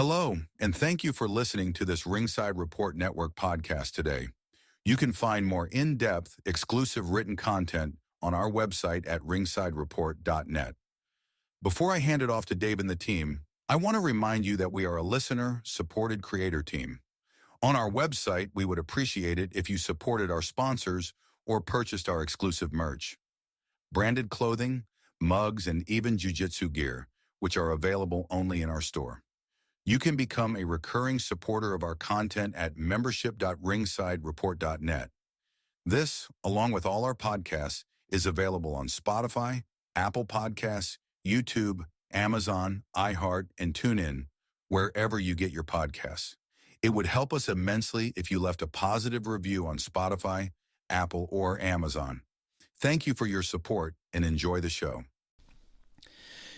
Hello, and thank you for listening to this Ringside Report Network podcast today. You can find more in-depth, exclusive written content on our website at ringsidereport.net. Before I hand it off to Dave and the team, I want to remind you that we are a listener-supported creator team. On our website, we would appreciate it if you supported our sponsors or purchased our exclusive merch. Branded clothing, mugs, and even jiu-jitsu gear, which are available only in our store. You can become a recurring supporter of our content at membership.ringsidereport.net. This, along with all our podcasts, is available on Spotify, Apple Podcasts, YouTube, Amazon, iHeart, and TuneIn, wherever you get your podcasts. It would help us immensely if you left a positive review on Spotify, Apple, or Amazon. Thank you for your support and enjoy the show.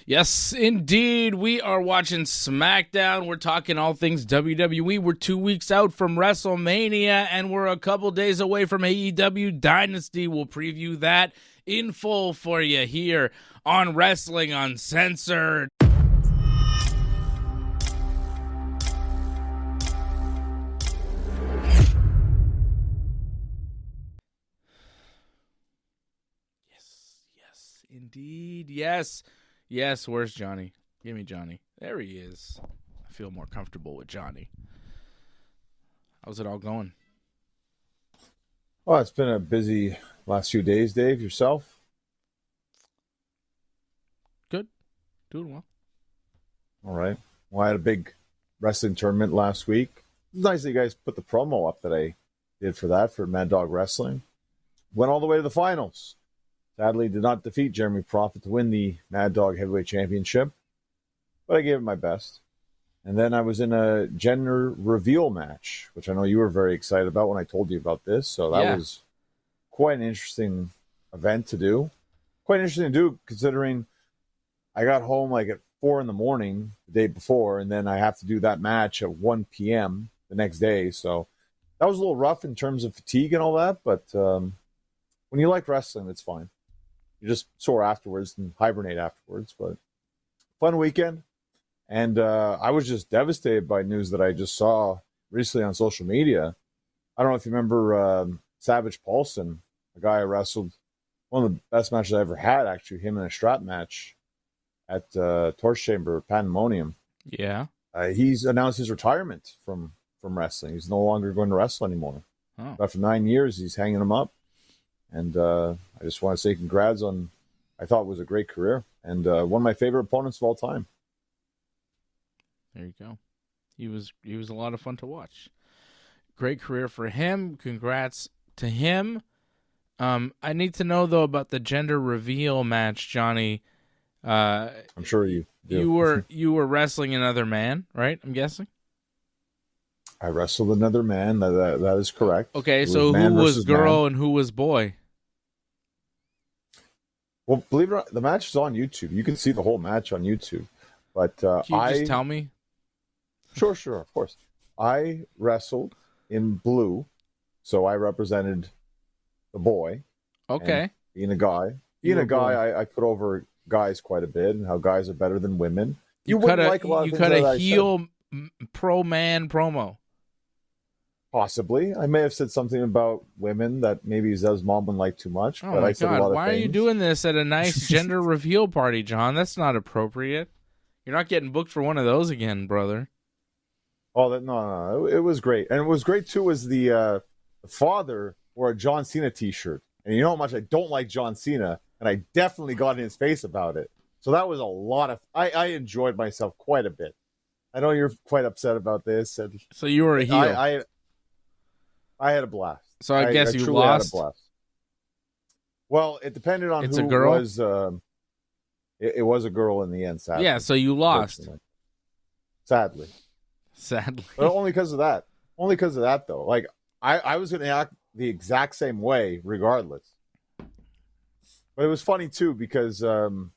Yes, indeed. We are watching SmackDown. We're talking all things WWE. We're 2 weeks out from WrestleMania, and we're a couple days away from AEW Dynasty. We'll preview that in full for you here on Wrestling Uncensored. Yes, indeed. Yes. Yes, where's Johnny? Give me Johnny. There he is. I feel more comfortable with Johnny. How's it all going? Well, it's been a busy last few days, Dave. Yourself? Good. Doing well. All right. Well, I had a big wrestling tournament last week. It's nice that you guys put the promo up that I did for that, for Mad Dog Wrestling. Went all the way to the finals. Sadly, did not defeat Jeremy Prophet to win the Mad Dog Heavyweight Championship, but I gave it my best. And then I was in a gender reveal match, which I know you were very excited about when I told you about this. So that was quite an interesting event to do. Quite interesting to do considering I got home like at 4 a.m. the day before, and then I have to do that match at 1 p.m. the next day. So that was a little rough in terms of fatigue and all that, but when you like wrestling, it's fine. You just sore afterwards and hibernate afterwards, but fun weekend. And I was just devastated by news that I just saw recently on social media. I don't know if you remember Savage Paulson, a guy I wrestled, one of the best matches I ever had, actually, him in a strap match at Torch Chamber Pandemonium. Yeah. He's announced his retirement from wrestling. He's no longer going to wrestle anymore. Oh. After 9 years, he's hanging him up. And I just want to say congrats on, I thought it was a great career, and one of my favorite opponents of all time. There you go. He was a lot of fun to watch. Great career for him. Congrats to him. I need to know though about the gender reveal match, Johnny. I'm sure you do. You were wrestling another man, right? I'm guessing. I wrestled another man. That is correct. Okay, so who was girl and who was boy? Well, believe it or not, the match is on YouTube. You can see the whole match on YouTube. But can you just tell me? Sure, of course. I wrestled in blue, so I represented the boy. Okay. Being a guy. I put over guys quite a bit and how guys are better than women. You cut a heel pro man promo. Possibly. I may have said something about women that maybe Zev's mom wouldn't like too much. Oh but my I said God. a lot of Why things. are you doing this at a nice gender reveal party, John? That's not appropriate. You're not getting booked for one of those again, brother. Oh, no. It was great. And it was great, too, was the father wore a John Cena t-shirt. And you know how much I don't like John Cena, and I definitely got in his face about it. So that was a lot of... I enjoyed myself quite a bit. I know you're quite upset about this. And so you were a heel. I had a blast. So I guess you truly lost? Had a blast. Well, it depended on it's who a girl? It was. It was a girl in the end, sadly. Yeah, so you lost. Sadly. But only because of that. Only because of that, though. Like, I was going to act the exact same way regardless. But it was funny, too, because the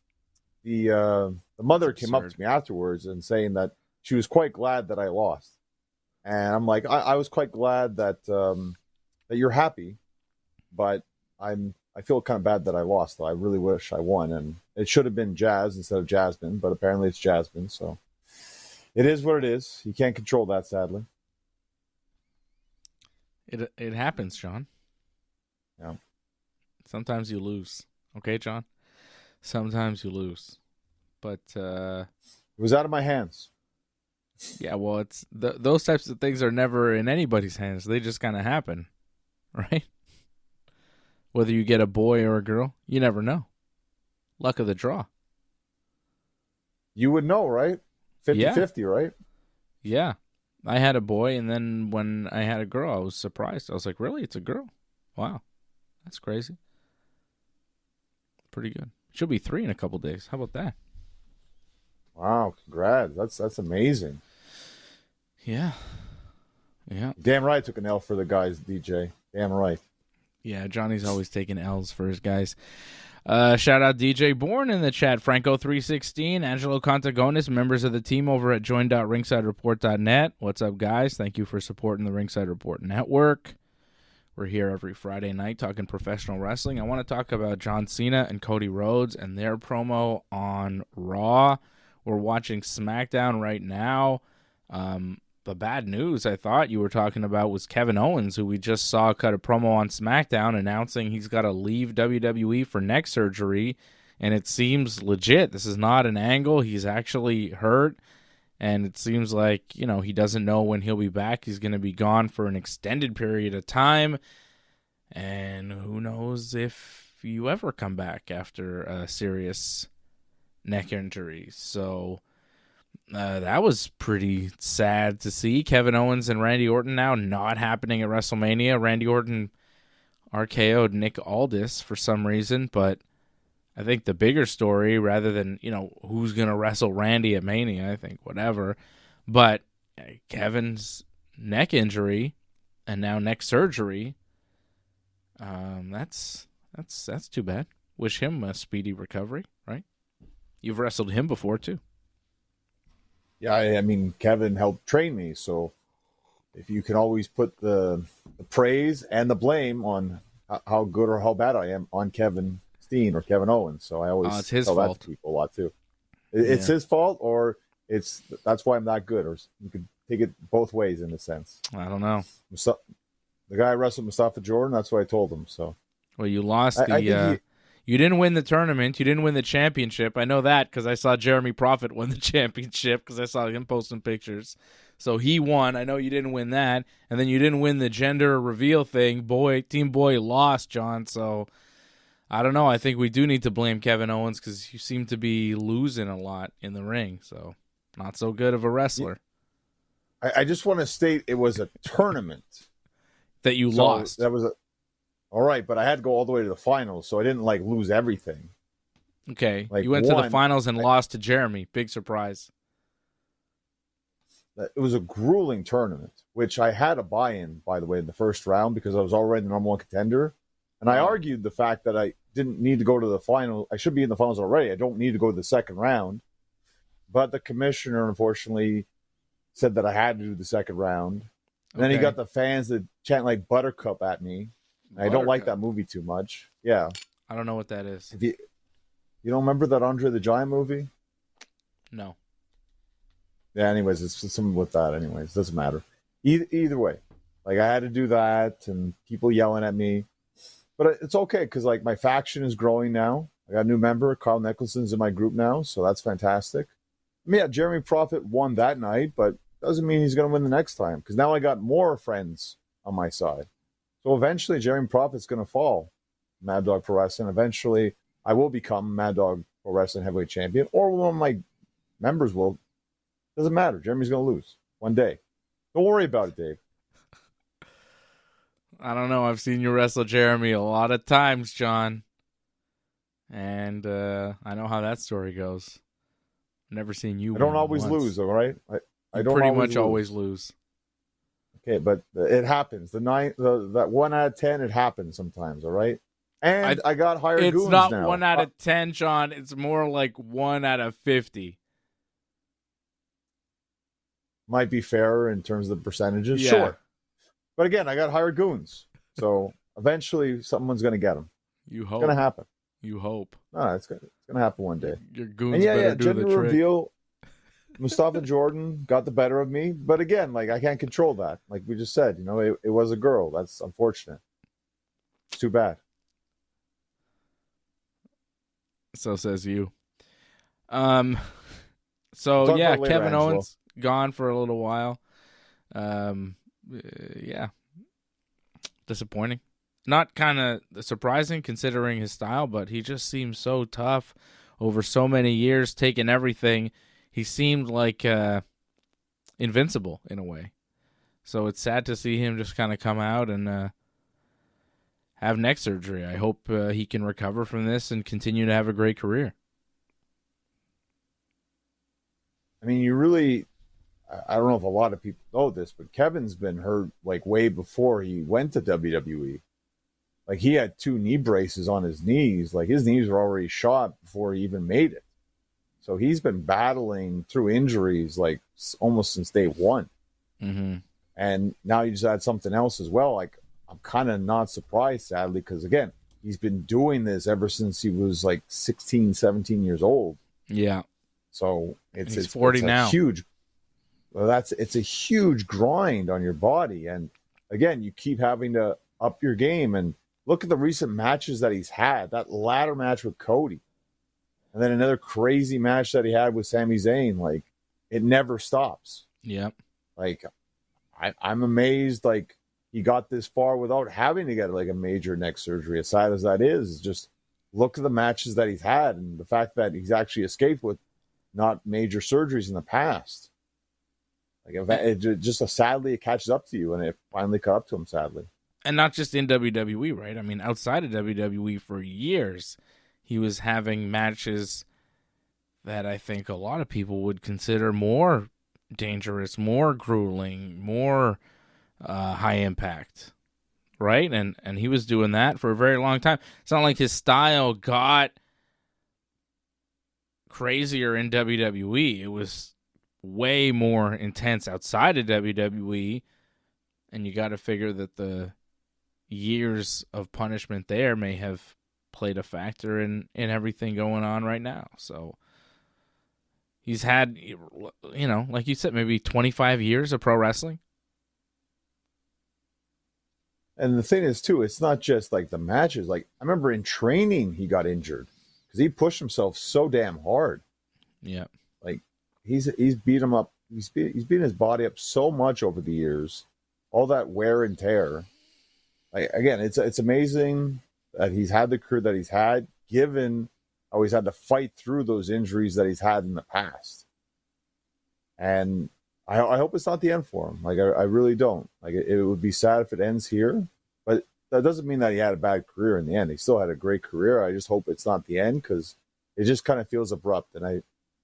mother came up to me afterwards and saying that she was quite glad that I lost. And I'm like, I was quite glad that that you're happy, but I feel kind of bad that I lost, though. I really wish I won. And it should have been Jazz instead of Jasmine, but apparently it's Jasmine, so It is what it is. You can't control that, sadly. It happens, John. Yeah. Sometimes you lose. Okay, John? Sometimes you lose. But it was out of my hands. Yeah, well, it's those types of things are never in anybody's hands. They just kind of happen, right? Whether you get a boy or a girl, you never know. Luck of the draw. You would know, right? 50-50, right? Yeah. I had a boy, and then when I had a girl, I was surprised. I was like, really? It's a girl? Wow. That's crazy. Pretty good. She'll be 3 in a couple days. How about that? Wow, congrats. That's amazing. Yeah. Yeah. Damn right I took an L for the guys, DJ. Damn right. Yeah, Johnny's always taking L's for his guys. Shout out DJ Bourne in the chat, Franco316, Angelo Contagonis, members of the team over at join.ringsidereport.net. What's up, guys? Thank you for supporting the Ringside Report Network. We're here every Friday night talking professional wrestling. I want to talk about John Cena and Cody Rhodes and their promo on Raw. We're watching SmackDown right now. The bad news I thought you were talking about was Kevin Owens, who we just saw cut a promo on SmackDown announcing he's got to leave WWE for neck surgery, and it seems legit. This is not an angle. He's actually hurt, and it seems like, he doesn't know when he'll be back. He's going to be gone for an extended period of time, and who knows if you ever come back after a serious neck injury. So that was pretty sad to see. Kevin Owens and Randy Orton now not happening at WrestleMania. Randy Orton RKO'd Nick Aldis for some reason, but I think the bigger story, rather than, who's going to wrestle Randy at Mania, I think whatever, but Kevin's neck injury and now neck surgery, that's too bad. Wish him a speedy recovery, right? You've wrestled him before, too. Yeah, I mean, Kevin helped train me, so if you can always put the praise and the blame on how good or how bad I am on Kevin Steen or Kevin Owens. So I always it's his tell fault. that to people a lot, too. It's his fault, or that's why I'm that good, or you could take it both ways in a sense. I don't know. The guy wrestled Mustafa Jordan, that's what I told him. So, well, you lost you didn't win the tournament. You didn't win the championship. I know that because I saw Jeremy Prophet win the championship because I saw him posting pictures. So he won. I know you didn't win that. And then you didn't win the gender reveal thing. Team Boy lost, John. So I don't know. I think we do need to blame Kevin Owens because you seem to be losing a lot in the ring. So not so good of a wrestler. I just want to state it was a tournament. That you lost. That was all right, but I had to go all the way to the finals, so I didn't lose everything. Okay, you went to the finals and lost to Jeremy. Big surprise. It was a grueling tournament, which I had a buy-in, by the way, in the first round because I was already the number one contender. And I argued the fact that I didn't need to go to the final. I should be in the finals already. I don't need to go to the second round. But the commissioner, unfortunately, said that I had to do the second round. And then he got the fans that chant like Buttercup at me. I don't like that movie too much. Yeah. I don't know what that is. You don't remember that Andre the Giant movie? No. Yeah, anyways, it's something with that. Anyways, doesn't matter. Either way, I had to do that and people yelling at me. But it's okay because, my faction is growing now. I got a new member. Carl Nicholson's in my group now, so that's fantastic. I mean, yeah, Jeremy Prophet won that night, but doesn't mean he's going to win the next time because now I got more friends on my side. So eventually, Jeremy Prophet's going to fall, Mad Dog Pro Wrestling. Eventually, I will become Mad Dog Pro Wrestling Heavyweight Champion, or one of my members will. Doesn't matter. Jeremy's going to lose one day. Don't worry about it, Dave. I don't know. I've seen you wrestle Jeremy a lot of times, John. And I know how that story goes. Never seen you. I don't always lose, all right? I don't pretty much always lose. Okay, but it happens. That 1 out of 10, it happens sometimes. All right, and I got hired. It's goons not now. 1 out of 10, John. It's more like 1 out of 50. Might be fairer in terms of the percentages, yeah. Sure. But again, I got hired goons, so eventually someone's going to get them. You hope. It's going to happen. You hope. No, it's going to happen one day. Your goons and yeah, better do gender the trick. reveal. Mustafa Jordan got the better of me, but again, like I can't control that. Like we just said, it was a girl. That's unfortunate. It's too bad. So says you. Talk Yeah, about it later, Kevin Angelo. Owens gone for a little while. Yeah, disappointing. Not kind of surprising considering his style, but he just seems so tough over so many years, taking everything. He seemed like invincible in a way. So it's sad to see him just kind of come out and have neck surgery. I hope he can recover from this and continue to have a great career. I mean, I don't know if a lot of people know this, but Kevin's been hurt like way before he went to WWE. Like he had 2 knee braces on his knees. Like his knees were already shot before he even made it. So he's been battling through injuries like almost since day one. Mm-hmm. And now you just add something else as well. Like I'm kind of not surprised, sadly, because again, he's been doing this ever since he was like 16, 17 years old. Yeah. So he's 40 now. It's a huge grind on your body. And again, you keep having to up your game. And look at the recent matches that he's had. That ladder match with Cody. And then another crazy match that he had with Sami Zayn. Like, it never stops. Yeah. Like, I'm amazed, like, he got this far without having to get, like, a major neck surgery. As sad as that is, just look at the matches that he's had and the fact that he's actually escaped with not major surgeries in the past. Like, sadly, it catches up to you, and it finally caught up to him, sadly. And not just in WWE, right? I mean, outside of WWE for years, he was having matches that I think a lot of people would consider more dangerous, more grueling, more high impact, right? And he was doing that for a very long time. It's not like his style got crazier in WWE. It was way more intense outside of WWE, and you got to figure that the years of punishment there may have played a factor in everything going on right now. So he's had, like you said, maybe 25 years of pro wrestling. And the thing is, too, it's not just like the matches. Like, I remember in training, he got injured because he pushed himself so damn hard. Yeah. Like, he's beat him up. He's beaten his body up so much over the years, all that wear and tear. Like, again, it's amazing that he's had the career that he's had, given how he's had to fight through those injuries that he's had in the past. And I hope it's not the end for him. Like, I really don't. Like, it would be sad if it ends here, but that doesn't mean that he had a bad career in the end. He still had a great career. I just hope it's not the end, because it just kind of feels abrupt. And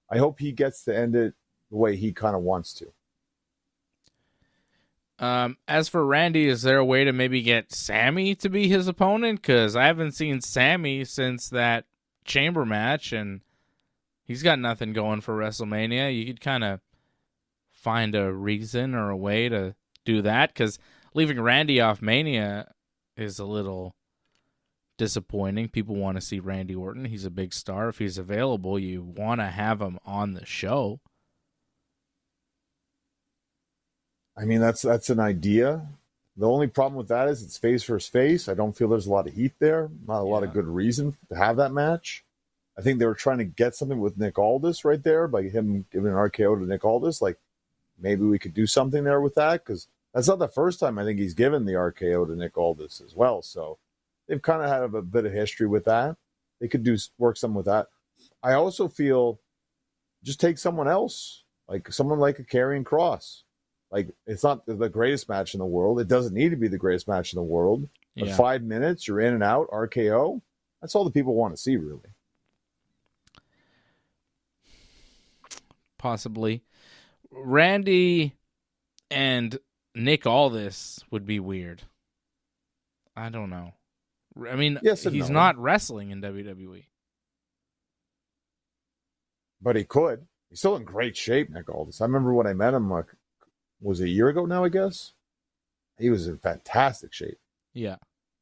I hope he gets to end it the way he kind of wants to. As for Randy, is there a way to maybe get Sammy to be his opponent? Because I haven't seen Sammy since that chamber match, and he's got nothing going for WrestleMania. You could kind of find a reason or a way to do that, because leaving Randy off Mania is a little disappointing. People want to see Randy Orton. He's a big star. If he's available, you want to have him on the show. I mean, that's an idea. The only problem with that is it's face versus face. I don't feel there's a lot of heat there. Not a lot of good reason to have that match. I think they were trying to get something with Nick Aldis right there by him giving an RKO to Nick Aldis. Like, maybe we could do something there with that, because that's not the first time I think he's given the RKO to Nick Aldis as well. So they've kind of had a bit of history with that. They could work some with that. I also feel just take someone else, like someone like a Karrion Kross. Like, it's not the greatest match in the world. It doesn't need to be the greatest match in the world. But 5 minutes, you're in and out, RKO. That's all the people want to see, really. Possibly. Randy and Nick Aldis would be weird. I don't know. I mean, he's not wrestling in WWE. But he could. He's still in great shape, Nick Aldis. I remember when I met him, was it a year ago now, I guess? He was in fantastic shape. Yeah.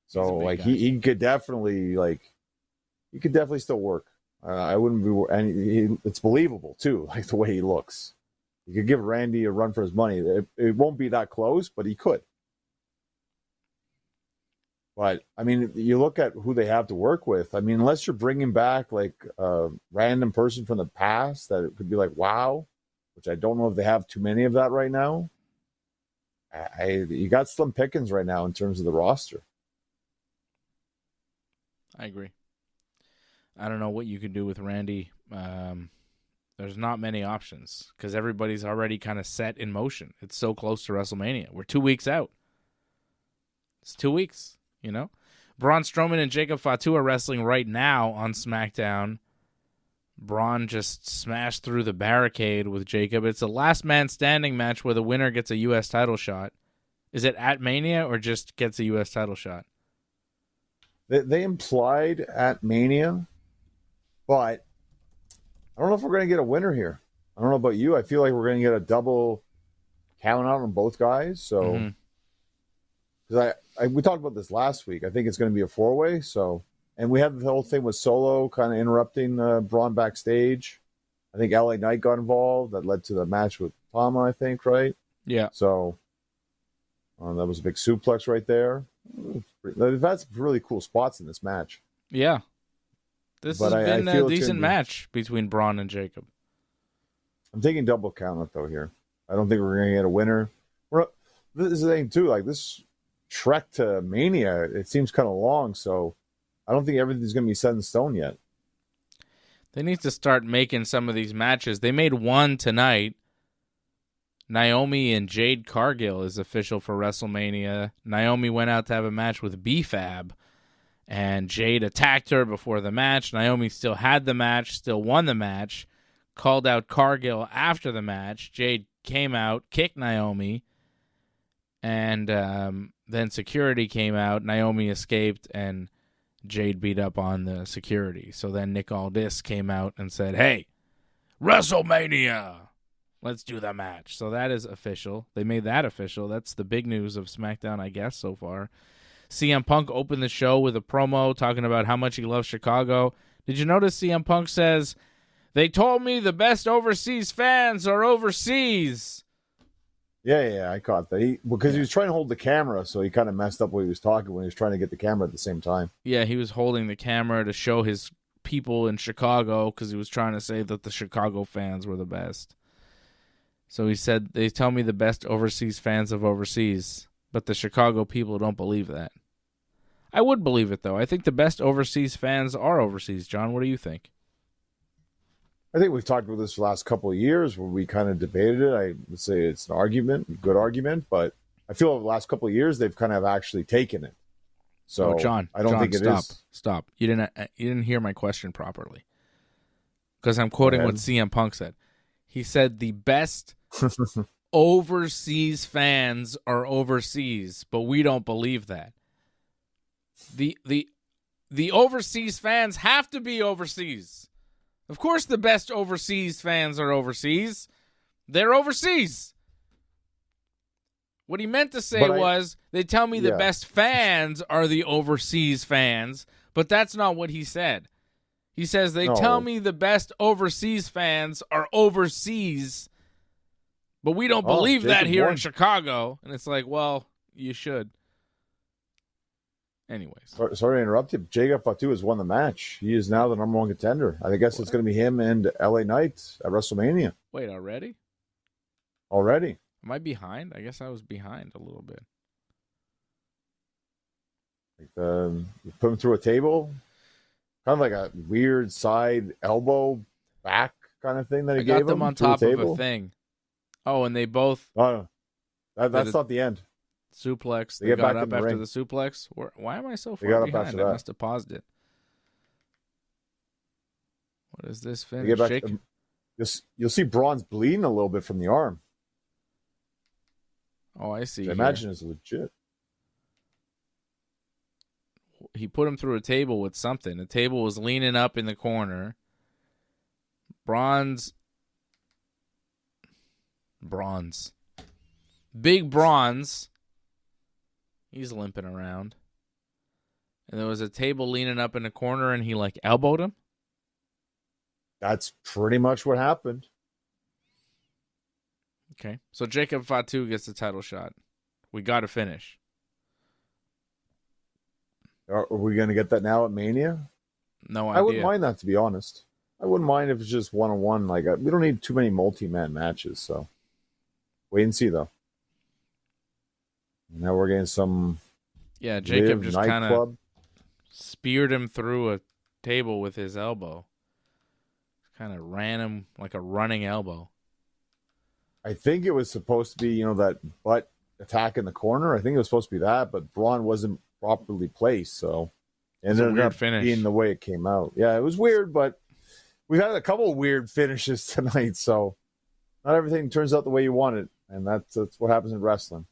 So, like, he could definitely, still work. I wouldn't be, and it's believable, too, like, the way he looks. He could give Randy a run for his money. It won't be that close, but he could. But, I mean, you look at who they have to work with. I mean, unless you're bringing back, like, a random person from the past that it could be like, wow, which I don't know if they have too many of that right now. You got slim pickings right now in terms of the roster. I agree. I don't know what you could do with Randy. There's not many options because everybody's already kind of set in motion. It's so close to WrestleMania. We're 2 weeks out. It's 2 weeks. You know, Braun Strowman and Jacob Fatu are wrestling right now on SmackDown. Braun just smashed through the barricade with Jacob. It's a last man standing match where the winner gets a U.S. title shot. Is it at Mania or just gets a U.S. title shot? They implied at Mania, but I don't know if we're going to get a winner here. I don't know about you. I feel like we're going to get a double count out on both guys. So, because we talked about this last week. I think it's going to be a 4-way. So, and we had the whole thing with Solo kind of interrupting Braun backstage. I think LA Knight got involved. That led to the match with Tama, I think, right? Yeah. So, that was a big suplex right there. That's really cool spots in this match. Yeah. This has been a decent match between Braun and Jacob. I'm taking double count up, though, here. I don't think we're going to get a winner. This is the thing, too. Like, this trek to Mania, it seems kind of long, so I don't think everything's going to be set in stone yet. They need to start making some of these matches. They made one tonight. Naomi and Jade Cargill is official for WrestleMania. Naomi went out to have a match with B-Fab, and Jade attacked her before the match. Naomi still had the match, still won the match, called out Cargill after the match. Jade came out, kicked Naomi, and then security came out. Naomi escaped, and Jade beat up on the security. So then Nick Aldis came out and said, hey, WrestleMania! Let's do the match. So that is official. They made that official. That's the big news of SmackDown, I guess, so far. CM Punk opened the show with a promo talking about how much he loves Chicago. Did you notice CM Punk says, they told me the best overseas fans are overseas? Yeah, I caught that. He was trying to hold the camera, so he kind of messed up what he was talking when he was trying to get the camera at the same time. Yeah, he was holding the camera to show his people in Chicago because he was trying to say that the Chicago fans were the best. So he said, they tell me the best overseas fans of overseas, but the Chicago people don't believe that. I would believe it, though. I think the best overseas fans are overseas. John, what do you think? I think we've talked about this for the last couple of years where we kind of debated it. I would say it's an argument, a good argument, but I feel over the last couple of years they've kind of actually taken it. So John, I don't think it is. Stop. You didn't hear my question properly. Because I'm quoting what CM Punk said. He said the best overseas fans are overseas, but we don't believe that. The overseas fans have to be overseas. Of course the best overseas fans are overseas. They're overseas. What he meant to say was, they tell me the best fans are the overseas fans, but that's not what he said. He says, they tell me the best overseas fans are overseas, but we don't believe that here in Chicago. And it's like, well, you should. Anyways. Sorry to interrupt you. Jacob Fatu has won the match. He is now the number one contender. I guess it's going to be him and LA Knight at WrestleMania. Wait, already? Already. Am I behind? I guess I was behind a little bit. You put him through a table. Kind of like a weird side elbow back kind of thing that he gave him. I got them on top of a thing. Oh, and they both... Oh, no. That's not the end. Suplex. They got up after the suplex. Why am I so far behind? I must have paused it. What is this finish? You'll see Braun's bleeding a little bit from the arm. Oh, I see. I imagine it's legit. He put him through a table with something. The table was leaning up in the corner. Big bronze. He's limping around. And there was a table leaning up in the corner, and he, elbowed him? That's pretty much what happened. Okay. So Jacob Fatu gets the title shot. We got to finish. Are we going to get that now at Mania? No idea. I wouldn't mind that, to be honest. I wouldn't mind if it's just one-on-one. Like, we don't need too many multi-man matches, so wait and see, though. Now we're getting some. Yeah, Jacob just kind of nightclub. speared him through a table with his elbow. Kind of ran him like a running elbow. I think it was supposed to be, that butt attack in the corner. I think it was supposed to be that, but Braun wasn't properly placed, so it ended up being the way it came out. Yeah, it was weird, but we've had a couple of weird finishes tonight, so not everything turns out the way you want it, and that's what happens in wrestling.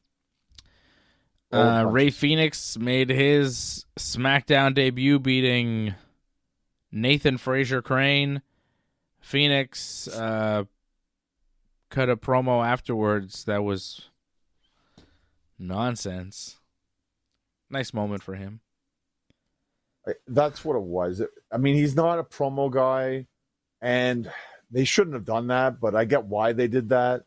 Ray Phoenix made his SmackDown debut beating Nathan Frazier Crane. Phoenix cut a promo afterwards that was nonsense. Nice moment for him. That's what it was. I mean, he's not a promo guy, and they shouldn't have done that, but I get why they did that.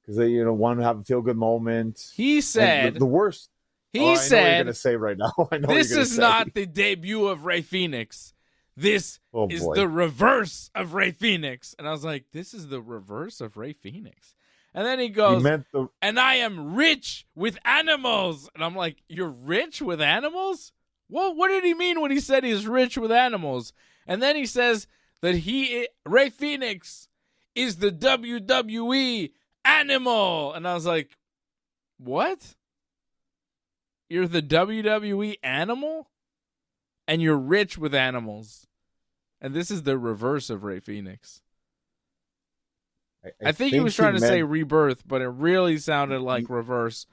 Because they, want to have a feel-good moment. He said... The worst... He said... I know what you're going to say right now. I know this is not the debut of Ray Phoenix. This is the reverse of Ray Phoenix. And I was like, this is the reverse of Ray Phoenix. And then he goes, and I am rich with animals. And I'm like, you're rich with animals? Well, what did he mean when he said he's rich with animals? And then he says that Ray Phoenix is the WWE animal. And I was like, what? You're the WWE animal? And you're rich with animals. And this is the reverse of Ray Phoenix. I think he was trying to say rebirth, but it really sounded like reverse.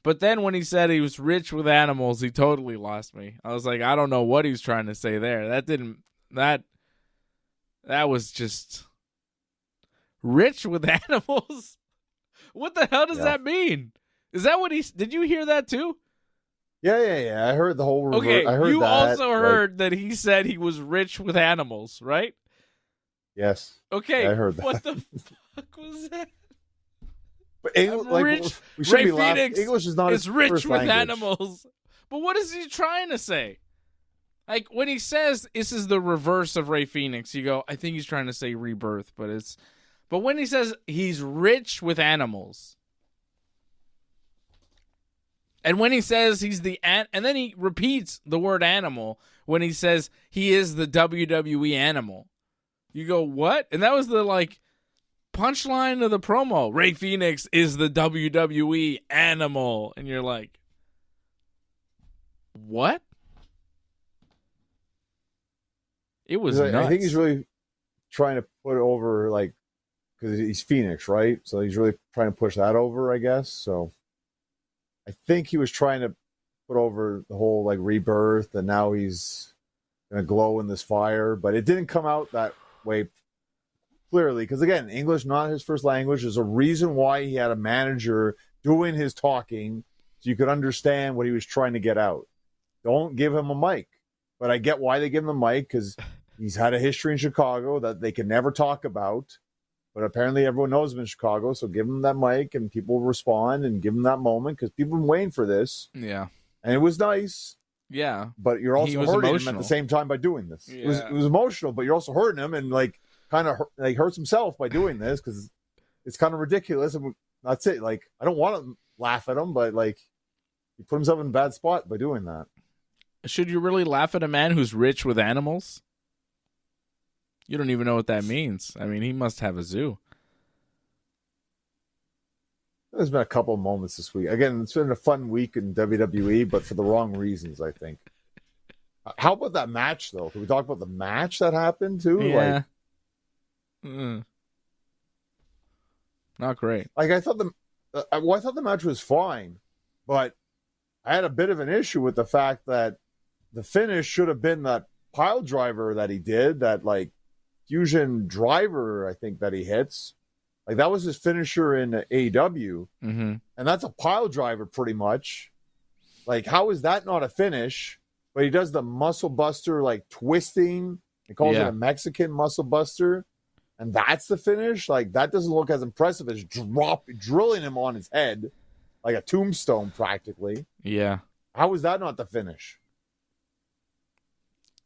But then when he said he was rich with animals, he totally lost me. I was like, I don't know what he was trying to say there. That was just rich with animals. What the hell does that mean? Is that what did you hear that too? Yeah. I heard the whole Okay, I heard you that, also heard that he said he was rich with animals, right? Yes. Okay. I heard that. What the fuck was that? But rich. We should Ray be Phoenix English is not his rich first with language. animals. But what is he trying to say? Like when he says this is the reverse of Ray Phoenix, you go, I think he's trying to say rebirth, but when he says he's rich with animals, and when he says he's and then he repeats the word animal when he says he is the WWE animal. You go, what? And that was the punchline of the promo. Ray Phoenix is the WWE animal. And you're like, what? It was nuts. I think he's really trying to put it over, because he's Phoenix, right? So he's really trying to push that over, I guess. So I think he was trying to put over the whole rebirth, and now he's going to glow in this fire. But it didn't come out that way clearly, because again, English not his first language. There's a reason why he had a manager doing his talking, so you could understand what he was trying to get out. Don't give him a mic, but I get why they give him a mic, because he's had a history in Chicago that they can never talk about, but apparently everyone knows him in Chicago, so give him that mic and people will respond and give him that moment, because people have been waiting for this. Yeah, and it was nice. Yeah, but you're also hurting him at the same time by doing this. Yeah. It was emotional, but you're also hurting him, and kind of hurts himself by doing this, because it's kind of ridiculous. And that's it. I don't want to laugh at him, but he put himself in a bad spot by doing that. Should you really laugh at a man who's rich with animals? You don't even know what that means. I mean, he must have a zoo. There's been a couple of moments this week. Again, it's been a fun week in WWE, but for the wrong reasons, I think. How about that match, though? Can we talk about the match that happened, too? Yeah. Not great. I thought the match was fine, but I had a bit of an issue with the fact that the finish should have been that pile driver that he did, that fusion driver, I think, that he hits. That was his finisher in AEW. Mm-hmm. And that's a pile driver pretty much. How is that not a finish? But he does the muscle buster, twisting. He calls it a Mexican muscle buster. and that's the finish, like that doesn't look as impressive as drilling him on his head like a tombstone practically. Yeah. How is that not the finish?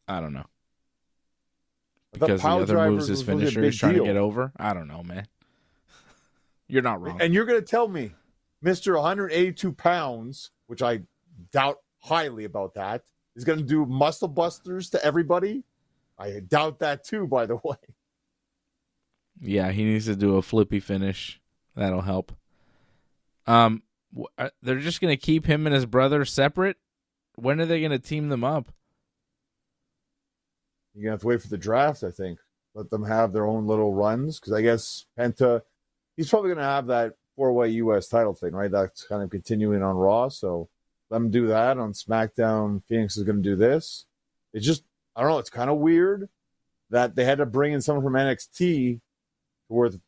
I don't know. I thought Because the pile other drivers moves his was gonna be a finisher big is trying deal. to get over. I don't know, man. You're not wrong. And you're going to tell me, Mr. 182 pounds, which I doubt highly about that, is going to do muscle busters to everybody? I doubt that too, by the way. Yeah, he needs to do a flippy finish. That'll help. They're just going to keep him and his brother separate? When are they going to team them up? You're going to have to wait for the draft, I think. Let them have their own little runs, because I guess Penta, he's probably going to have that 4-way U.S. title thing, right? That's kind of continuing on Raw, so let them do that. On SmackDown, Phoenix is going to do this. It's just, I don't know, it's kind of weird that they had to bring in someone from NXT to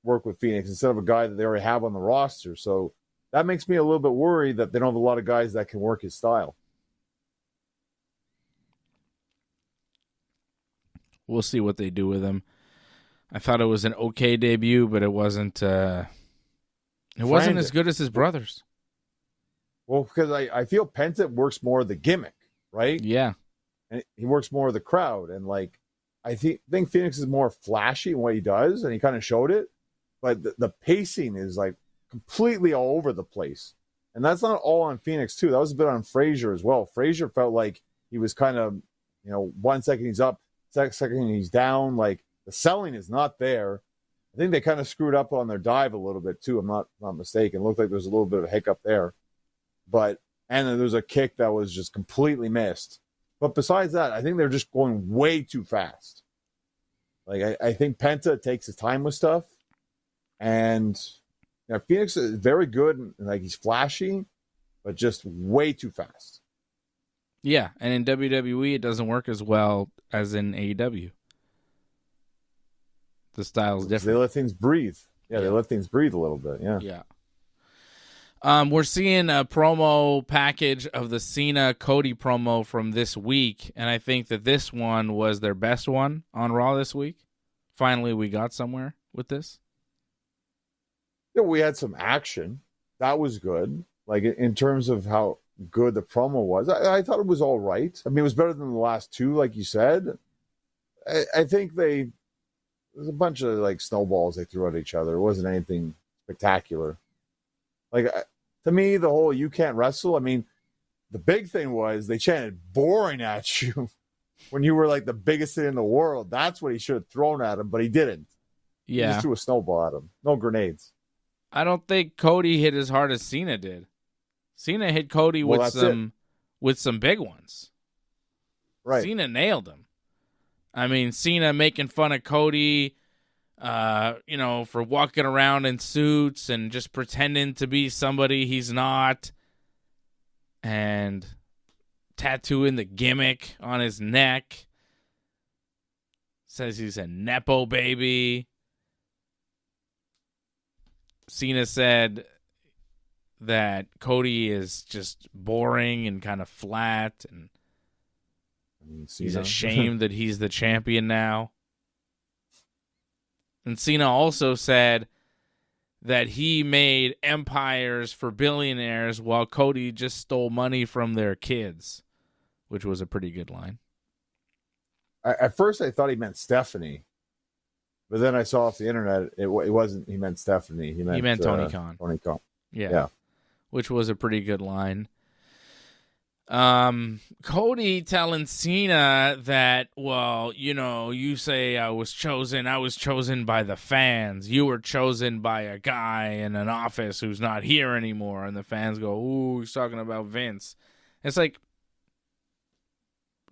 work with Phoenix instead of a guy that they already have on the roster. So that makes me a little bit worried that they don't have a lot of guys that can work his style. We'll see what they do with him. I thought it was an okay debut, but it wasn't wasn't as good as his brother's. Well, because I feel Penta works more of the gimmick, right? Yeah. And he works more of the crowd. And like, I think Phoenix is more flashy in what he does, and he kind of showed it. But the pacing is like completely all over the place. And that's not all on Phoenix, too. That was a bit on Frazier as well. Frazier felt like he was kind of, 1 second he's up, second he's down. Like, the selling is not there. I think they kind of screwed up on their dive a little bit, too. I'm not mistaken. It looked like there was a little bit of a hiccup there. And then there was a kick that was just completely missed. But besides that, I think they're just going way too fast. Like, I think Penta takes his time with stuff. And Phoenix is very good. And, like, he's flashy, but just way too fast. Yeah, and in WWE, it doesn't work as well as in AEW. The style's different. They let things breathe. Yeah, they let things breathe a little bit. Yeah. Yeah. We're seeing a promo package of the Cena-Cody promo from this week, and I think that this one was their best one on Raw this week. Finally, we got somewhere with this. Yeah, we had some action. That was good. Like, in terms of how good the promo was, I thought it was all right. I mean, it was better than the last two, like you said. I think there's a bunch of, like, snowballs they threw at each other. It wasn't anything spectacular. Like, to me, the whole "you can't wrestle," I mean, the big thing was they chanted "boring" at you when you were, like, the biggest thing in the world. That's what he should have thrown at him, but he didn't. Yeah. He just threw a snowball at him. No grenades. I don't think Cody hit as hard as Cena did. Cena hit Cody with some big ones. Right. Cena nailed him. I mean, Cena making fun of Cody, for walking around in suits and just pretending to be somebody he's not, and tattooing the gimmick on his neck. Says he's a Nepo baby. Cena said that Cody is just boring and kind of flat, and he's ashamed that he's the champion now. And Cena also said that he made empires for billionaires while Cody just stole money from their kids, which was a pretty good line. At first, I thought he meant Stephanie, but then I saw off the internet it wasn't. He meant Stephanie. He meant Tony Khan. Tony Khan. Yeah, which was a pretty good line. Cody telling Cena that, well, you say I was chosen by the fans. You were chosen by a guy in an office who's not here anymore. And the fans go, ooh, he's talking about Vince. It's like,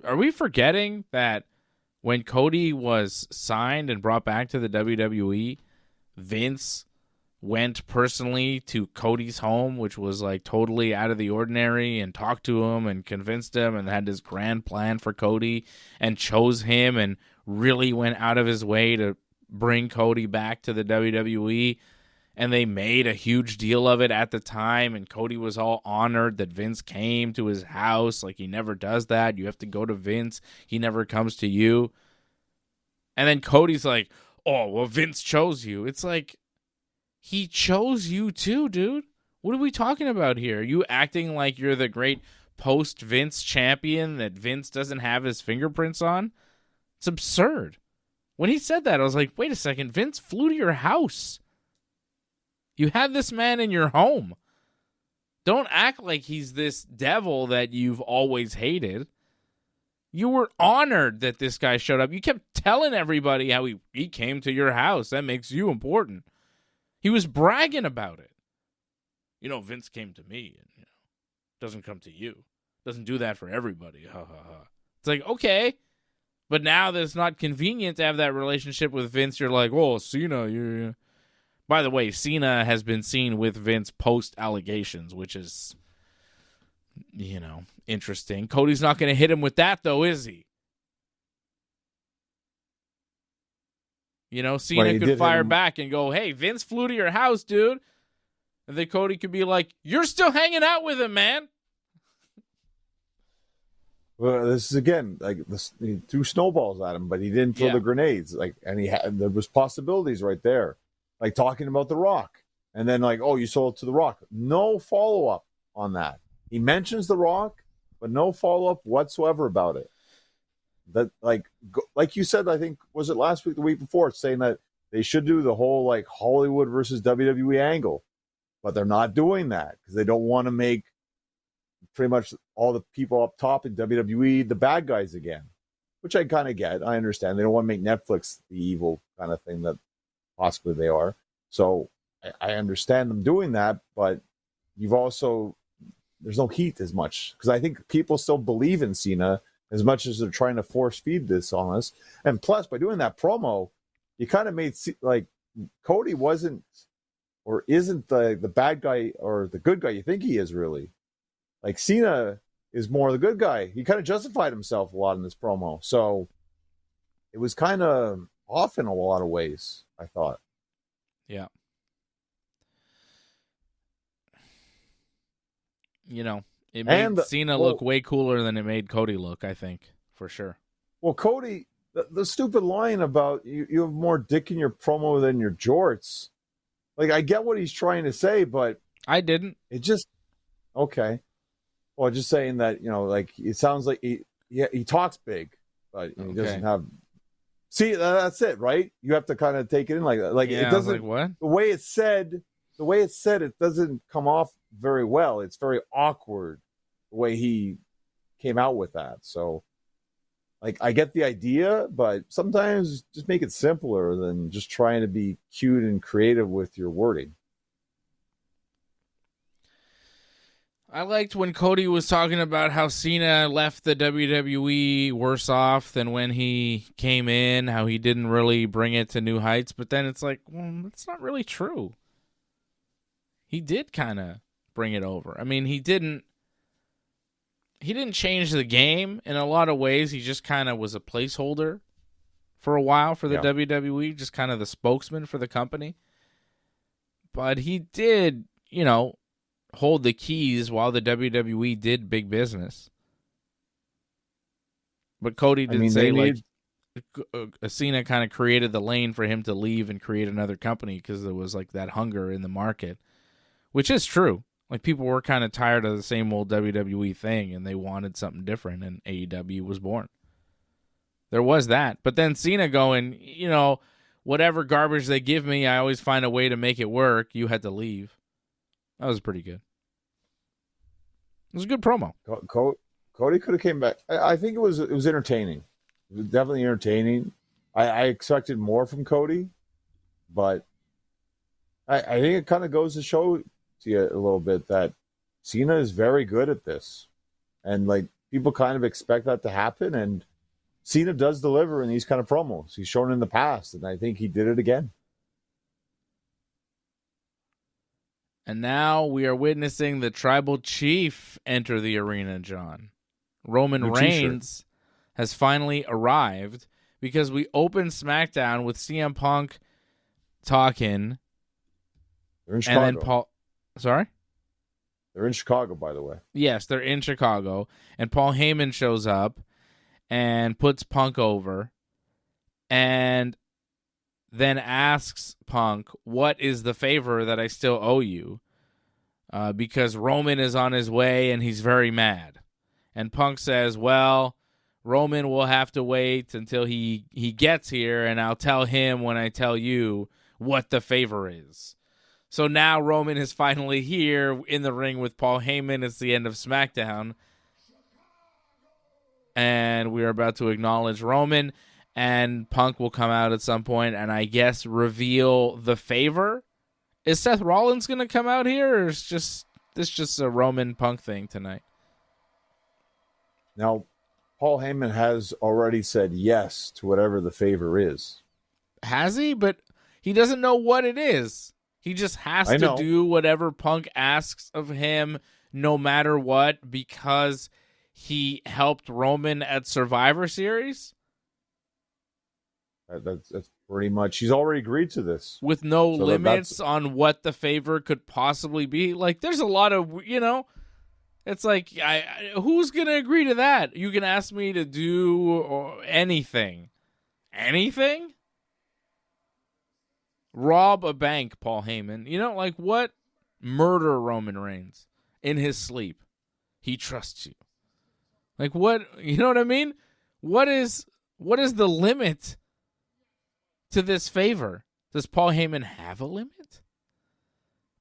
are we forgetting that when Cody was signed and brought back to the WWE, Vince went personally to Cody's home, which was like totally out of the ordinary, and talked to him and convinced him and had this grand plan for Cody and chose him and really went out of his way to bring Cody back to the WWE. And they made a huge deal of it at the time, and Cody was all honored that Vince came to his house. Like, he never does that. You have to go to Vince. He never comes to you. And then Cody's like, oh, well, Vince chose you. It's like, he chose you too, dude. What are we talking about here? Are you acting like you're the great post-Vince champion that Vince doesn't have his fingerprints on? It's absurd. When he said that, I was like, wait a second, Vince flew to your house. You had this man in your home. Don't act like he's this devil that you've always hated. You were honored that this guy showed up. You kept telling everybody how he came to your house. That makes you important. He was bragging about it. You know, Vince came to me and, you know, doesn't come to you. Doesn't do that for everybody. Ha, ha, ha. It's like, okay. But now that it's not convenient to have that relationship with Vince, you're like, oh, Cena, you. By the way, Cena has been seen with Vince post-allegations, which is, you know, interesting. Cody's not going to hit him with that, though, is he? You know, Cena could fire back and go, hey, Vince flew to your house, dude. And then Cody could be like, you're still hanging out with him, man. Well, this is again like this, he threw snowballs at him, but he didn't throw the grenades. Like, and there was possibilities right there, like talking about The Rock, and then like, oh, you sold to The Rock. No follow up on that. He mentions The Rock, but no follow up whatsoever about it. That like you said, I think was it last week, the week before, saying that they should do the whole like Hollywood versus WWE angle, but they're not doing that because they don't want to make pretty much all the people up top in WWE the bad guys again, which I kind of get. I understand. They don't want to make Netflix the evil kind of thing that possibly they are. So I understand them doing that, but you've also, there's no heat as much because I think people still believe in Cena as much as they're trying to force feed this on us. And plus, by doing that promo, you kind of made like Cody wasn't or isn't the bad guy or the good guy you think he is really. Like Cena is more the good guy. He kind of justified himself a lot in this promo. So it was kind of off in a lot of ways, I thought. Yeah. You know, it made Cena look way cooler than it made Cody look, I think, for sure. Well, Cody, the stupid line about you have more dick in your promo than your jorts. Like, I get what he's trying to say, but I didn't. It just, okay. Well, just saying that, you know, like it sounds like he talks big, but he doesn't have. See, that's it, right? You have to kind of take it in like that. Like it doesn't. Like, what? The way it's said, it doesn't come off very well. It's very awkward the way he came out with that. So, like, I get the idea, but sometimes just make it simpler than just trying to be cute and creative with your wording. I liked when Cody was talking about how Cena left the WWE worse off than when he came in, how he didn't really bring it to new heights. But then it's like, well, that's not really true. He did kind of bring it over. I mean, he didn't change the game in a lot of ways. He just kind of was a placeholder for a while for the WWE, just kind of the spokesman for the company. But he did, you know, hold the keys while the WWE did big business. But Cody did Cena kind of created the lane for him to leave and create another company because there was like that hunger in the market, which is true. Like people were kind of tired of the same old WWE thing and they wanted something different, and AEW was born. There was that. But then Cena going, you know, whatever garbage they give me, I always find a way to make it work. You had to leave. That was pretty good. It was a good promo. Cody could have came back. I think it was entertaining. It was definitely entertaining. I expected more from Cody, but I think it kind of goes to show to you a little bit that Cena is very good at this. And like people kind of expect that to happen, and Cena does deliver in these kind of promos. He's shown in the past, and I think he did it again. And now we are witnessing the tribal chief enter the arena, John. Roman Reigns has finally arrived because we opened SmackDown with CM Punk talking. They're in Chicago. And then Paul... Sorry? They're in Chicago, by the way. Yes, they're in Chicago. And Paul Heyman shows up and puts Punk over. And then asks Punk, what is the favor that I still owe you? Because Roman is on his way and he's very mad. And Punk says, well, Roman will have to wait until he gets here, and I'll tell him when I tell you what the favor is. So now Roman is finally here in the ring with Paul Heyman. It's the end of SmackDown. And we're about to acknowledge Roman, and Punk will come out at some point and I guess reveal the favor. Is Seth Rollins going to come out here, or is this just a Roman Punk thing tonight? Now, Paul Heyman has already said yes to whatever the favor is. Has he? But he doesn't know what it is. He just has to do whatever Punk asks of him, no matter what, because he helped Roman at Survivor Series. That's pretty much. He's already agreed to this. With no limits on what the favor could possibly be. Like, there's a lot of, it's like, who's going to agree to that? You can ask me to do anything. Anything? Rob a bank, Paul Heyman. Like, what? Murder Roman Reigns in his sleep. He trusts you. Like, what? You know what I mean? What is the limit to this favor? Does Paul Heyman have a limit?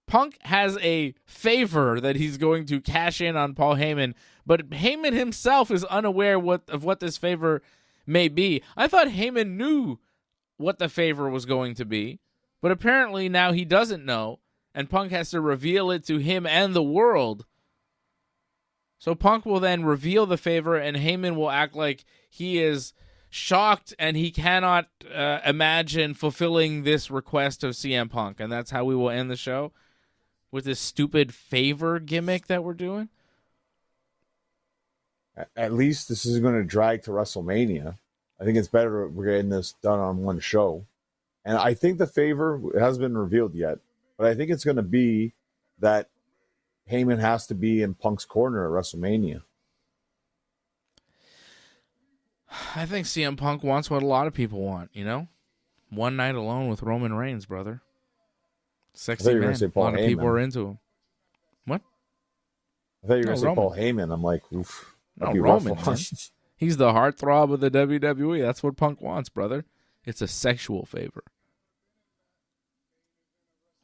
Punk has a favor that he's going to cash in on Paul Heyman, but Heyman himself is unaware of what this favor may be. I thought Heyman knew what the favor was going to be, but apparently now he doesn't know, and Punk has to reveal it to him and the world. So Punk will then reveal the favor, and Heyman will act like he is shocked and he cannot imagine fulfilling this request of CM Punk. And that's how we will end the show, with this stupid favor gimmick that we're doing. At least this is going to drag to WrestleMania. I think it's better we're getting this done on one show. And I think the favor, it hasn't been revealed yet, but I think it's going to be that Heyman has to be in Punk's corner at WrestleMania. I think CM Punk wants what a lot of people want, one night alone with Roman Reigns, brother. Sexy man. A lot of people are into him. What? I thought you were going to say Paul Heyman. I'm like, oof. No, Roman. He's the heartthrob of the WWE. That's what Punk wants, brother. It's a sexual favor.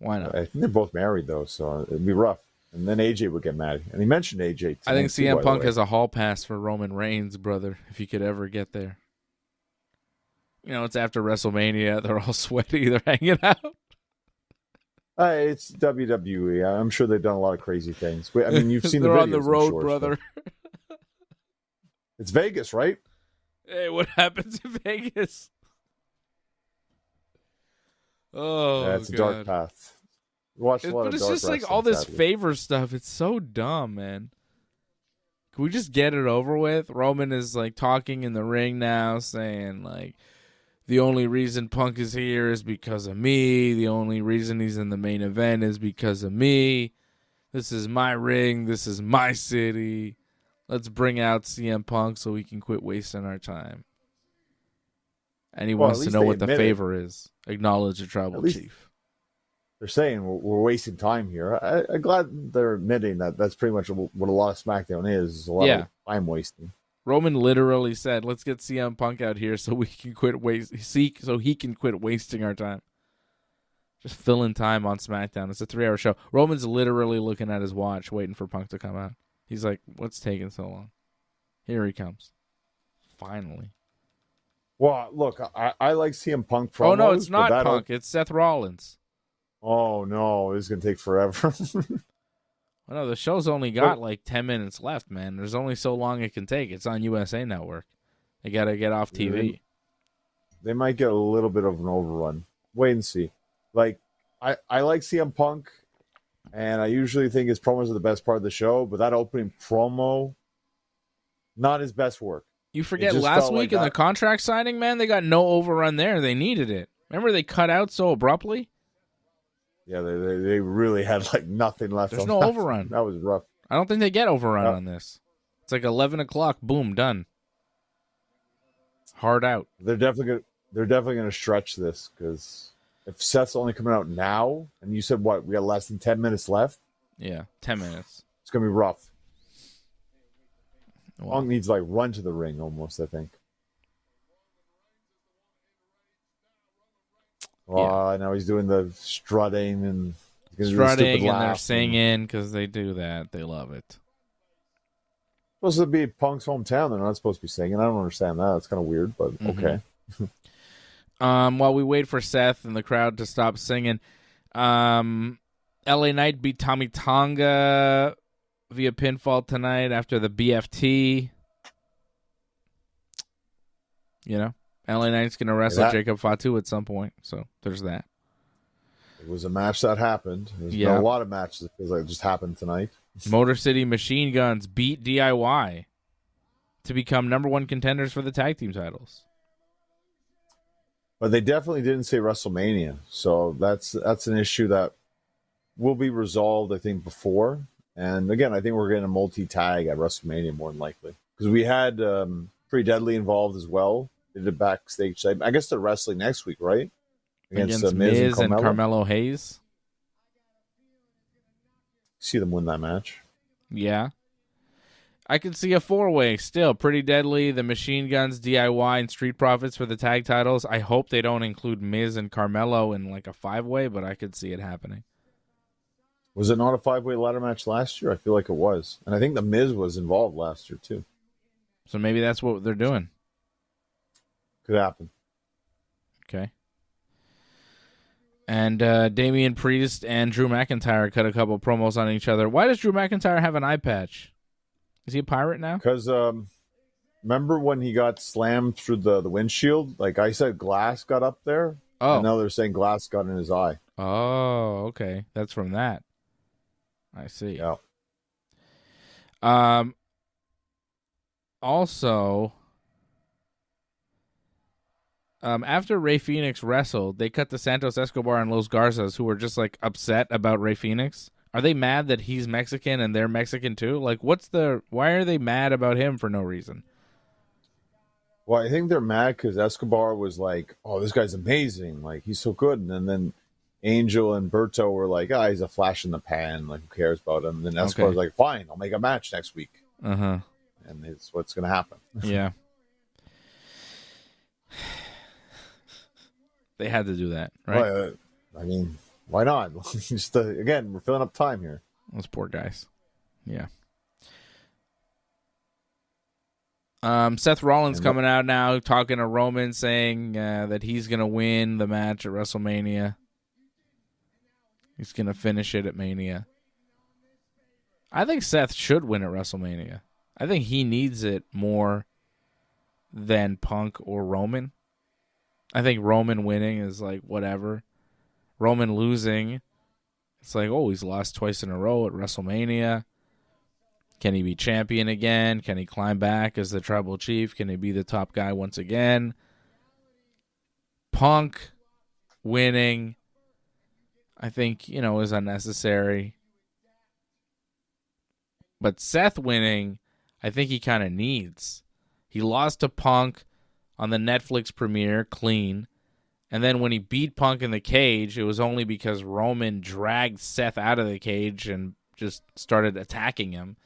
Why not? I think they're both married, though, so it'd be rough. And then AJ would get mad. And he mentioned AJ. I think CM Punk has a hall pass for Roman Reigns, brother, if he could ever get there. It's after WrestleMania. They're all sweaty. They're hanging out. It's WWE. I'm sure they've done a lot of crazy things. I mean, you've seen the videos. They're on the road, brother. It's Vegas, right? Hey, what happens in Vegas? Oh, that's a dark path. Watch a lot but of it's dark just like all this favor stuff. It's so dumb, man. Can we just get it over with? Roman is like talking in the ring now, saying like, the only reason Punk is here is because of me. The only reason he's in the main event is because of me. This is my ring. This is my city. Let's bring out CM Punk so we can quit wasting our time. And he wants to know what the favor is. Acknowledge the tribal chief. They're saying we're wasting time here. I'm glad they're admitting that that's pretty much what a lot of SmackDown is a lot of time wasting. Roman literally said, let's get CM Punk out here so we can so he can quit wasting our time. Just filling time on SmackDown. It's a 3-hour show. Roman's literally looking at his watch, waiting for Punk to come out. He's like, what's taking so long? Here he comes. Finally. Well, look, I like CM Punk promos. Oh, no, it's not Punk. It's Seth Rollins. Oh, no, it's going to take forever. Well, no, the show's only got like 10 minutes left, man. There's only so long it can take. It's on USA Network. They got to get off TV. They might get a little bit of an overrun. Wait and see. Like, I like CM Punk, and I usually think his promos are the best part of the show, but that opening promo, not his best work. You forget last week in the contract signing, man, they got no overrun there. They needed it. Remember they cut out so abruptly? Yeah, they really had like nothing left. There's no overrun. That was rough. I don't think they get overrun on this. It's like 11 o'clock. Boom, done. Hard out. They're definitely they're definitely going to stretch this because if Seth's only coming out now, and you said what, we got less than 10 minutes left. Yeah, 10 minutes. It's going to be rough. Well, Punk needs to like run to the ring almost, I think. Yeah. Now he's doing the strutting and strutting and they're singing because they do that. They love it. Supposed to be Punk's hometown. They're not supposed to be singing. I don't understand that. It's kind of weird, but okay. While we wait for Seth and the crowd to stop singing, LA Knight beat Tommy Tonga via pinfall tonight after the BFT. You know, LA Knight's going to wrestle Jacob Fatu at some point, so there's that. It was a match that happened. There's been a lot of matches that feels like it just happened tonight. Motor City Machine Guns beat DIY to become number one contenders for the tag team titles. But they definitely didn't say WrestleMania, so that's an issue that will be resolved, I think, before. And again, I think we're getting a multi-tag at WrestleMania more than likely because we had Pretty Deadly involved as well. They did a backstage segment. I guess they're wrestling next week, right? Against Miz and Carmelo Hayes. See them win that match. Yeah. I could see a four-way still. Pretty Deadly, the Machine Guns, DIY, and Street Profits for the tag titles. I hope they don't include Miz and Carmelo in like a five-way, but I could see it happening. Was it not a five-way ladder match last year? I feel like it was. And I think the Miz was involved last year too. So maybe that's what they're doing. Could happen. Okay. And Damian Priest and Drew McIntyre cut a couple promos on each other. Why does Drew McIntyre have an eye patch? Is he a pirate now? Because remember when he got slammed through the windshield? Like I said, glass got up there. Oh. And now they're saying glass got in his eye. Oh, okay. That's from that. I see. Yeah. Also, after Rey Fenix wrestled, they cut to Santos Escobar and Los Garzas, who were just like upset about Rey Fenix. Are they mad that he's Mexican and they're Mexican too? Like, why are they mad about him for no reason? Well, I think they're mad because Escobar was like, "Oh, this guy's amazing! Like, he's so good." And then Angel and Berto were like, "Ah, he's a flash in the pan. Like, who cares about him?" And then Escobar's like, "Fine, I'll make a match next week." And it's what's going to happen. Yeah. They had to do that, right? Well, I mean, why not? Just again, we're filling up time here. Those poor guys. Yeah. Seth Rollins coming out now, talking to Roman, saying that he's going to win the match at WrestleMania. He's going to finish it at Mania. I think Seth should win at WrestleMania. I think he needs it more than Punk or Roman. I think Roman winning is like whatever. Roman losing, it's like, oh, he's lost twice in a row at WrestleMania. Can he be champion again? Can he climb back as the tribal chief? Can he be the top guy once again? Punk winning, I think, is unnecessary. But Seth winning, I think he kind of needs. He lost to Punk on the Netflix premiere, clean. And then when he beat Punk in the cage, it was only because Roman dragged Seth out of the cage and just started attacking him.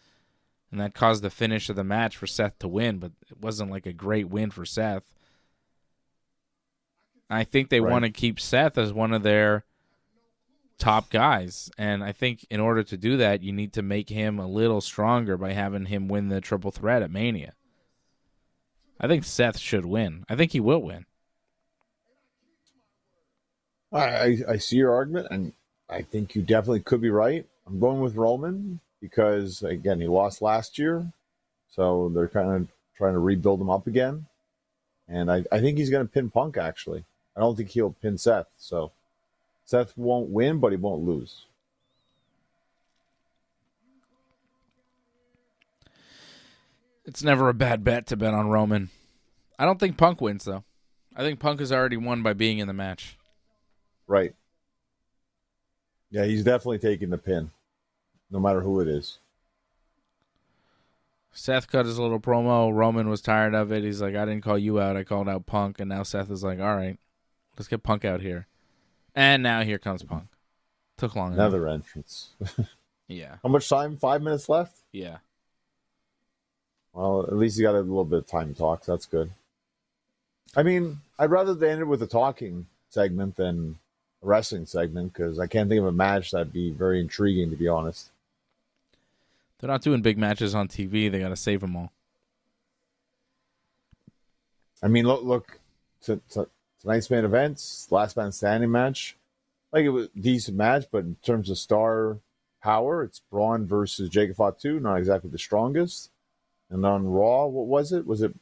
And that caused the finish of the match for Seth to win, but it wasn't like a great win for Seth. I think they want to keep Seth as one of their top guys. And I think in order to do that, you need to make him a little stronger by having him win the triple threat at Mania. I think Seth should win. I think he will win. I see your argument, and I think you definitely could be right. I'm going with Roman because, again, he lost last year, so they're kind of trying to rebuild him up again. And I think he's going to pin Punk, actually. I don't think he'll pin Seth. So Seth won't win, but he won't lose. It's never a bad bet to bet on Roman. I don't think Punk wins, though. I think Punk has already won by being in the match. Right. Yeah, he's definitely taking the pin, no matter who it is. Seth cut his little promo. Roman was tired of it. He's like, I didn't call you out. I called out Punk. And now Seth is like, all right, let's get Punk out here. And now here comes Punk. Took long enough. Another entrance. Yeah. How much time? 5 minutes left? Yeah. Well, at least you got a little bit of time to talk. So that's good. I mean, I'd rather they ended with a talking segment than a wrestling segment because I can't think of a match that'd be very intriguing, to be honest. They're not doing big matches on TV. They got to save them all. I mean, look tonight's main events, last man standing match. Like, it was a decent match, but in terms of star power, it's Braun versus Jacob Fatu, not exactly the strongest. And on Raw, what was it? Was it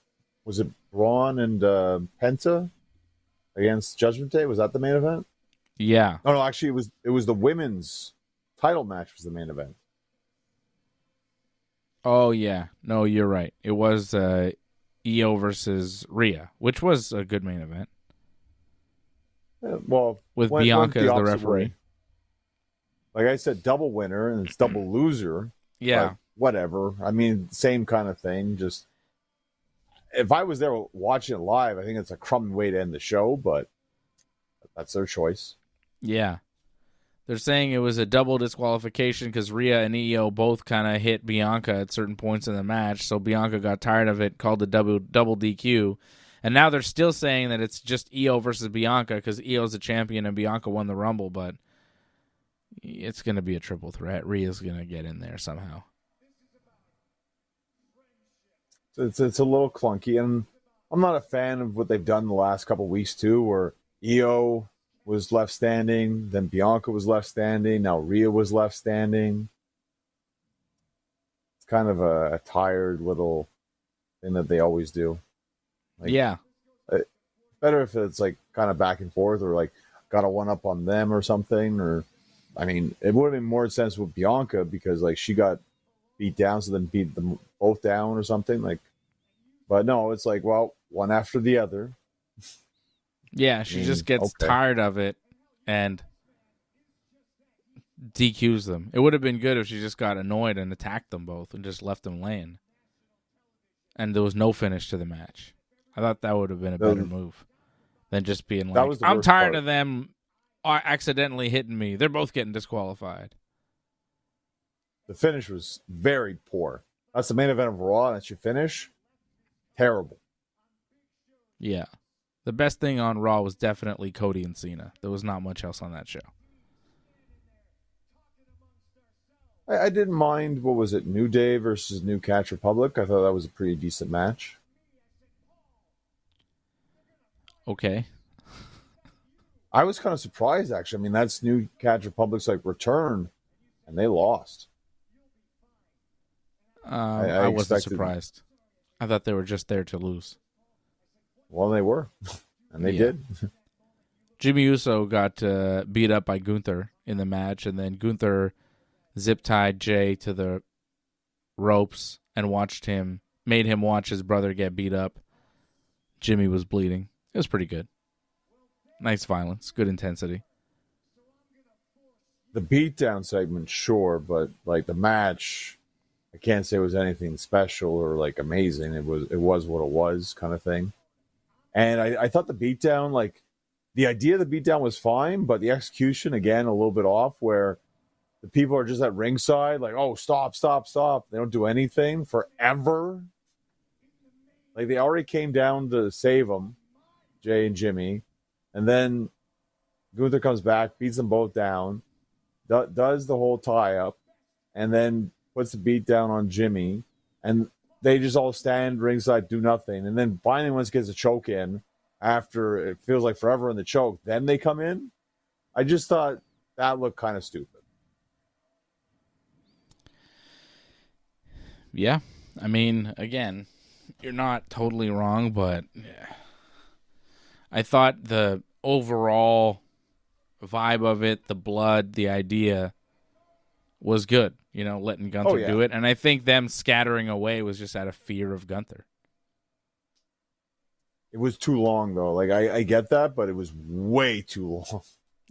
Braun and Penta against Judgment Day? Was that the main event? Yeah. Oh no, actually it was the women's title match was the main event. Oh, yeah. No, you're right. It was Io versus Rhea, which was a good main event. Yeah, well, with Bianca as the referee. Way. Like I said, double winner and it's double loser. Yeah. Whatever. I mean, same kind of thing. Just if I was there watching it live, I think it's a crummy way to end the show, but that's their choice. Yeah. They're saying it was a double disqualification because Rhea and Io both kind of hit Bianca at certain points in the match. So Bianca got tired of it, called the double DQ. And now they're still saying that it's just Io versus Bianca because Io's the champion and Bianca won the Rumble. But it's going to be a triple threat. Rhea's going to get in there somehow. It's a little clunky. And I'm not a fan of what they've done the last couple of weeks, too, where Io was left standing, then Bianca was left standing, now Rhea was left standing. It's kind of a tired little thing that they always do. Like, yeah. Better if it's like kind of back and forth or like got a one up on them or something. Or, I mean, it would have been more sense with Bianca because like she got beat down, so then beat them both down or something. Like, but no, it's like, well, one after the other. Yeah, she just gets tired of it and DQs them. It would have been good if she just got annoyed and attacked them both and just left them laying. And there was no finish to the match. I thought that would have been a better move than just being like, I'm tired of them accidentally hitting me. They're both getting disqualified. The finish was very poor. That's the main event of Raw. That's your finish. Terrible. Yeah. The best thing on Raw was definitely Cody and Cena. There was not much else on that show. I didn't mind, what was it, New Day versus New Catch Republic. I thought that was a pretty decent match. Okay. I was kind of surprised, actually. I mean, that's New Catch Republic's like return, and they lost. I wasn't surprised. I thought they were just there to lose. Well, they were, and they did. Jimmy Uso got beat up by Gunther in the match, and then Gunther zip-tied Jay to the ropes and made him watch his brother get beat up. Jimmy was bleeding. It was pretty good. Nice violence, good intensity. The beatdown segment, sure, but like the match, I can't say it was anything special or like amazing. It was what it was, kind of thing. And I thought the beatdown, like the idea of the beatdown was fine, but the execution, again, a little bit off where the people are just at ringside, like, oh, stop. They don't do anything forever. Like they already came down to save them, Jay and Jimmy. And then Gunther comes back, beats them both down, does the whole tie-up, and then puts the beat down on Jimmy. And they just all stand ringside, do nothing. And then finally, once gets a choke in, after it feels like forever in the choke, then they come in. I just thought that looked kind of stupid. Yeah. I mean, again, you're not totally wrong, but yeah. I thought the overall vibe of it, the blood, the idea was good. You know, letting Gunther do it. And I think them scattering away was just out of fear of Gunther. It was too long, though. Like, I get that, but it was way too long.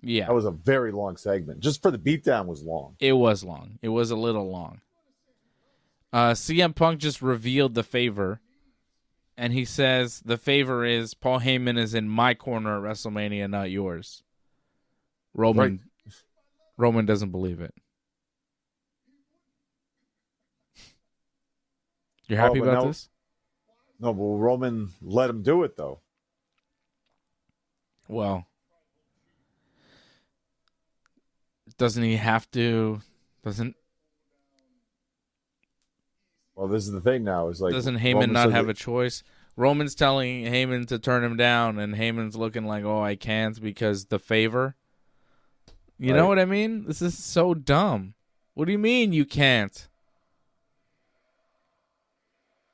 Yeah. That was a very long segment. Just for the beatdown was long. It was long. It was a little long. CM Punk just revealed the favor, and he says the favor is Paul Heyman is in my corner at WrestleMania, not yours. Roman doesn't believe it. You're happy about this? No, but Roman let him do it, though. Well, doesn't he have to? Well, this is the thing now. Is like, doesn't Heyman not have a choice? Roman's telling Heyman to turn him down, and Heyman's looking like, oh, I can't because the favor. You know what I mean? This is so dumb. What do you mean you can't?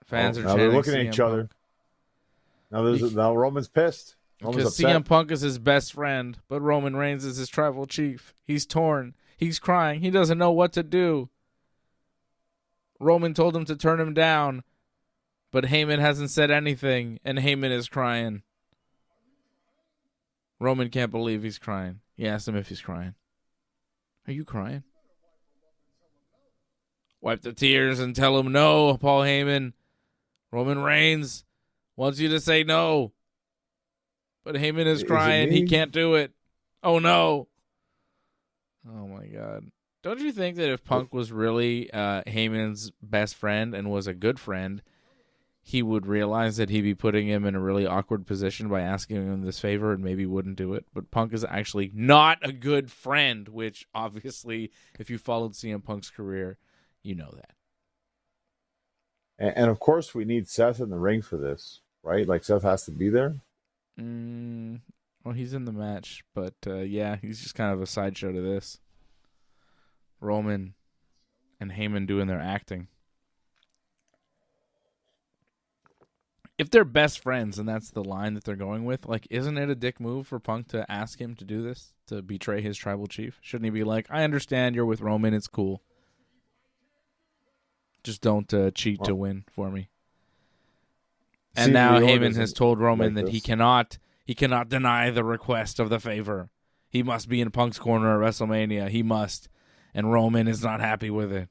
Fans are now they're looking at each other. Now Roman's pissed. Because CM Punk is his best friend, but Roman Reigns is his tribal chief. He's torn. He's crying. He doesn't know what to do. Roman told him to turn him down, but Heyman hasn't said anything, and Heyman is crying. Roman can't believe he's crying. He asked him if he's crying. Are you crying? Wipe the tears and tell him no, Paul Heyman. Roman Reigns wants you to say no. But Heyman is crying. He can't do it. Oh, no. Oh, my God. Don't you think that if Punk was really Heyman's best friend and was a good friend, he would realize that he'd be putting him in a really awkward position by asking him this favor and maybe wouldn't do it? But Punk is actually not a good friend, which obviously, if you followed CM Punk's career, you know that. And of course, we need Seth in the ring for this, right? Like, Seth has to be there. Well, he's in the match, but yeah, he's just kind of a sideshow to this. Roman and Heyman doing their acting. If they're best friends and that's the line that they're going with, like, isn't it a dick move for Punk to ask him to do this, to betray his tribal chief? Shouldn't he be like, I understand you're with Roman, it's cool. Just don't cheat to win for me. And now Heyman has told Roman that he cannot deny the request of the favor. He must be in Punk's corner at WrestleMania. He must. And Roman is not happy with it.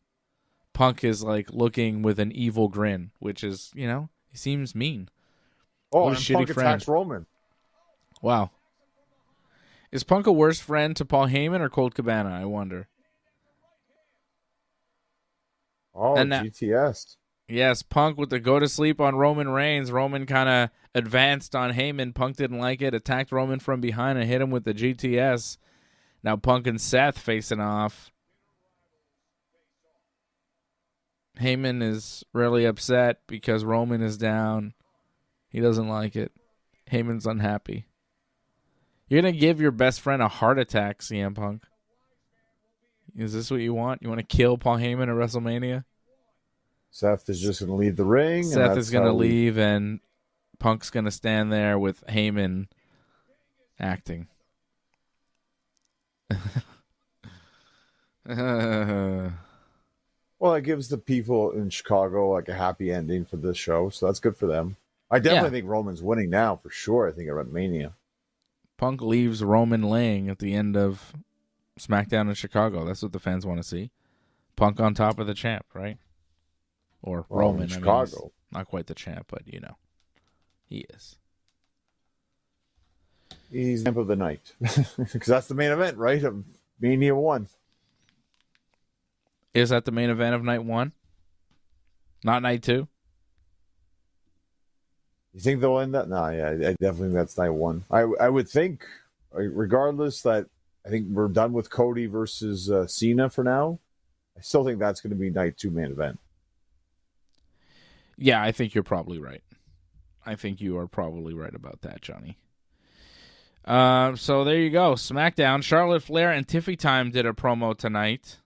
Punk is like looking with an evil grin, which is, he seems mean. Oh, and Punk attacks Roman. Wow. Is Punk a worse friend to Paul Heyman or Colt Cabana, I wonder? Oh, and GTS. Yes, Punk with the go to sleep on Roman Reigns. Roman kind of advanced on Heyman. Punk didn't like it, attacked Roman from behind and hit him with the GTS. Now Punk and Seth facing off. Heyman is really upset because Roman is down. He doesn't like it. Heyman's unhappy. You're going to give your best friend a heart attack, CM Punk. Is this what you want? You want to kill Paul Heyman at WrestleMania? Seth is just going to leave the ring. Seth is going to leave, and Punk's going to stand there with Heyman acting. Well, it gives the people in Chicago like a happy ending for this show, so that's good for them. I definitely think Roman's winning now for sure. I think at Mania. Punk leaves Roman laying at the end of SmackDown in Chicago. That's what the fans want to see. Punk on top of the champ, right? Or Roman. Chicago. Not quite the champ, but he is. He's champ of the night. Because that's the main event, right? Of Mania 1. Is that the main event of night 1? Not night 2? You think they'll end that? No, yeah, I definitely think that's night 1. I would think, regardless, that I think we're done with Cody versus Cena for now. I still think that's going to be night 2 main event. Yeah, I think you're probably right. I think you are probably right about that, Johnny. So there you go. SmackDown. Charlotte Flair and Tiffy Time did a promo tonight.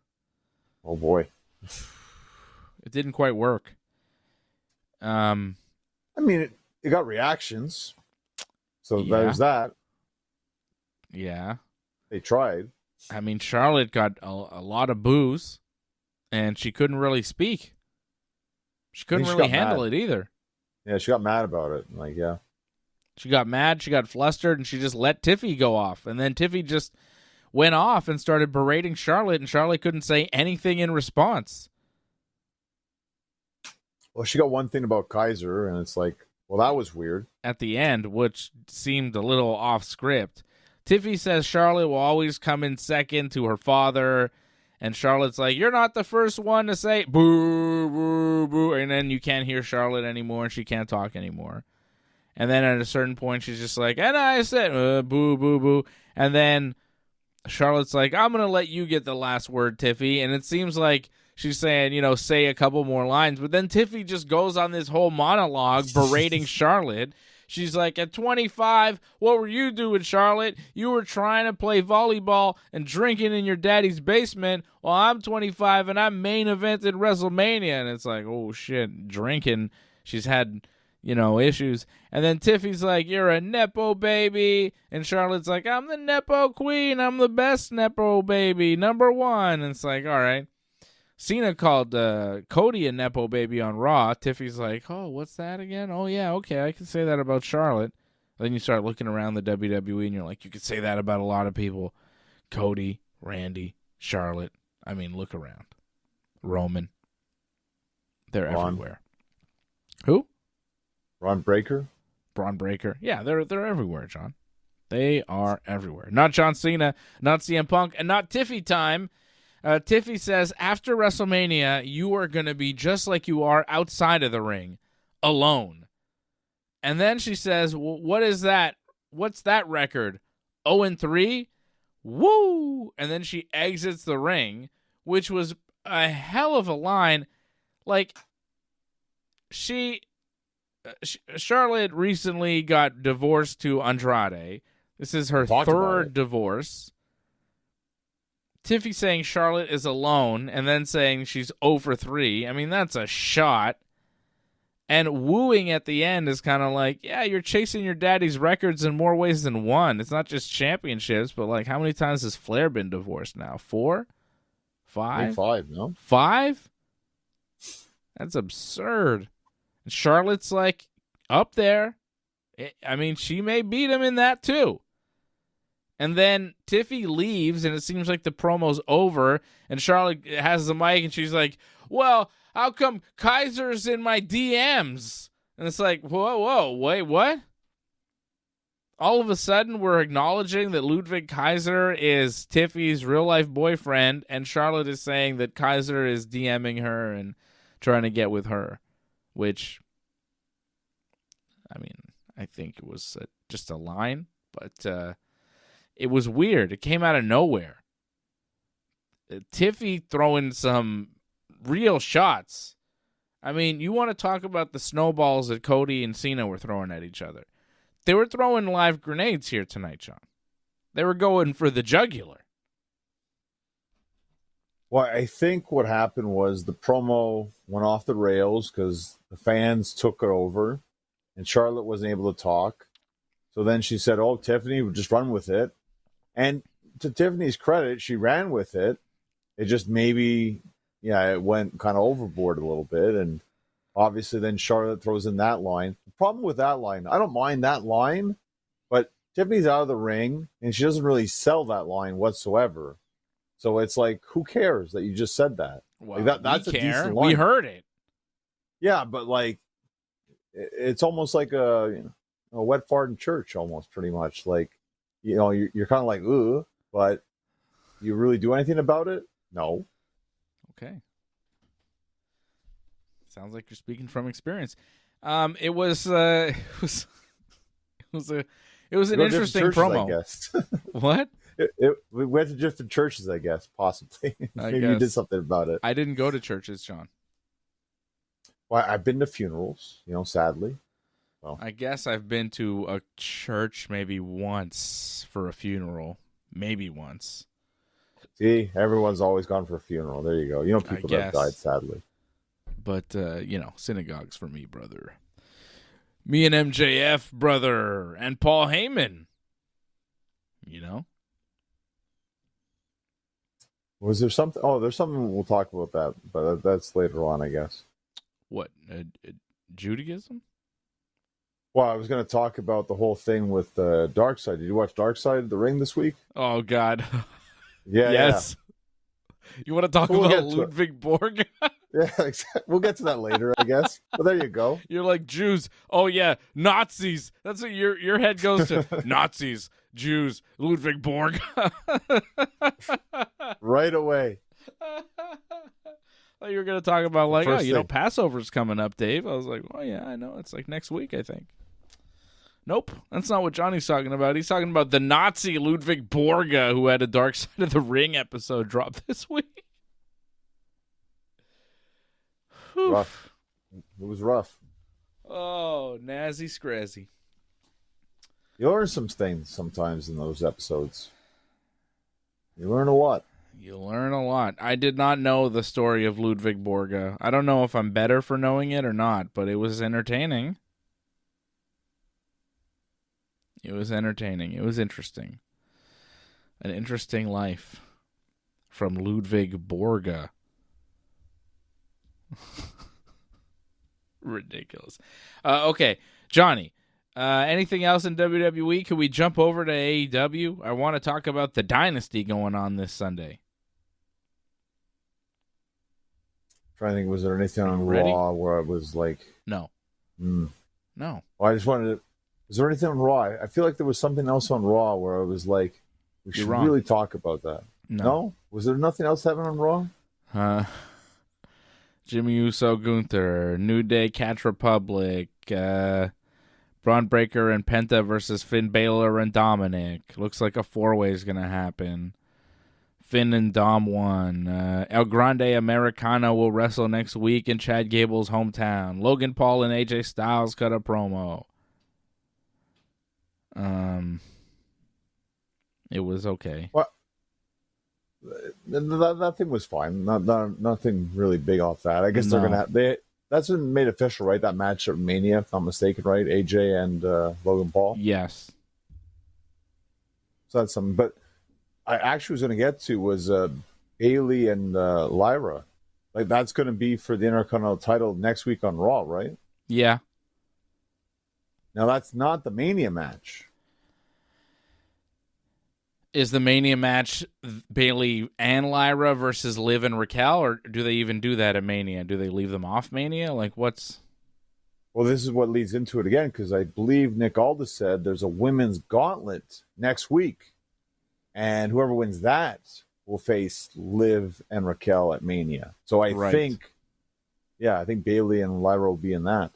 Oh, boy. It didn't quite work. I mean, it got reactions. So there's that. Yeah. They tried. I mean, Charlotte got a lot of boos, and she couldn't really speak. She couldn't really handle it either. Yeah, she got mad about it. She got mad, she got flustered, and she just let Tiffy go off. And then Tiffy just went off and started berating Charlotte, and Charlotte couldn't say anything in response. Well, she got one thing about Kaiser, and it's like, well, that was weird. At the end, which seemed a little off script, Tiffy says Charlotte will always come in second to her father, and Charlotte's like, you're not the first one to say boo, boo, boo, and then you can't hear Charlotte anymore, and she can't talk anymore. And then at a certain point, she's just like, and I said boo, boo, boo, and then Charlotte's like, I'm going to let you get the last word, Tiffy, and it seems like she's saying, say a couple more lines, but then Tiffy just goes on this whole monologue berating Charlotte. She's like, at 25, what were you doing, Charlotte? You were trying to play volleyball and drinking in your daddy's basement. Well, I'm 25 and I'm main evented WrestleMania. And it's like, oh, shit, drinking. She's had, issues. And then Tiffy's like, you're a Nepo baby. And Charlotte's like, I'm the Nepo queen. I'm the best Nepo baby, #1. And it's like, all right. Cena called Cody a Nepo baby on Raw. Tiffy's like, oh, what's that again? Oh, yeah, okay, I can say that about Charlotte. Then you start looking around the WWE, and you're like, you could say that about a lot of people. Cody, Randy, Charlotte. I mean, look around. Roman. They're everywhere. Who? Braun Breaker? Braun Breaker. Yeah, they're everywhere, John. They are everywhere. Not John Cena, not CM Punk, and not Tiffy time. Tiffy says, after WrestleMania, you are going to be just like you are outside of the ring, alone. And then she says, well, what is that? What's that record? 0-3? Woo! And then she exits the ring, which was a hell of a line. Like, Charlotte recently got divorced to Andrade. This is her third divorce. Tiffy saying Charlotte is alone and then saying she's 0-3. I mean, that's a shot. And wooing at the end is kind of like, yeah, you're chasing your daddy's records in more ways than one. It's not just championships, but like, how many times has Flair been divorced now? 4? 5? 5, no? 5? That's absurd. And Charlotte's like up there. I mean, she may beat him in that too. And then Tiffy leaves, and it seems like the promo's over, and Charlotte has the mic, and she's like, well, how come Kaiser's in my DMs? And it's like, whoa, wait, what? All of a sudden, we're acknowledging that Ludwig Kaiser is Tiffy's real-life boyfriend, and Charlotte is saying that Kaiser is DMing her and trying to get with her, which, I mean, I think it was just a line, but it was weird. It came out of nowhere. Tiffy throwing some real shots. I mean, you want to talk about the snowballs that Cody and Cena were throwing at each other. They were throwing live grenades here tonight, John. They were going for the jugular. Well, I think what happened was the promo went off the rails because the fans took it over, and Charlotte wasn't able to talk. So then she said, oh, Tiffany, we'll just run with it. And to Tiffany's credit, she ran with it. It just maybe, it went kind of overboard a little bit. And obviously then Charlotte throws in that line. The problem with that line, I don't mind that line, but Tiffany's out of the ring, and she doesn't really sell that line whatsoever. So it's like, who cares that you just said that? Well, like that's a decent line. We heard it. Yeah, but like, it's almost like a wet fart in church, almost pretty much. Like, you're kind of like, ooh, but you really do anything about it? No. Okay. Sounds like you're speaking from experience. It was an interesting promo. I guess. What? We went to different churches, I guess, possibly. Maybe you did something about it. I didn't go to churches, John. Well, I've been to funerals, sadly. Well, I guess I've been to a church maybe once for a funeral. Maybe once. See, everyone's always gone for a funeral. There you go. People that have died, sadly. But, synagogues for me, brother. Me and MJF, brother. And Paul Heyman. Was there something? Oh, there's something we'll talk about that, but that's later on, I guess. What? Judaism? Well, I was going to talk about the whole thing with Dark Side. Did you watch Dark Side of the Ring this week? Oh, God. Yeah. Yes. Yeah. You want to talk about Ludwig Borg? Yeah, exactly. We'll get to that later, I guess. But there you go. You're like, Jews. Oh, yeah, Nazis. That's what your head goes to. Nazis, Jews, Ludwig Borg. Right away. Thought you were going to talk about, like, First thing. Passover's coming up, Dave. I was like, oh, yeah, I know. It's like next week, I think. Nope, that's not what Johnny's talking about. He's talking about the Nazi Ludwig Borga, who had a Dark Side of the Ring episode drop this week. Rough. It was rough. Oh, Nazi Scrazzy. You learn some things sometimes in those episodes. You learn a lot. You learn a lot. I did not know the story of Ludwig Borga. I don't know if I'm better for knowing it or not, but it was entertaining. It was entertaining. It was interesting. An interesting life from Ludwig Borga. Ridiculous. Okay, Johnny, anything else in WWE? Can we jump over to AEW? I want to talk about the Dynasty going on this Sunday. Trying to think, was there anything on Ready? Raw where it was like... No. No. Well, I just wanted to... Was there anything on Raw? I feel like there was something else on Raw where it was like, we should really talk about that. No? Was there nothing else happening on Raw? Jimmy Uso, Gunther, New Day, Catch Republic, Braun Breaker and Penta versus Finn Balor and Dominic. Looks like a four-way is going to happen. Finn and Dom won. El Grande Americano will wrestle next week in Chad Gable's hometown. Logan Paul and AJ Styles cut a promo. It was okay. Well, that thing was fine. Nothing really big off that. I guess they're gonna. That's been made official, right? That match at Mania, if I'm not mistaken, right? AJ and Logan Paul. Yes. So that's something. But I actually was going to get to was Bayley and Lyra. Like that's going to be for the Intercontinental title next week on Raw, right? Yeah. Now that's not the Mania match. Is the Mania match Bayley and Lyra versus Liv and Raquel, or do they even do that at Mania? Do they leave them off Mania? Like, what's... Well, this is what leads into it again, because I believe Nick Aldis said there's a women's gauntlet next week, and whoever wins that will face Liv and Raquel at Mania. So I think Bayley and Lyra will be in that.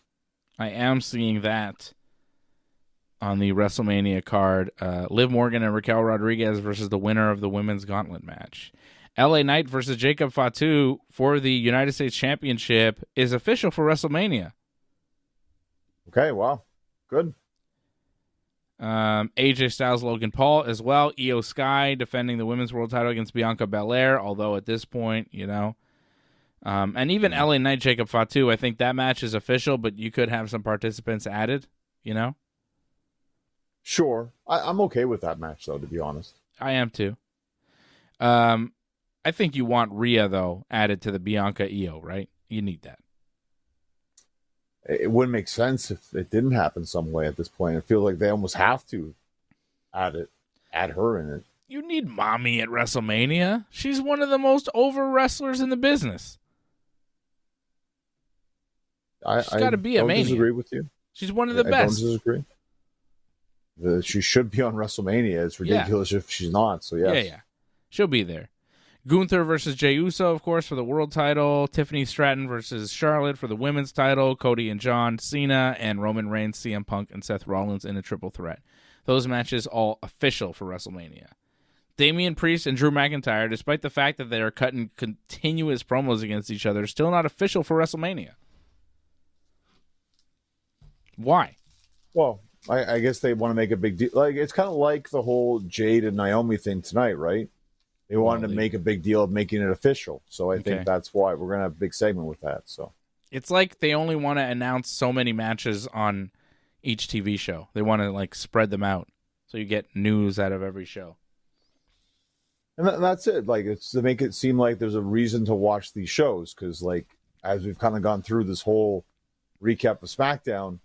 I am seeing that on the WrestleMania card. Liv Morgan and Raquel Rodriguez versus the winner of the women's gauntlet match. LA Knight versus Jacob Fatu for the United States Championship is official for WrestleMania. Okay, wow. Good. AJ Styles, Logan Paul as well. Io Sky defending the women's world title against Bianca Belair, although at this point, and even LA Knight, Jacob Fatu, I think that match is official, but you could have some participants added, Sure. I'm okay with that match, though, to be honest. I am, too. I think you want Rhea, though, added to the Bianca-Io, right? You need that. It wouldn't make sense if it didn't happen some way at this point. I feel like they almost have to add her in it. You need Mommy at WrestleMania. She's one of the most over wrestlers in the business. She's got to be a Mania. I disagree with you. She's one of the best. I don't disagree. She should be on WrestleMania. It's ridiculous if she's not. So, yes. Yeah. She'll be there. Gunther versus Jey Uso, of course, for the world title. Tiffany Stratton versus Charlotte for the women's title. Cody and John Cena and Roman Reigns, CM Punk, and Seth Rollins in a triple threat. Those matches all official for WrestleMania. Damian Priest and Drew McIntyre, despite the fact that they are cutting continuous promos against each other, still not official for WrestleMania. Why? Well, I guess they want to make a big deal. Like it's kind of like the whole Jade and Naomi thing tonight, right? They wanted to make a big deal of making it official. So I think that's why we're going to have a big segment with that. So it's like they only want to announce so many matches on each TV show. They want to spread them out so you get news out of every show. And that's it. Like it's to make it seem like there's a reason to watch these shows because as we've kind of gone through this whole recap of SmackDown,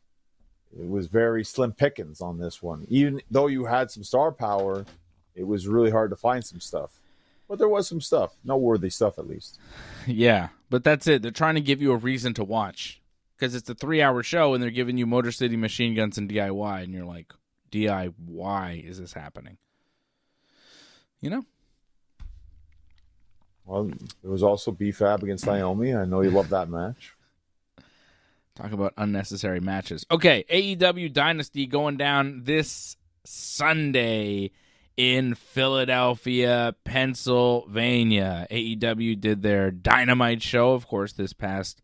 it was very slim pickings on this one. Even though you had some star power, it was really hard to find some stuff. But there was some stuff, noteworthy stuff at least. Yeah, but that's it. They're trying to give you a reason to watch because it's a 3-hour show and they're giving you Motor City Machine Guns and DIY, and you're like, DIY is this happening? You know? Well, there was also B-Fab against Naomi. I know you love that match. Talk about unnecessary matches. Okay, AEW Dynasty going down this Sunday in Philadelphia, Pennsylvania. AEW did their Dynamite show, of course, this past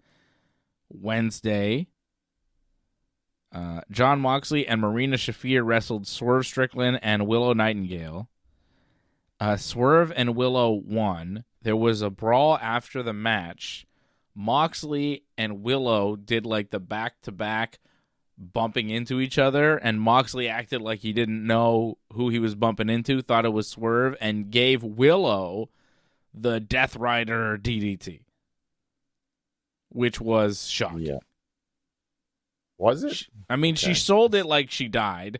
Wednesday. Jon Moxley and Marina Shafir wrestled Swerve Strickland and Willow Nightingale. Swerve and Willow won. There was a brawl after the match. Moxley and Willow did like the back-to-back bumping into each other, and Moxley acted like he didn't know who he was bumping into, thought it was Swerve, and gave Willow the Death Rider DDT, which was shocking. Yeah. Was it? I mean, okay. She sold it like she died.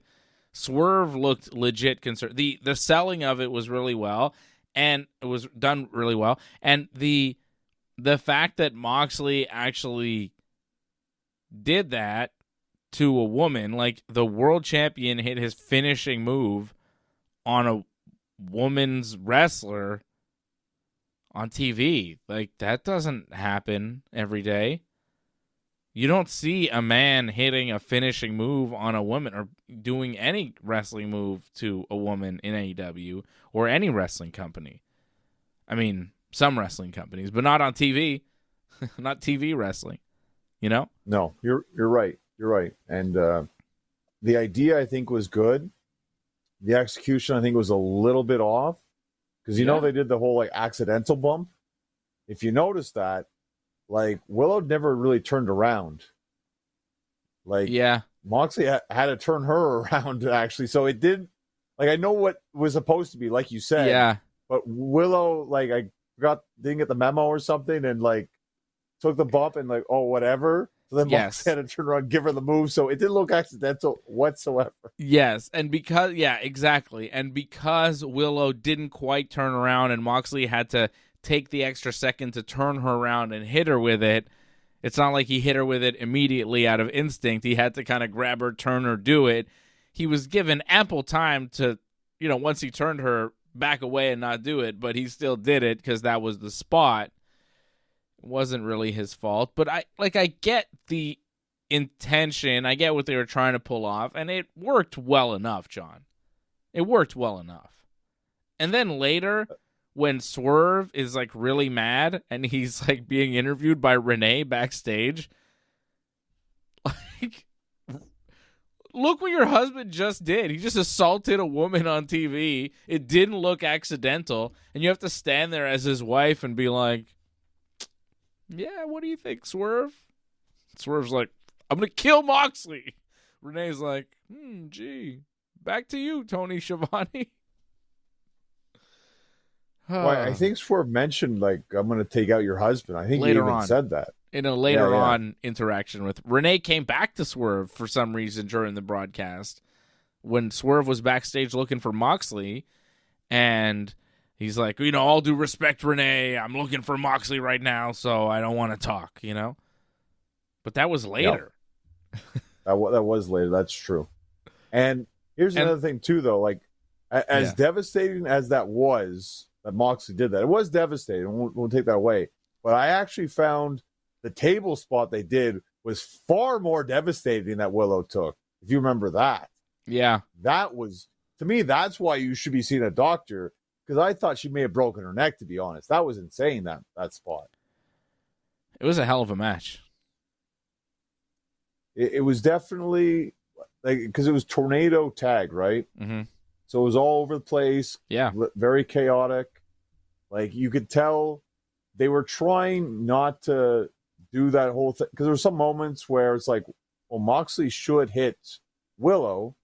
Swerve looked legit concerned. The selling of it was really well, and it was done really well. And the fact that Moxley actually did that to a woman, like the world champion hit his finishing move on a woman's wrestler on TV. Like, that doesn't happen every day. You don't see a man hitting a finishing move on a woman or doing any wrestling move to a woman in AEW or any wrestling company. I mean, some wrestling companies, but not on TV. Not TV wrestling, you know? No, you're right. You're right. And the idea, I think, was good. The execution, I think, was a little bit off. Because, you know, they did the whole, like, accidental bump. If you notice that, like, Willow never really turned around. Like, Moxley had to turn her around, actually. So it did, like, I know what was supposed to be, like you said. Yeah. But Willow, like, I didn't get the memo or something, and, like, took the bump and, like, oh, whatever. So then Moxley had to turn around, give her the move. So it didn't look accidental whatsoever. Yes. And because, exactly. And because Willow didn't quite turn around and Moxley had to take the extra second to turn her around and hit her with it, it's not like he hit her with it immediately out of instinct. He had to kind of grab her, turn her, do it. He was given ample time to, you know, once he turned her, back away and not do it, but he still did it because that was the spot. It wasn't really his fault, but I get the intention. I get what they were trying to pull off, and it worked well enough, John. It worked well enough. And then later, when Swerve is, like, really mad and he's, like, being interviewed by Renee backstage, like, look what your husband just did. He just assaulted a woman on TV. It didn't look accidental. And you have to stand there as his wife and be like, yeah, what do you think, Swerve? Swerve's like, I'm going to kill Moxley. Renee's like, gee, back to you, Tony Schiavone. Well, I think Swerve mentioned, like, I'm going to take out your husband. I think later he even on said that. In a later on interaction with Renee came back to Swerve for some reason during the broadcast when Swerve was backstage looking for Moxley, and he's like, you know, all due respect, Renee, I'm looking for Moxley right now, so I don't want to talk, you know? But that was later. Yep. that was later. That's true. And here's another thing, too, though. Like, as devastating as that was, that Moxley did that, it was devastating. We'll take that away. But I actually found the table spot they did was far more devastating that Willow took, if you remember that. Yeah. That was, to me, that's why you should be seeing a doctor, because I thought she may have broken her neck, to be honest. That was insane, that spot. It was a hell of a match. It was definitely, like, because it was tornado tag, right? Mm-hmm. So it was all over the place. Yeah. Very chaotic. Like, you could tell they were trying not to do that whole thing, because there were some moments where it's like, well, Moxley should hit Willow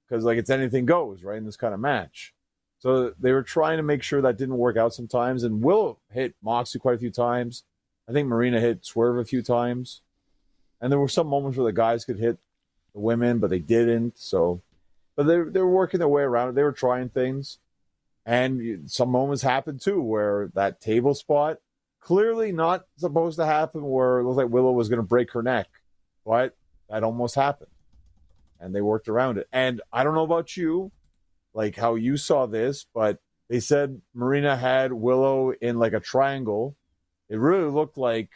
because, like, it's anything goes, right, in this kind of match. So they were trying to make sure that didn't work out sometimes, and Willow hit Moxley quite a few times. I think Marina hit Swerve a few times, and there were some moments where the guys could hit the women, but they didn't. So, but they were working their way around it. They were trying things. And some moments happened too where that table spot, clearly not supposed to happen, where it looked like Willow was going to break her neck, but that almost happened. And they worked around it. And I don't know about you, like how you saw this, but they said Marina had Willow in like a triangle. It really looked like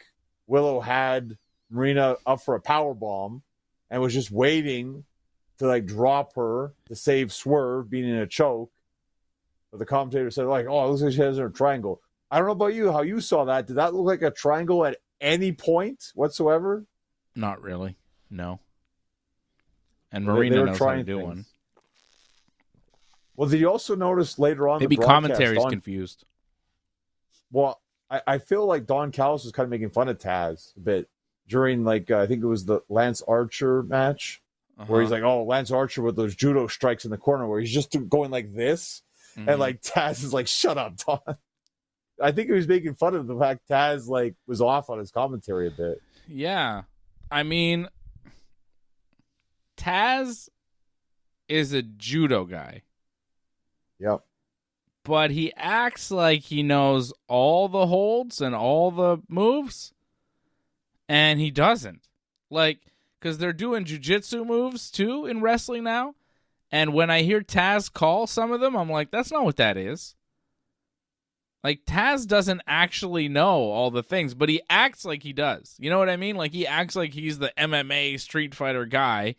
Willow had Marina up for a power bomb and was just waiting to like drop her to save Swerve being in a choke. But the commentator said, like, oh, it looks like she has her in a triangle. I don't know about you, how you saw that. Did that look like a triangle at any point whatsoever? Not really. No. And Marina knows how to do one. Well, did you also notice later on maybe the broadcast, commentary's confused? Well, I feel like Don Callis was kind of making fun of Taz a bit during, like, I think it was the Lance Archer match, where he's like, oh, Lance Archer with those judo strikes in the corner, where he's just going like this, and like Taz is like, shut up, Don. I think he was making fun of the fact Taz like was off on his commentary a bit. Yeah, I mean, Taz is a judo guy. Yep. But he acts like he knows all the holds and all the moves, and he doesn't. Like, because they're doing jiu-jitsu moves, too, in wrestling now, and when I hear Taz call some of them, I'm like, that's not what that is. Like, Taz doesn't actually know all the things, but he acts like he does. You know what I mean? Like, he acts like he's the MMA Street Fighter guy,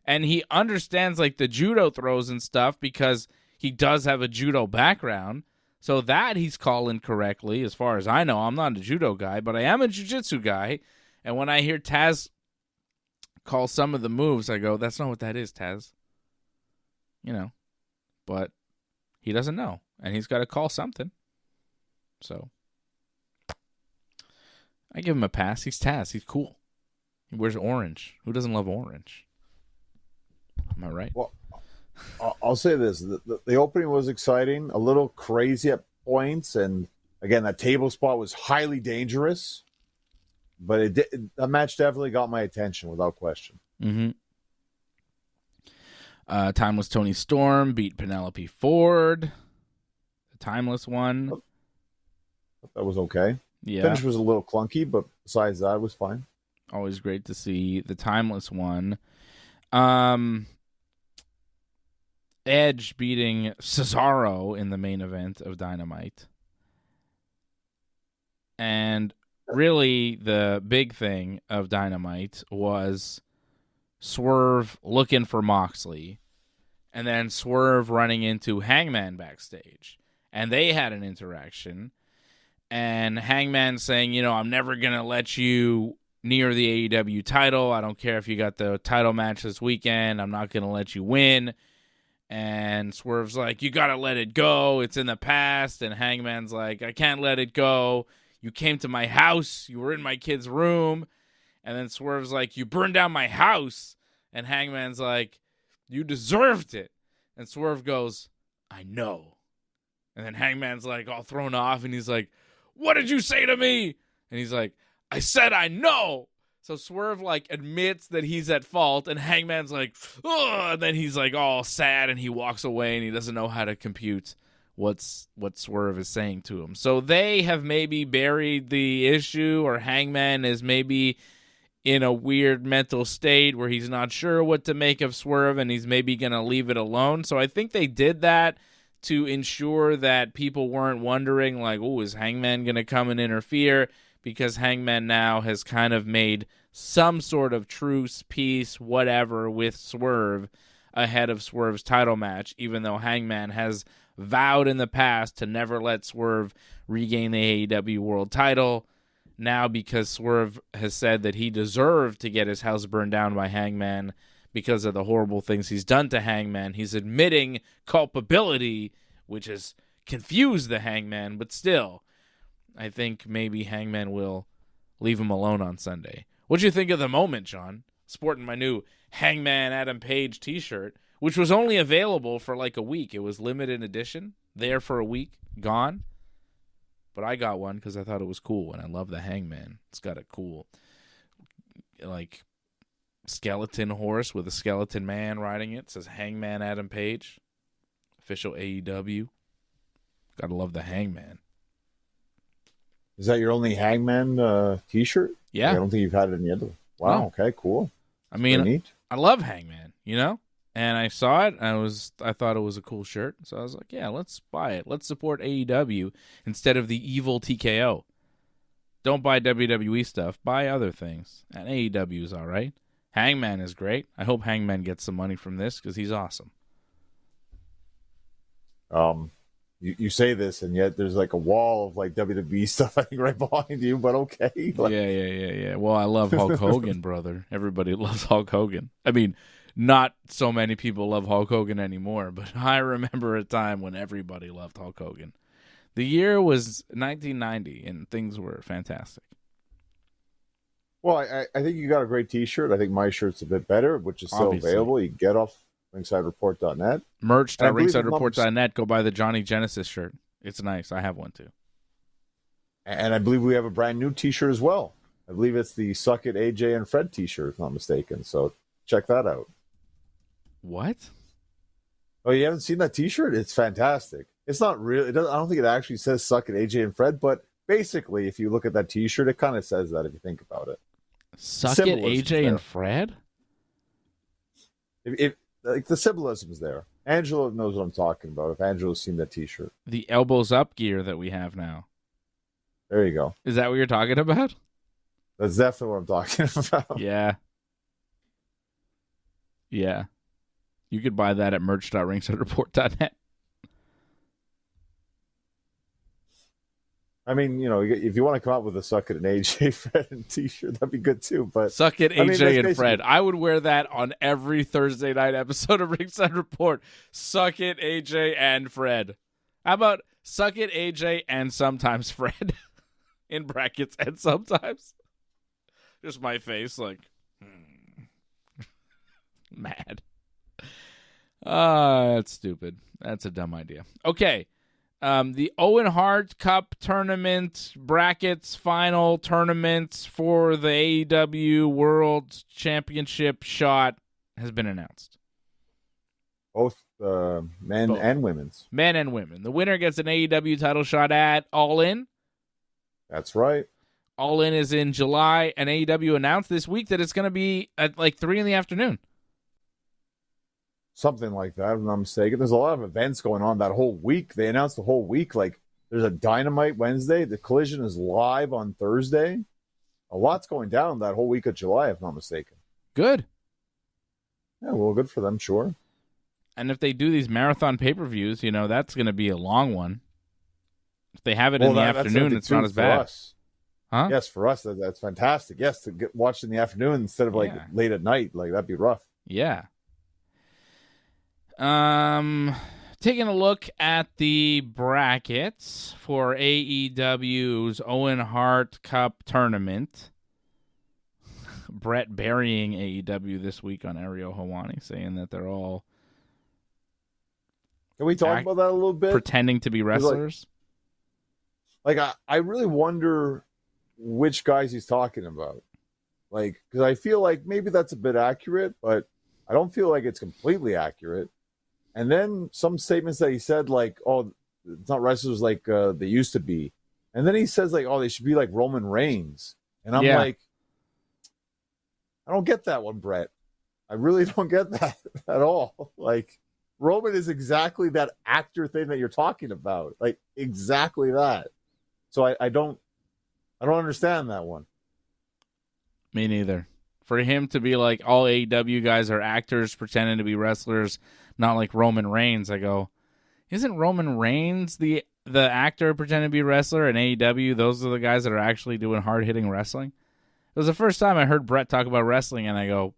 and he understands, like, the judo throws and stuff because he does have a judo background, so that he's calling correctly. As far as I know, I'm not a judo guy, but I am a jiu-jitsu guy. And when I hear Taz call some of the moves, I go, that's not what that is, Taz. You know, but he doesn't know, and he's got to call something. So I give him a pass. He's Taz. He's cool. He wears orange. Who doesn't love orange? Am I right? Well, I'll say this. The opening was exciting, a little crazy at points, and again, that table spot was highly dangerous, but that match definitely got my attention without question. Timeless Tony Storm beat Penelope Ford. The Timeless one. That was okay. Yeah. Finish was a little clunky, but besides that, it was fine. Always great to see the Timeless one. Edge beating Cesaro in the main event of Dynamite. And really the big thing of Dynamite was Swerve looking for Moxley and then Swerve running into Hangman backstage. And they had an interaction. And Hangman saying, you know, I'm never going to let you near the AEW title. I don't care if you got the title match this weekend. I'm not going to let you win. And Swerve's like, you got to let it go. It's in the past. And Hangman's like, I can't let it go. You came to my house. You were in my kid's room. And then Swerve's like, you burned down my house. And Hangman's like, you deserved it. And Swerve goes, I know. And then Hangman's like all thrown off. And he's like, what did you say to me? And he's like, I said I know. So Swerve like admits that he's at fault, and Hangman's like, oh, and then he's like all sad, and he walks away, and he doesn't know how to compute what Swerve is saying to him. So they have maybe buried the issue, or Hangman is maybe in a weird mental state where he's not sure what to make of Swerve, and he's maybe going to leave it alone. So I think they did that to ensure that people weren't wondering, like, oh, is Hangman going to come and interfere? Because Hangman now has kind of made some sort of truce, peace, whatever, with Swerve ahead of Swerve's title match, even though Hangman has vowed in the past to never let Swerve regain the AEW World title. Now, because Swerve has said that he deserved to get his house burned down by Hangman because of the horrible things he's done to Hangman, he's admitting culpability, which has confused the Hangman, but still, I think maybe Hangman will leave him alone on Sunday. What do you think of the moment, John? Sporting my new Hangman Adam Page t-shirt, which was only available for like a week. It was limited edition, there for a week, gone. But I got one because I thought it was cool, and I love the Hangman. It's got a cool, like, skeleton horse with a skeleton man riding it. It says Hangman Adam Page, official AEW. Gotta love the Hangman. Is that your only Hangman T-shirt? Yeah. I don't think you've had any other. Wow. No. Okay. Cool. I mean, neat. I love Hangman. And I saw it. I thought it was a cool shirt, so I was like, yeah, let's buy it. Let's support AEW instead of the evil TKO. Don't buy WWE stuff. Buy other things. And AEW is all right. Hangman is great. I hope Hangman gets some money from this because he's awesome. You say this, and yet there's like a wall of like WWE stuff I think right behind you. But okay. Like... Yeah. Well, I love Hulk Hogan, brother. Everybody loves Hulk Hogan. I mean, not so many people love Hulk Hogan anymore, but I remember a time when everybody loved Hulk Hogan. The year was 1990, and things were fantastic. Well, I think you got a great T-shirt. I think my shirt's a bit better, which is still available. You can get off ringsidereport.net. Merch.ringsidereport.net. Go buy the Johnny Genesis shirt. It's nice. I have one, too. And I believe we have a brand new T-shirt as well. I believe it's the Suck It AJ and Fred T-shirt, if I'm not mistaken. So check that out. What? Oh, you haven't seen that T-shirt? It's fantastic. It's not real. I don't think it actually says "Suck It, AJ and Fred," but basically, if you look at that T-shirt, it kind of says that. If you think about it, Suck It, AJ and Fred. If like the symbolism is there. Angela knows what I'm talking about. If Angela's seen that T-shirt, the elbows up gear that we have now. There you go. Is that what you're talking about? That's definitely what I'm talking about. Yeah. You could buy that at merch.ringsidereport.net. I mean, if you want to come up with a Suck It and AJ Fred and T-shirt, that'd be good too. But Suck It, AJ and Fred. I would wear that on every Thursday night episode of Ringside Report. Suck It, AJ and Fred. How about Suck It, AJ and sometimes Fred? In brackets, and sometimes. Just my face, like, mad. That's stupid. That's a dumb idea. Okay. The Owen Hart Cup tournament brackets final tournament for the AEW World Championship shot has been announced. Both men and women's. Men and women. The winner gets an AEW title shot at All In. That's right. All In is in July, and AEW announced this week that it's going to be at like 3 p.m. Something like that, if I'm not mistaken. There's a lot of events going on that whole week. They announced the whole week. Like, there's a Dynamite Wednesday. The Collision is live on Thursday. A lot's going down that whole week of July, if I'm not mistaken. Good. Yeah, well, good for them, sure. And if they do these marathon pay-per-views, that's going to be a long one. If they have it in the afternoon, it's not as bad. Us. Huh? Yes, for us, that's fantastic. Yes, to get watched in the afternoon instead of late at night. Like, that'd be rough. Yeah. Taking a look at the brackets for AEW's Owen Hart Cup tournament. Brett burying AEW this week on Ariel Helwani, saying that they're all Can we talk about that a little bit? Pretending to be wrestlers. Like I really wonder which guys he's talking about. Like, because I feel like maybe that's a bit accurate, but I don't feel like it's completely accurate. And then some statements that he said, like, oh, it's not wrestlers like they used to be. And then he says, like, oh, they should be like Roman Reigns. And I'm like, I don't get that one, Brett. I really don't get that at all. Like, Roman is exactly that actor thing that you're talking about. Like, exactly that. So I don't understand that one. Me neither. For him to be like, all AEW guys are actors pretending to be wrestlers, not like Roman Reigns, I go, isn't Roman Reigns the actor pretending to be a wrestler, and AEW, those are the guys that are actually doing hard-hitting wrestling? It was the first time I heard Brett talk about wrestling, and I go,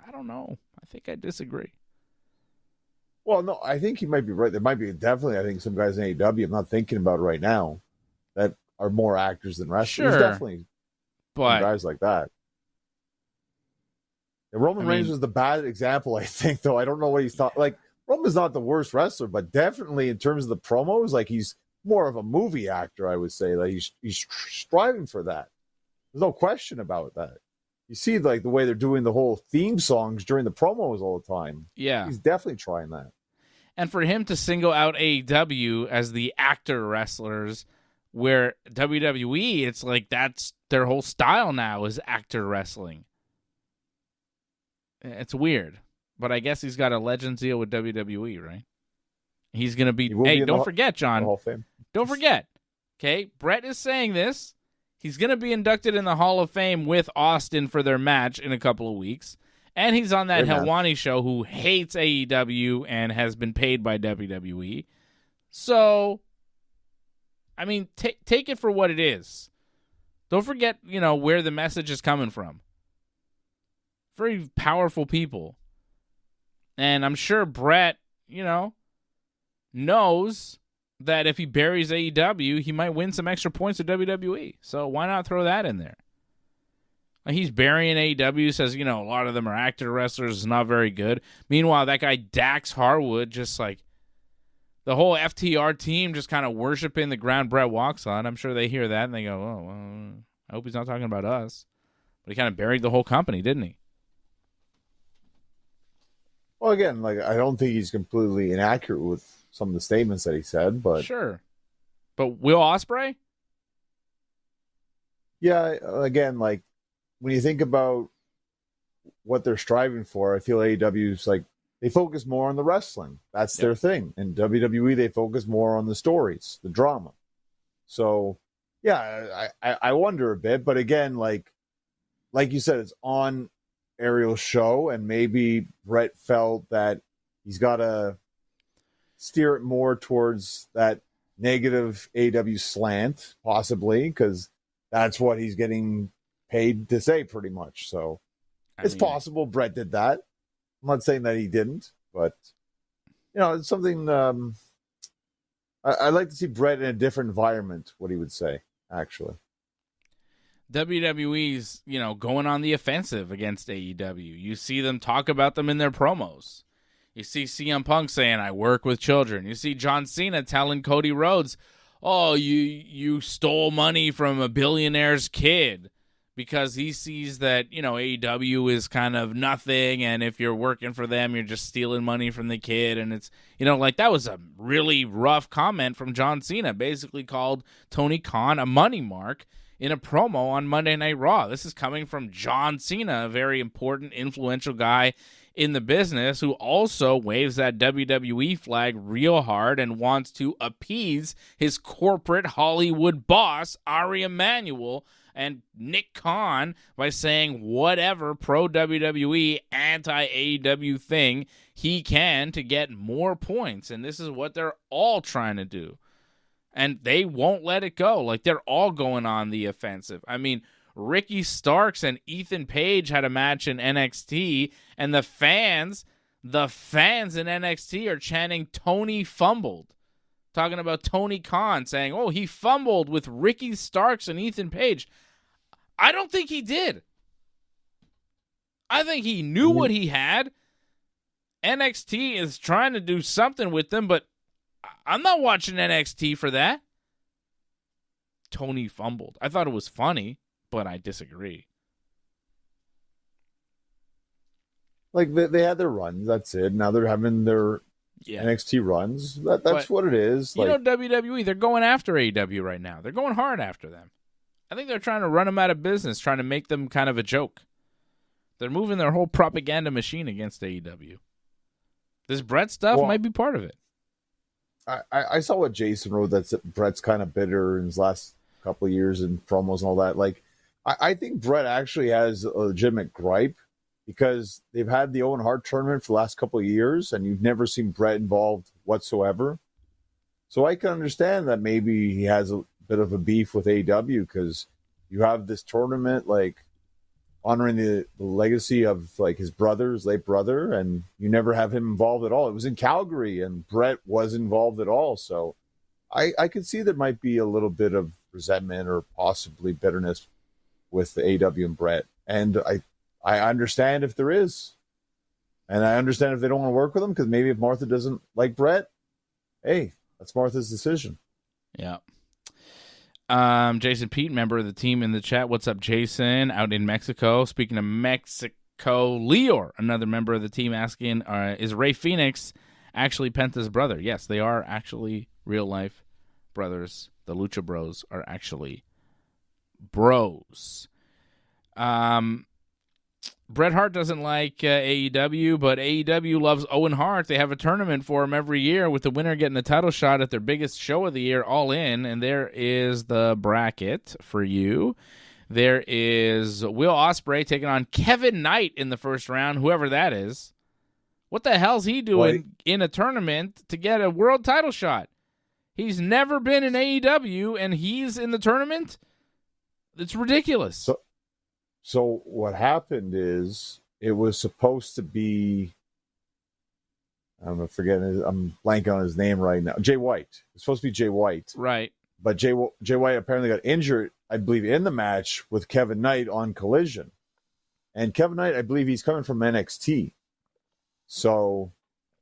I don't know. I think I disagree. Well, no, I think he might be right. There might be definitely, I think, some guys in AEW, I'm not thinking about it right now, that are more actors than wrestlers. Sure. There's definitely some guys like that. And Roman Reigns was the bad example, I think, though. I don't know what he's talking. Like, Roman's not the worst wrestler, but definitely in terms of the promos, like, he's more of a movie actor, I would say. Like, he's striving for that. There's no question about that. You see, like, the way they're doing the whole theme songs during the promos all the time. Yeah. He's definitely trying that. And for him to single out AEW as the actor wrestlers, where WWE, it's like that's their whole style now is actor wrestling. It's weird. But I guess he's got a Legends deal with WWE, right? He's going to be... Hey, don't forget, John. Hall of Fame. Don't forget. Okay, Brett is saying this. He's going to be inducted in the Hall of Fame with Austin for their match in a couple of weeks. And he's on that Helwani show who hates AEW and has been paid by WWE. So, I mean, take it for what it is. Don't forget, where the message is coming from. Very powerful people. And I'm sure Brett, knows that if he buries AEW, he might win some extra points with WWE. So why not throw that in there? He's burying AEW, says, a lot of them are actor wrestlers, it's not very good. Meanwhile, that guy Dax Harwood, just like the whole FTR team just kind of worshiping the ground Brett walks on. I'm sure they hear that and they go, oh, well, I hope he's not talking about us. But he kind of buried the whole company, didn't he? Well, again, I don't think he's completely inaccurate with some of the statements that he said, but... Sure. But Will Ospreay? Yeah, again, when you think about what they're striving for, I feel AEW's they focus more on the wrestling. That's their thing. And WWE, they focus more on the stories, the drama. So, yeah, I wonder a bit. But again, like you said, it's on Ariel's show, and maybe Brett felt that he's got to steer it more towards that negative AEW slant, possibly, because that's what he's getting paid to say pretty much. So it's possible Brett did that. I'm not saying that he didn't, but it's something I'd like to see Brett in a different environment, what he would say, actually. WWE's, going on the offensive against AEW. You see them talk about them in their promos. You see CM Punk saying, I work with children. You see John Cena telling Cody Rhodes, oh, you stole money from a billionaire's kid, because he sees that, AEW is kind of nothing, and if you're working for them, you're just stealing money from the kid. And it's, that was a really rough comment from John Cena, basically called Tony Khan a money mark in a promo on Monday Night Raw. This is coming from John Cena, a very important, influential guy in the business who also waves that WWE flag real hard and wants to appease his corporate Hollywood boss, Ari Emanuel, and Nick Khan by saying whatever pro-WWE, anti-AEW thing he can to get more points. And this is what they're all trying to do. And they won't let it go. They're all going on the offensive. I mean, Ricky Starks and Ethan Page had a match in NXT, and the fans in NXT are chanting Tony fumbled. Talking about Tony Khan, saying, oh, he fumbled with Ricky Starks and Ethan Page. I don't think he did. I think he knew what he had. NXT is trying to do something with them, but I'm not watching NXT for that. Tony fumbled. I thought it was funny, but I disagree. They had their runs, that's it. Now they're having their NXT runs. That's what it is. WWE, they're going after AEW right now. They're going hard after them. I think they're trying to run them out of business, trying to make them kind of a joke. They're moving their whole propaganda machine against AEW. This Brett stuff might be part of it. I saw what Jason wrote, that Brett's kind of bitter in his last couple of years in promos and all that. I think Brett actually has a legitimate gripe, because they've had the Owen Hart tournament for the last couple of years, and you've never seen Brett involved whatsoever. So I can understand that maybe he has a bit of a beef with AEW, because you have this tournament, honoring the legacy of his late brother, and you never have him involved at all. It was in Calgary, and Brett was involved at all. So I could see there might be a little bit of resentment or possibly bitterness with the AEW and Brett. And I understand if there is. And I understand if they don't want to work with him, because maybe if Martha doesn't like Brett, hey, that's Martha's decision. Yeah. Jason Pete, member of the team in the chat. What's up, Jason? Out in Mexico. Speaking of Mexico, Leor, another member of the team, asking, is Rey Fenix actually Penta's brother. Yes, they are actually real-life brothers. The Lucha Bros are actually bros. Bret Hart doesn't like AEW, but AEW loves Owen Hart. They have a tournament for him every year with the winner getting a title shot at their biggest show of the year, All In, and there is the bracket for you. There is Will Ospreay taking on Kevin Knight in the first round, whoever that is. What the hell's he doing in a tournament to get a world title shot? He's never been in AEW, and he's in the tournament? It's ridiculous. So what happened is it was supposed to be, I'm blanking on his name right now. Jay White. It's supposed to be Jay White. Right. But Jay White apparently got injured, I believe, in the match with Kevin Knight on Collision. And Kevin Knight, I believe he's coming from NXT. So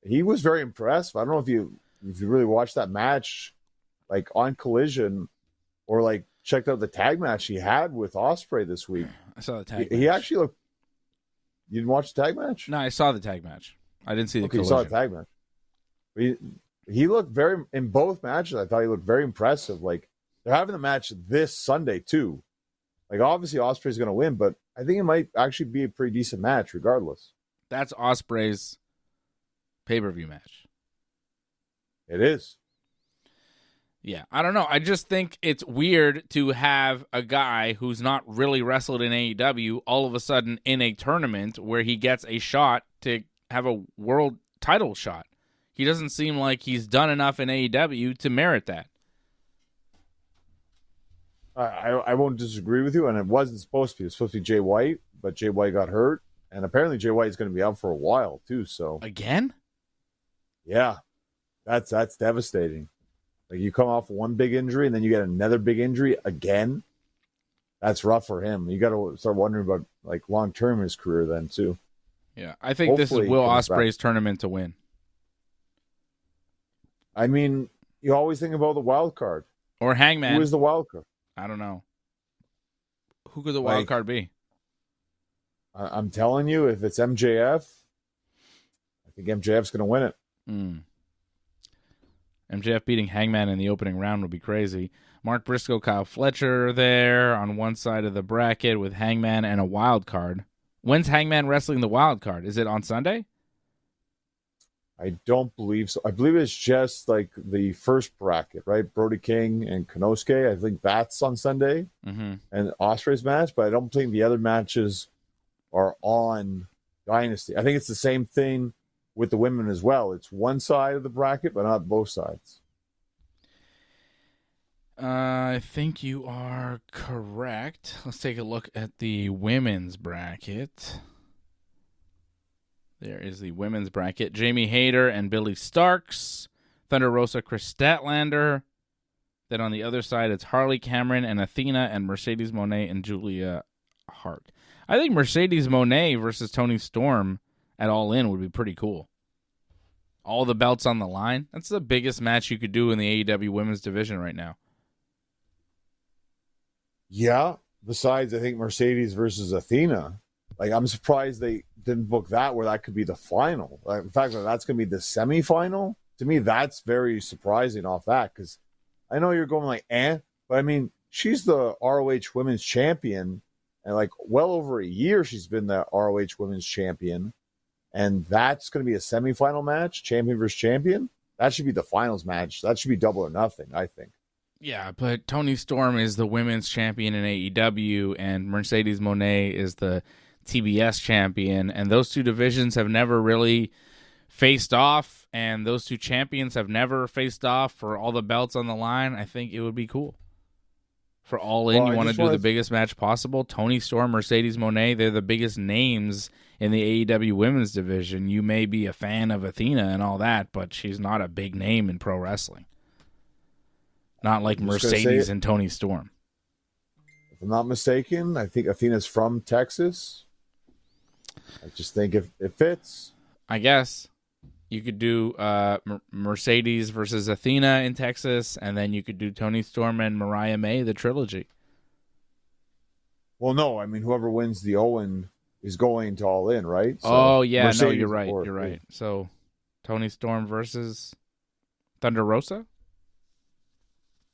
he was very impressed. I don't know if you really watched that match, like on Collision, or like checked out the tag match he had with Ospreay this week. I saw the tag match. He actually looked. You didn't watch the tag match? No, I saw the tag match. I didn't see the Collision. You saw the tag match. He looked in both matches. I thought he looked very impressive. Like, they're having the match this Sunday too. Like, obviously Ospreay's going to win, but I think it might actually be a pretty decent match regardless. That's Ospreay's pay-per-view match. It is. Yeah, I don't know. I just think it's weird to have a guy who's not really wrestled in AEW all of a sudden in a tournament where he gets a shot to have a world title shot. He doesn't seem like he's done enough in AEW to merit that. I won't disagree with you, and it wasn't supposed to be. It was supposed to be Jay White, but Jay White got hurt, and apparently Jay White is going to be out for a while too. So again, yeah, that's devastating. Like, you come off one big injury and then you get another big injury again. That's rough for him. You got to start wondering about, like, long term his career then too. Yeah, I think this is Will Ospreay's tournament to win. I mean, you always think about the wild card or Hangman. Who is the wild card? I don't know. Who could the wild card be? I'm telling you, if it's MJF, I think MJF's going to win it. MJF beating Hangman in the opening round would be crazy. Mark Briscoe, Kyle Fletcher there on one side of the bracket with Hangman and a wild card. When's Hangman wrestling the wild card? Is it on Sunday? I don't believe so. I believe it's just like the first bracket, right? Brody King and Konosuke. I think that's on Sunday. And Ospreay's match, but I don't think the other matches are on Dynasty. I think it's the same thing with the women as well. It's one side of the bracket, but not both sides. I think you are correct. Let's take a look at the women's bracket. There is the women's bracket. Jamie Hayter and Billy Starks. Thunder Rosa, Chris Statlander. Then on the other side, it's Harley Cameron and Athena and Mercedes Moné and Julia Hart. I think Mercedes Moné versus Toni Storm at All In would be pretty cool. All the belts on the line. That's the biggest match you could do in the AEW women's division right now. Yeah. Besides, I think Mercedes versus Athena. Like, I'm surprised they didn't book that where that could be the final. Like, in fact, that's going to be the semifinal. To me, that's very surprising off that, because I know you're going like, but I mean, she's the ROH Women's Champion, and like well over a year she's been the ROH Women's Champion, and that's going to be a semifinal match, champion versus champion. That should be the finals match. That should be double or nothing, I think. Yeah, but Toni Storm is the women's champion in AEW, and Mercedes Moné is the TBS champion, and those two divisions have never really faced off, and those two champions have never faced off for all the belts on the line. I think it would be cool. For All In, you want to do the biggest match possible. Toni Storm, Mercedes Moné, they're the biggest names in the AEW women's division. You may be a fan of Athena and all that, but she's not a big name in pro wrestling. Not like Mercedes and Toni Storm. If I'm not mistaken, I think Athena's from Texas. I just think if it fits. I guess you could do Mercedes versus Athena in Texas, and then you could do Toni Storm and Mariah May, the trilogy. Well, no, I mean, whoever wins the Owen is going to All In, right? So oh, yeah, Mercedes, no, you're right. You're right. So Toni Storm versus Thunder Rosa?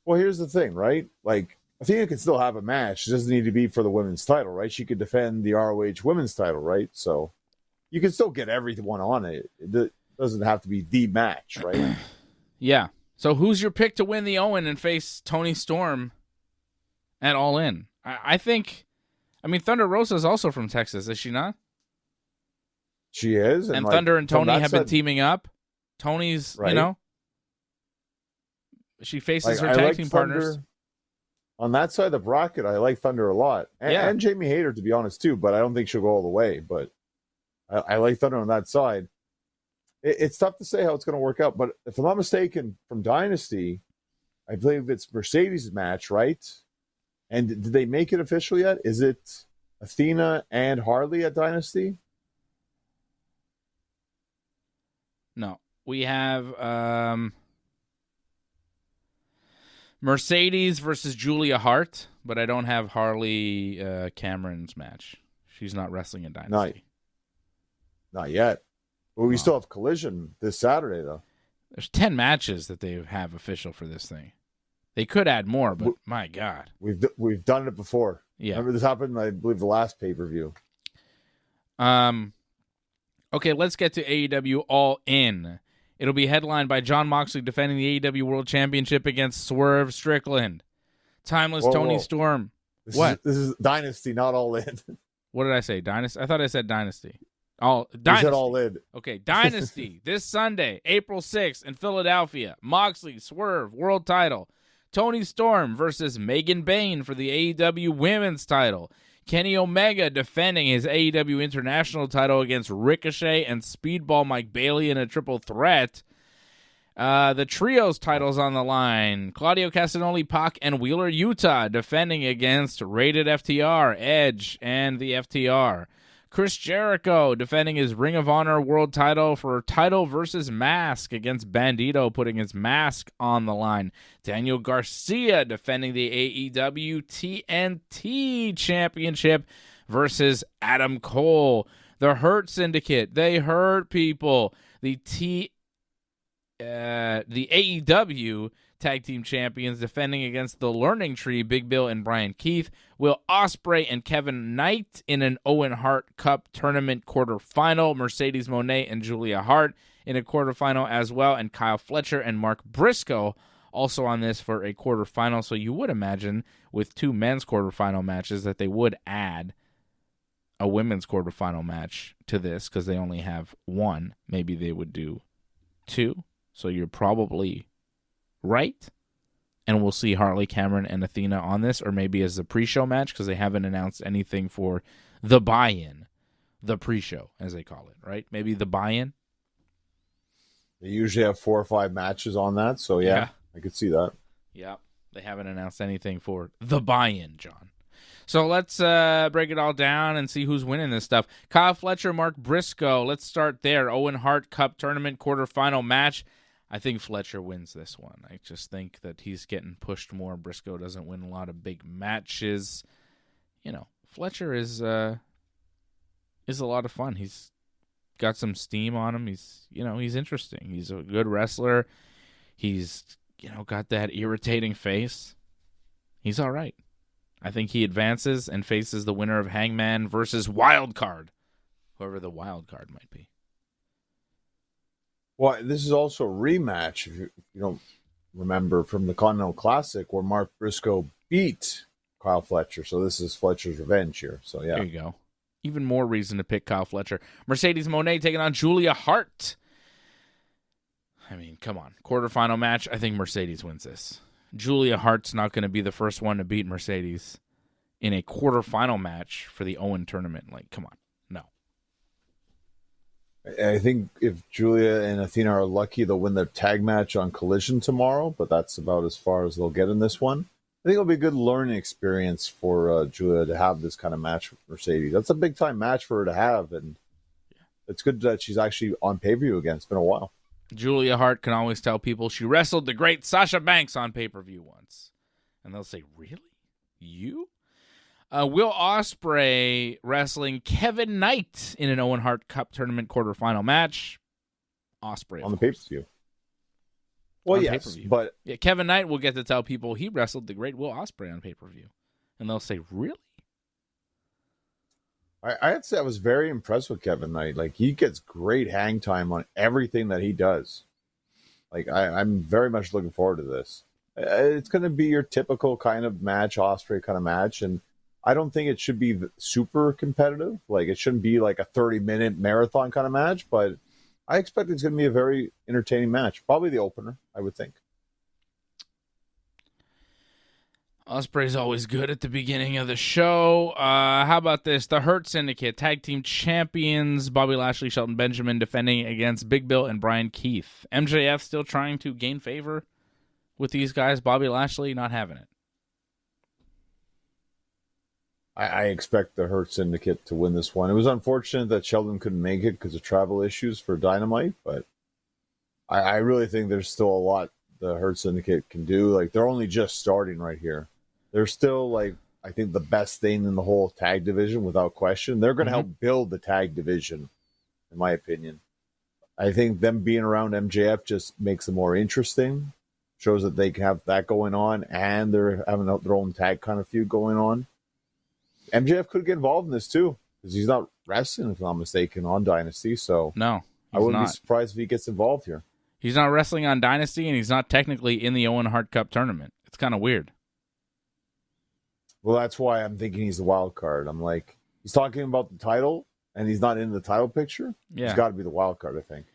Well, here's the thing, right? Like, Athena can still have a match. It doesn't need to be for the women's title, right? She could defend the ROH women's title, right? So you can still get everyone on it. It doesn't have to be the match, right? Yeah. So who's your pick to win the Owen and face Toni Storm at All In? I think, Thunder Rosa is also from Texas, is she not? She is. And Thunder and Toni have been teaming up. Tony's, right. She faces her tag team partners. On that side of the bracket, I like Thunder a lot. And Jamie Hayter, to be honest, too, but I don't think she'll go all the way. But I like Thunder on that side. It's tough to say how it's going to work out. But if I'm not mistaken, from Dynasty, I believe it's Mercedes' match, right? And did they make it official yet? Is it Athena and Harley at Dynasty? No. We have Mercedes versus Julia Hart, but I don't have Harley Cameron's match. She's not wrestling in Dynasty. Not yet. Well, we still have Collision this Saturday, though. There's 10 matches that they have official for this thing. They could add more, but my God. We've done it before. Yeah. Remember this happened, I believe, the last pay-per-view. Okay, let's get to AEW All In. It'll be headlined by Jon Moxley defending the AEW World Championship against Swerve Strickland. Timeless Toni Storm. This is Dynasty, not All In. What did I say? Dynasty? I thought I said Dynasty. Dynasty. You said All In. Okay, Dynasty this Sunday, April 6th in Philadelphia. Moxley, Swerve, world title. Toni Storm versus Megan Bayne for the AEW women's title. Kenny Omega defending his AEW international title against Ricochet and Speedball Mike Bailey in a triple threat. The trios titles on the line. Claudio Castagnoli, Pac, and Wheeler Yuta defending against Rated FTR, Edge, and the FTR. Chris Jericho defending his Ring of Honor world title for title versus mask against Bandito, putting his mask on the line. Daniel Garcia defending the AEW TNT Championship versus Adam Cole. The Hurt Syndicate, they hurt people. The AEW Tag Team Champions defending against the Learning Tree, Big Bill and Brian Keith. Will Ospreay and Kevin Knight in an Owen Hart Cup tournament quarterfinal. Mercedes Moné and Julia Hart in a quarterfinal as well. And Kyle Fletcher and Mark Briscoe also on this for a quarterfinal. So you would imagine with two men's quarterfinal matches that they would add a women's quarterfinal match to this because they only have one. Maybe they would do two. So you're probably right, and we'll see Harley, Cameron, and Athena on this, or maybe as the pre-show match, because they haven't announced anything for the buy-in, the pre-show, as they call it, right? Maybe the buy-in. They usually have 4 or 5 matches on that, so yeah. I could see that. Yeah, they haven't announced anything for the buy-in, John. So let's break it all down and see who's winning this stuff. Kyle Fletcher, Mark Briscoe, let's start there. Owen Hart Cup Tournament quarterfinal match. I think Fletcher wins this one. I just think that he's getting pushed more. Briscoe doesn't win a lot of big matches. You know, Fletcher is a lot of fun. He's got some steam on him. He's interesting. He's a good wrestler. He's, got that irritating face. He's all right. I think he advances and faces the winner of Hangman versus Wildcard, whoever the Wildcard might be. Well, this is also a rematch, if you don't remember, from the Continental Classic where Mark Briscoe beat Kyle Fletcher. So this is Fletcher's revenge here. So, yeah. There you go. Even more reason to pick Kyle Fletcher. Mercedes Moné taking on Julia Hart. I mean, come on. Quarterfinal match, I think Mercedes wins this. Julia Hart's not going to be the first one to beat Mercedes in a quarterfinal match for the Owen tournament. Like, come on. No. I think if Julia and Athena are lucky, they'll win their tag match on Collision tomorrow, but that's about as far as they'll get in this one. I think it'll be a good learning experience for Julia to have this kind of match with Mercedes. That's a big-time match for her to have, and it's good that she's actually on pay-per-view again. It's been a while. Julia Hart can always tell people she wrestled the great Sasha Banks on pay-per-view once. And they'll say, really? You? Will Ospreay wrestling Kevin Knight in an Owen Hart Cup Tournament quarterfinal match. Ospreay on the pay-per-view. Well, on yes, pay-per-view. but Yeah, Kevin Knight will get to tell people he wrestled the great Will Ospreay on pay-per-view. And they'll say, really? I'd say I was very impressed with Kevin Knight. Like, he gets great hang time on everything that he does. Like, I'm very much looking forward to this. It's going to be your typical kind of match, Ospreay kind of match, and I don't think it should be super competitive. Like, it shouldn't be like a 30-minute marathon kind of match, but I expect it's going to be a very entertaining match. Probably the opener, I would think. Ospreay's always good at the beginning of the show. How about this? The Hurt Syndicate, tag team champions, Bobby Lashley, Shelton Benjamin defending against Big Bill and Brian Keith. MJF still trying to gain favor with these guys. Bobby Lashley not having it. I expect the Hurt Syndicate to win this one. It was unfortunate that Sheldon couldn't make it because of travel issues for Dynamite, but I really think there's still a lot the Hurt Syndicate can do. Like, they're only just starting right here. They're still, like, I think the best thing in the whole tag division, without question. They're going to help build the tag division, in my opinion. I think them being around MJF just makes them more interesting, shows that they can have that going on, and they're having their own tag kind of feud going on. MJF could get involved in this, too, because he's not wrestling, if I'm not mistaken, on Dynasty, so No, I wouldn't be surprised if he gets involved here. He's not wrestling on Dynasty, and he's not technically in the Owen Hart Cup tournament. It's kind of weird. Well, that's why I'm thinking he's the wild card. I'm like, he's talking about the title, and he's not in the title picture. Yeah. He's got to be the wild card, I think.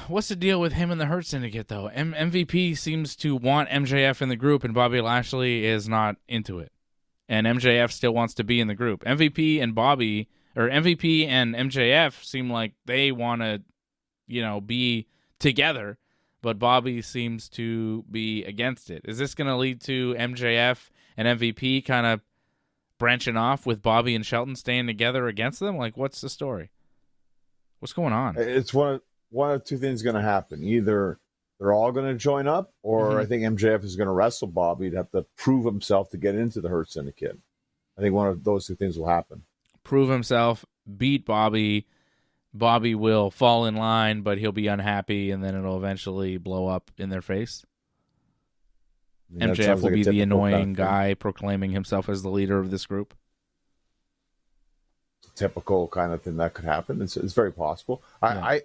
What's the deal with him and the Hurt Syndicate, though? MVP seems to want MJF in the group, and Bobby Lashley is not into it. And MJF still wants to be in the group. MVP and MJF seem like they want to, be together, but Bobby seems to be against it. Is this going to lead to MJF and MVP kind of branching off with Bobby and Shelton staying together against them? Like, what's the story? What's going on? It's one of two things going to happen. Either they're all going to join up, or I think MJF is going to wrestle Bobby to have to prove himself to get into the Hurt Syndicate. I think one of those two things will happen. Prove himself, beat Bobby. Bobby will fall in line, but he'll be unhappy, and then it'll eventually blow up in their face. MJF will be the annoying guy proclaiming himself as the leader of this group. Typical kind of thing that could happen. It's very possible. Yeah.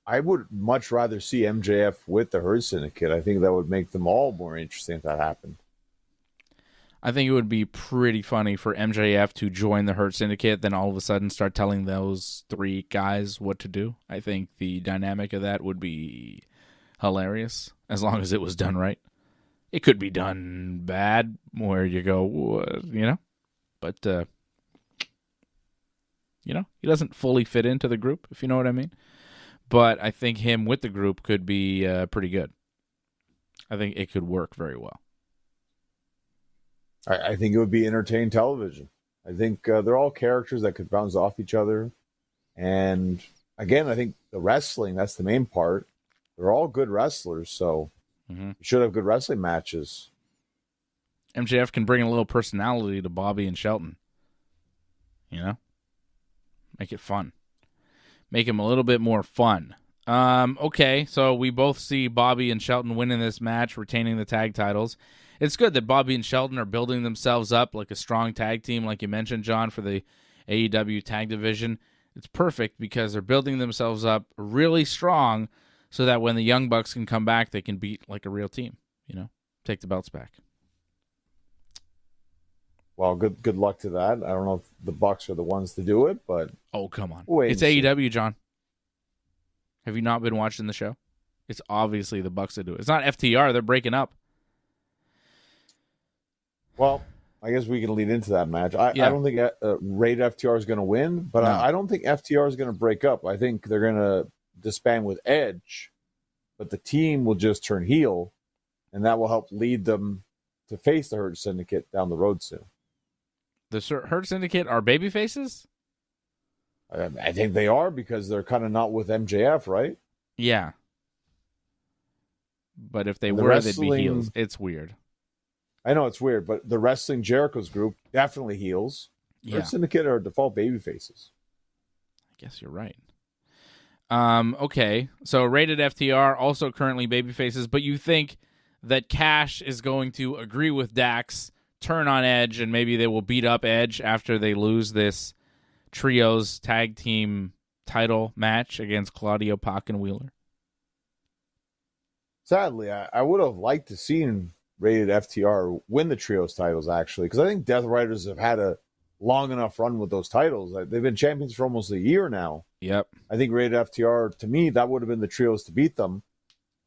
I would much rather see MJF with the Hurt Syndicate. I think that would make them all more interesting if that happened. I think it would be pretty funny for MJF to join the Hurt Syndicate, then all of a sudden start telling those three guys what to do. I think the dynamic of that would be hilarious, as long as it was done right. It could be done bad, where you go, but, he doesn't fully fit into the group, if you know what I mean. But I think him with the group could be pretty good. I think it could work very well. I think it would be entertaining television. I think they're all characters that could bounce off each other. And again, I think the wrestling, that's the main part. They're all good wrestlers, so you should have good wrestling matches. MJF can bring a little personality to Bobby and Shelton. Make it fun. Make him a little bit more fun. Okay, so we both see Bobby and Shelton winning this match, retaining the tag titles. It's good that Bobby and Shelton are building themselves up like a strong tag team, like you mentioned, John, for the AEW tag division. It's perfect because they're building themselves up really strong so that when the Young Bucks can come back, they can beat like a real team, take the belts back. Well, good luck to that. I don't know if the Bucks are the ones to do it, but... Oh, come on. It's AEW, John. Have you not been watching the show? It's obviously the Bucks that do it. It's not FTR. They're breaking up. Well, I guess we can lead into that match. I don't think Raid FTR is going to win, but no. I don't think FTR is going to break up. I think they're going to disband with Edge, but the team will just turn heel, and that will help lead them to face the Hurt Syndicate down the road soon. The Hurt Syndicate are baby faces? I think they are because they're kind of not with MJF, right? Yeah. But if they were, they'd be heels. It's weird. I know it's weird, but the Wrestling Jericho's group definitely heels. Yeah. Hurt Syndicate are default baby faces. I guess you're right. Okay, so rated FTR, also currently babyfaces, but you think that Cash is going to agree with Dax, turn on Edge, and maybe they will beat up Edge after they lose this Trios tag team title match against Claudio, Pac, and Wheeler? Sadly, I would have liked to seen rated FTR win the Trios titles, actually, because I think Death Riders have had a long enough run with those titles. They've been champions for almost a year now. Yep. I think rated FTR, to me, that would have been the Trios to beat them.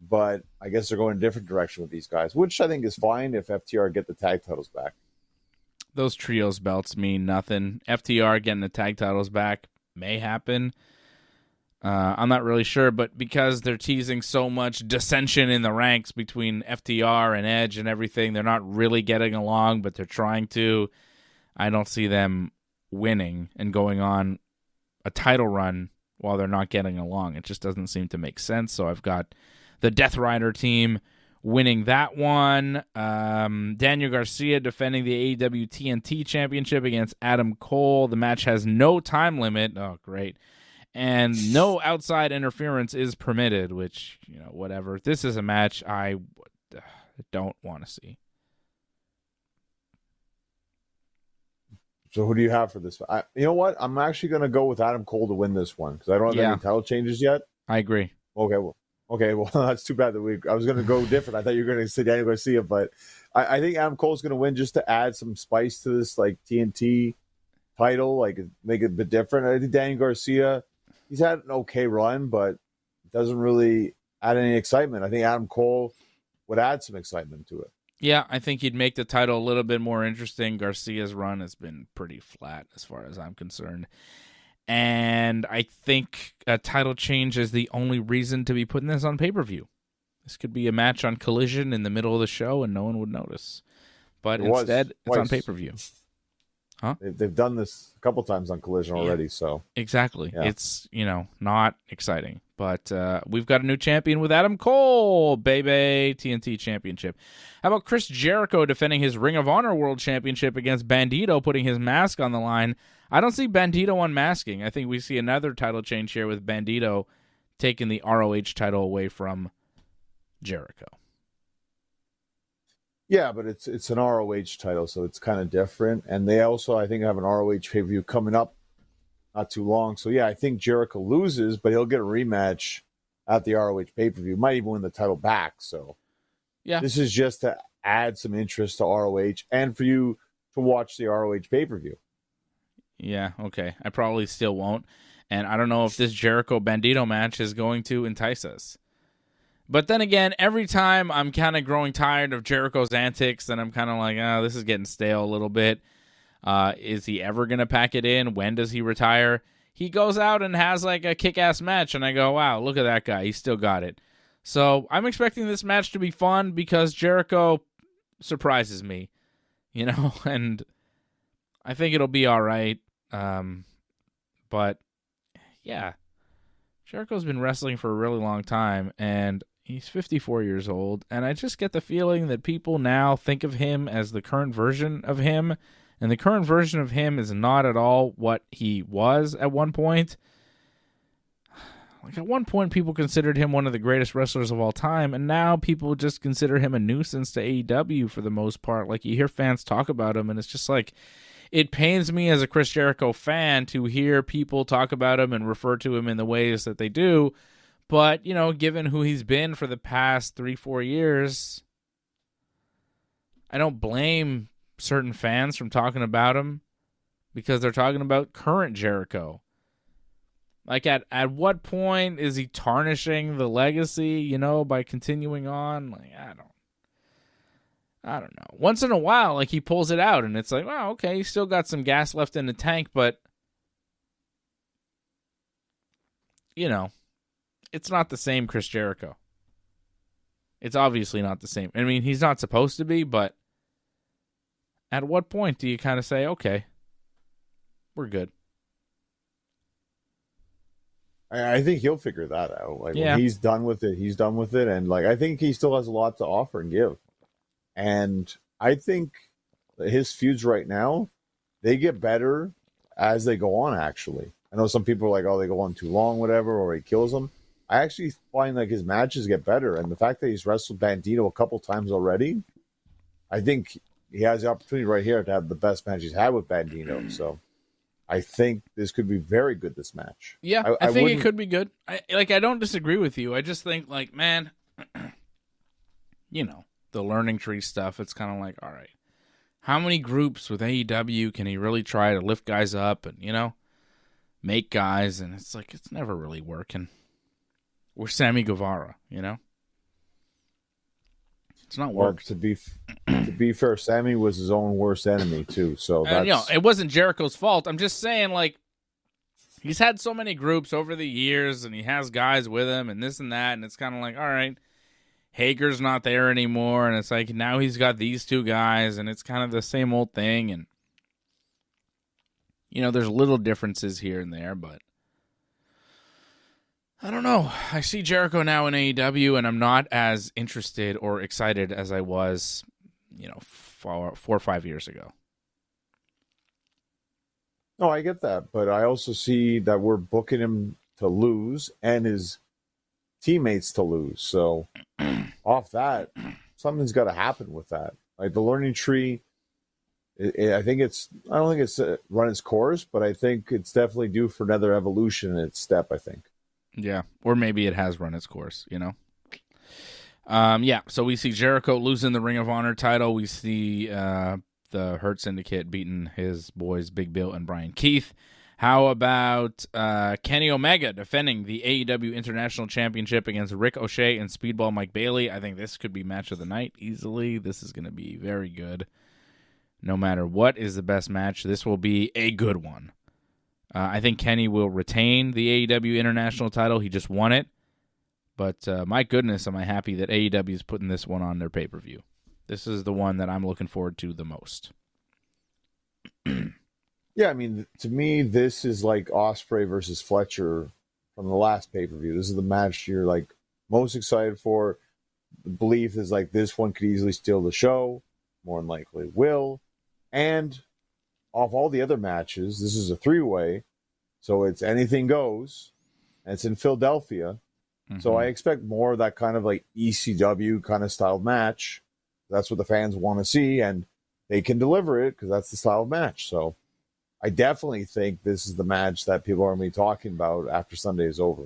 But I guess they're going a different direction with these guys, which I think is fine if FTR get the tag titles back. Those Trios belts mean nothing. FTR getting the tag titles back may happen. I'm not really sure, but because they're teasing so much dissension in the ranks between FTR and Edge and everything, they're not really getting along, but they're trying to. I don't see them winning and going on a title run while they're not getting along. It just doesn't seem to make sense. So I've got the Death Rider team winning that one. Daniel Garcia defending the AEW TNT Championship against Adam Cole. The match has no time limit. Oh, great. And no outside interference is permitted, which, whatever. This is a match I don't want to see. So who do you have for this? You know what? I'm actually going to go with Adam Cole to win this one because I don't have any title changes yet. I agree. Okay, well, that's too bad that I was going to go different. I thought you were going to say Daniel Garcia, but I think Adam Cole's going to win just to add some spice to this, like, TNT title, like, make it a bit different. I think Daniel Garcia, he's had an okay run, but doesn't really add any excitement. I think Adam Cole would add some excitement to it. Yeah, I think he'd make the title a little bit more interesting. Garcia's run has been pretty flat as far as I'm concerned. And I think a title change is the only reason to be putting this on pay-per-view. This could be a match on Collision in the middle of the show and no one would notice. But instead, it's on pay-per-view. Huh? They've done this a couple times on Collision already, so. Exactly. Yeah. It's, not exciting. But we've got a new champion with Adam Cole, baby, TNT Championship. How about Chris Jericho defending his Ring of Honor World Championship against Bandito, putting his mask on the line? I don't see Bandito unmasking. I think we see another title change here with Bandito taking the ROH title away from Jericho. Yeah, but it's an ROH title, so it's kind of different. And they also, I think, have an ROH pay-per-view coming up not too long. So, yeah, I think Jericho loses, but he'll get a rematch at the ROH pay-per-view. Might even win the title back. So, yeah, this is just to add some interest to ROH and for you to watch the ROH pay-per-view. Yeah, okay. I probably still won't. And I don't know if this Jericho-Bandito match is going to entice us. But then again, every time I'm kind of growing tired of Jericho's antics, and I'm kind of like, this is getting stale a little bit. Is he ever going to pack it in? When does he retire? He goes out and has like a kick-ass match, and I go, wow, look at that guy. He still got it. So I'm expecting this match to be fun because Jericho surprises me, and I think it'll be all right. But, yeah, Jericho's been wrestling for a really long time, and he's 54 years old, and I just get the feeling that people now think of him as the current version of him, and the current version of him is not at all what he was at one point. Like, at one point, people considered him one of the greatest wrestlers of all time, and now people just consider him a nuisance to AEW for the most part. Like, you hear fans talk about him, and it's just like, it pains me as a Chris Jericho fan to hear people talk about him and refer to him in the ways that they do. But, given who he's been for the past 3-4 years, I don't blame certain fans from talking about him because they're talking about current Jericho. Like, at what point is he tarnishing the legacy, by continuing on? Like, I don't know. Once in a while, like, he pulls it out, and it's like, wow, okay, he's still got some gas left in the tank, but, it's not the same Chris Jericho. It's obviously not the same. I mean, he's not supposed to be, but at what point do you kind of say, okay, we're good? I think he'll figure that out. Like, when he's done with it, he's done with it. And, like, I think he still has a lot to offer and give. And I think his feuds right now, they get better as they go on, actually. I know some people are like, oh, they go on too long, whatever, or he kills them. I actually find like his matches get better, and the fact that he's wrestled Bandito a couple times already, I think he has the opportunity right here to have the best match he's had with Bandito. So I think this could be very good, this match. Yeah, I think it could be good. I don't disagree with you. I just think, like, man, the learning tree stuff, it's kind of like, all right, how many groups with AEW can he really try to lift guys up and, make guys? And it's like, it's never really working. We're Sammy Guevara, It's not working. To be fair, Sammy was his own worst enemy too. So that's... it wasn't Jericho's fault. I'm just saying, like, he's had so many groups over the years, and he has guys with him, and this and that, and it's kind of like, all right, Hager's not there anymore, and it's like now he's got these two guys, and it's kind of the same old thing, and there's little differences here and there, but I don't know. I see Jericho now in AEW, and I'm not as interested or excited as I was, 4 or 5 years ago. No, I get that, but I also see that we're booking him to lose and his teammates to lose. So off that, something's got to happen with that. Like the learning tree, I don't think it's run its course, but I think it's definitely due for another evolution in its step, I think. Yeah, or maybe it has run its course, so we see Jericho losing the Ring of Honor title. We see the Hurt Syndicate beating his boys Big Bill and Brian Keith. How about Kenny Omega defending the AEW International Championship against Ricochet and Speedball Mike Bailey? I think this could be match of the night easily. This is going to be very good. No matter what is the best match, this will be a good one. I think Kenny will retain the AEW International title. He just won it. But my goodness, am I happy that AEW is putting this one on their pay-per-view. This is the one that I'm looking forward to the most. Yeah, I mean, to me, this is like Ospreay versus Fletcher from the last pay-per-view. This is the match you're like most excited for. The belief is like this one could easily steal the show. More than likely will. And off all the other matches, this is a 3-way. So it's anything goes. And it's in Philadelphia. Mm-hmm. So I expect more of that kind of like ECW kind of style match. That's what the fans want to see. And they can deliver it because that's the style of match. So I definitely think this is the match that people are going to be talking about after Sunday is over.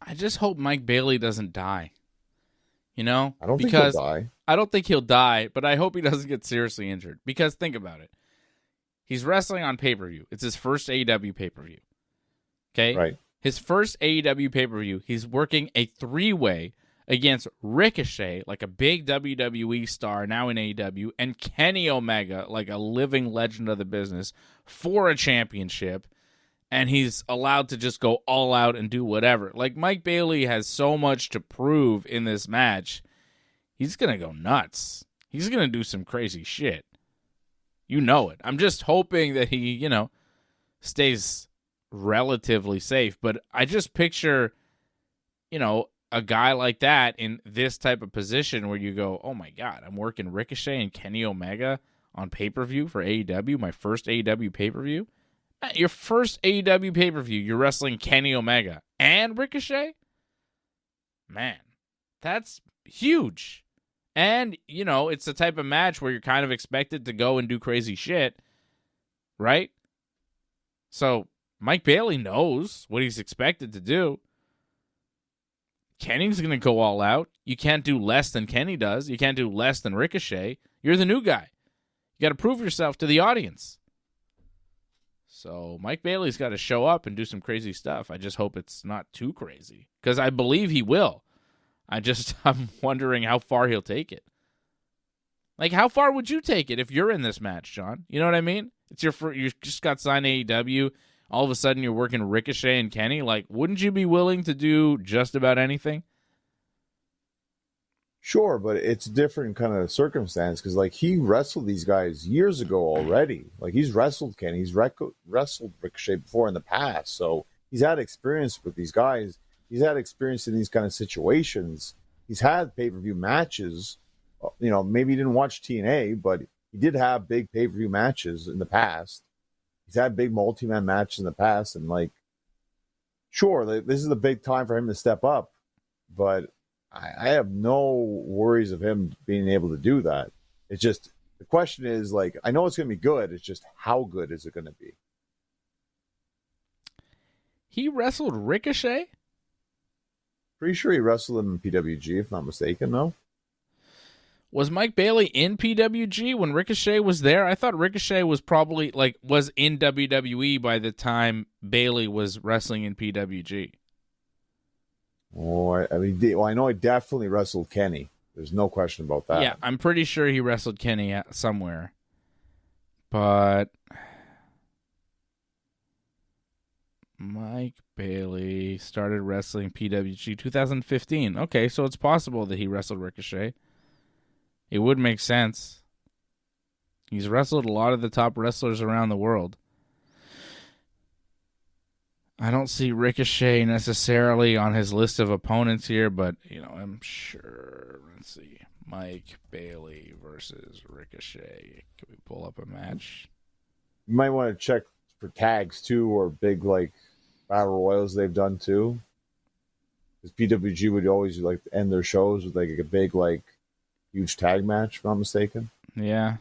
I just hope Mike Bailey doesn't die. I don't think he'll die. I don't think he'll die, but I hope he doesn't get seriously injured. Because think about it. He's wrestling on pay-per-view. It's his first AEW pay-per-view. Okay? Right. His first AEW pay-per-view, he's working a 3-way against Ricochet, like a big WWE star now in AEW, and Kenny Omega, like a living legend of the business, for a championship. And he's allowed to just go all out and do whatever. Like, Mike Bailey has so much to prove in this match. He's going to go nuts. He's going to do some crazy shit. You know it. I'm just hoping that he, stays relatively safe. But I just picture, a guy like that in this type of position where you go, oh, my God, I'm working Ricochet and Kenny Omega on pay-per-view for AEW, my first AEW pay-per-view. Your first AEW pay-per-view, you're wrestling Kenny Omega and Ricochet? Man, that's huge. And, it's the type of match where you're kind of expected to go and do crazy shit, right? So Mike Bailey knows what he's expected to do. Kenny's going to go all out. You can't do less than Kenny does. You can't do less than Ricochet. You're the new guy. You got to prove yourself to the audience. So Mike Bailey's got to show up and do some crazy stuff. I just hope it's not too crazy, because I believe he will. I'm wondering how far he'll take it. Like, how far would you take it if you're in this match, John? You know what I mean? It's you just got signed to AEW. All of a sudden you're working Ricochet and Kenny. Like, wouldn't you be willing to do just about anything? Sure, but it's a different kind of circumstance because, like, he wrestled these guys years ago already. Like, he's wrestled Kenny. He's wrestled Ricochet before in the past. So he's had experience with these guys. He's had experience in these kind of situations. He's had pay-per-view matches. Maybe he didn't watch TNA, but he did have big pay-per-view matches in the past. He's had big multi-man matches in the past, and like, sure, this is a big time for him to step up, but I have no worries of him being able to do that. It's just the question is like, I know it's going to be good. It's just how good is it going to be? He wrestled Ricochet? Pretty sure he wrestled him in PWG, if not mistaken. No. Was Mike Bailey in PWG when Ricochet was there? I thought Ricochet was probably was in WWE by the time Bailey was wrestling in PWG. Oh, I know I definitely wrestled Kenny. There's no question about that. Yeah, I'm pretty sure he wrestled Kenny somewhere. But Mike Bailey started wrestling PWG 2015. Okay, so it's possible that he wrestled Ricochet. It would make sense. He's wrestled a lot of the top wrestlers around the world. I don't see Ricochet necessarily on his list of opponents here, but, I'm sure. Let's see. Mike Bailey versus Ricochet. Can we pull up a match? You might want to check for tags, too, or big, battle royals they've done, too. Because PWG would always, end their shows with, a big, huge tag match, if I'm not mistaken. Yeah.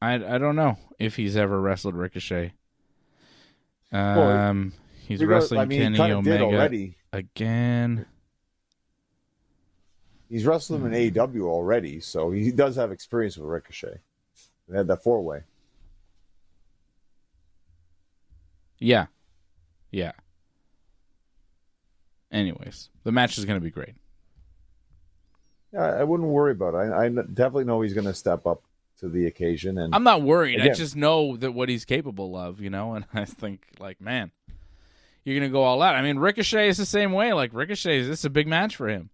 I don't know if he's ever wrestled Ricochet. He's wrestling Kenny Omega again. He's wrestled him in AEW already, so he does have experience with Ricochet. They had that 4-way. Yeah. Yeah. Anyways, the match is going to be great. Yeah, I wouldn't worry about it. I definitely know he's going to step up to the occasion. And I'm not worried. Again, I just know that what he's capable of, and I think, man, you're going to go all out. I mean, Ricochet is the same way. Ricochet, this is a big match for him.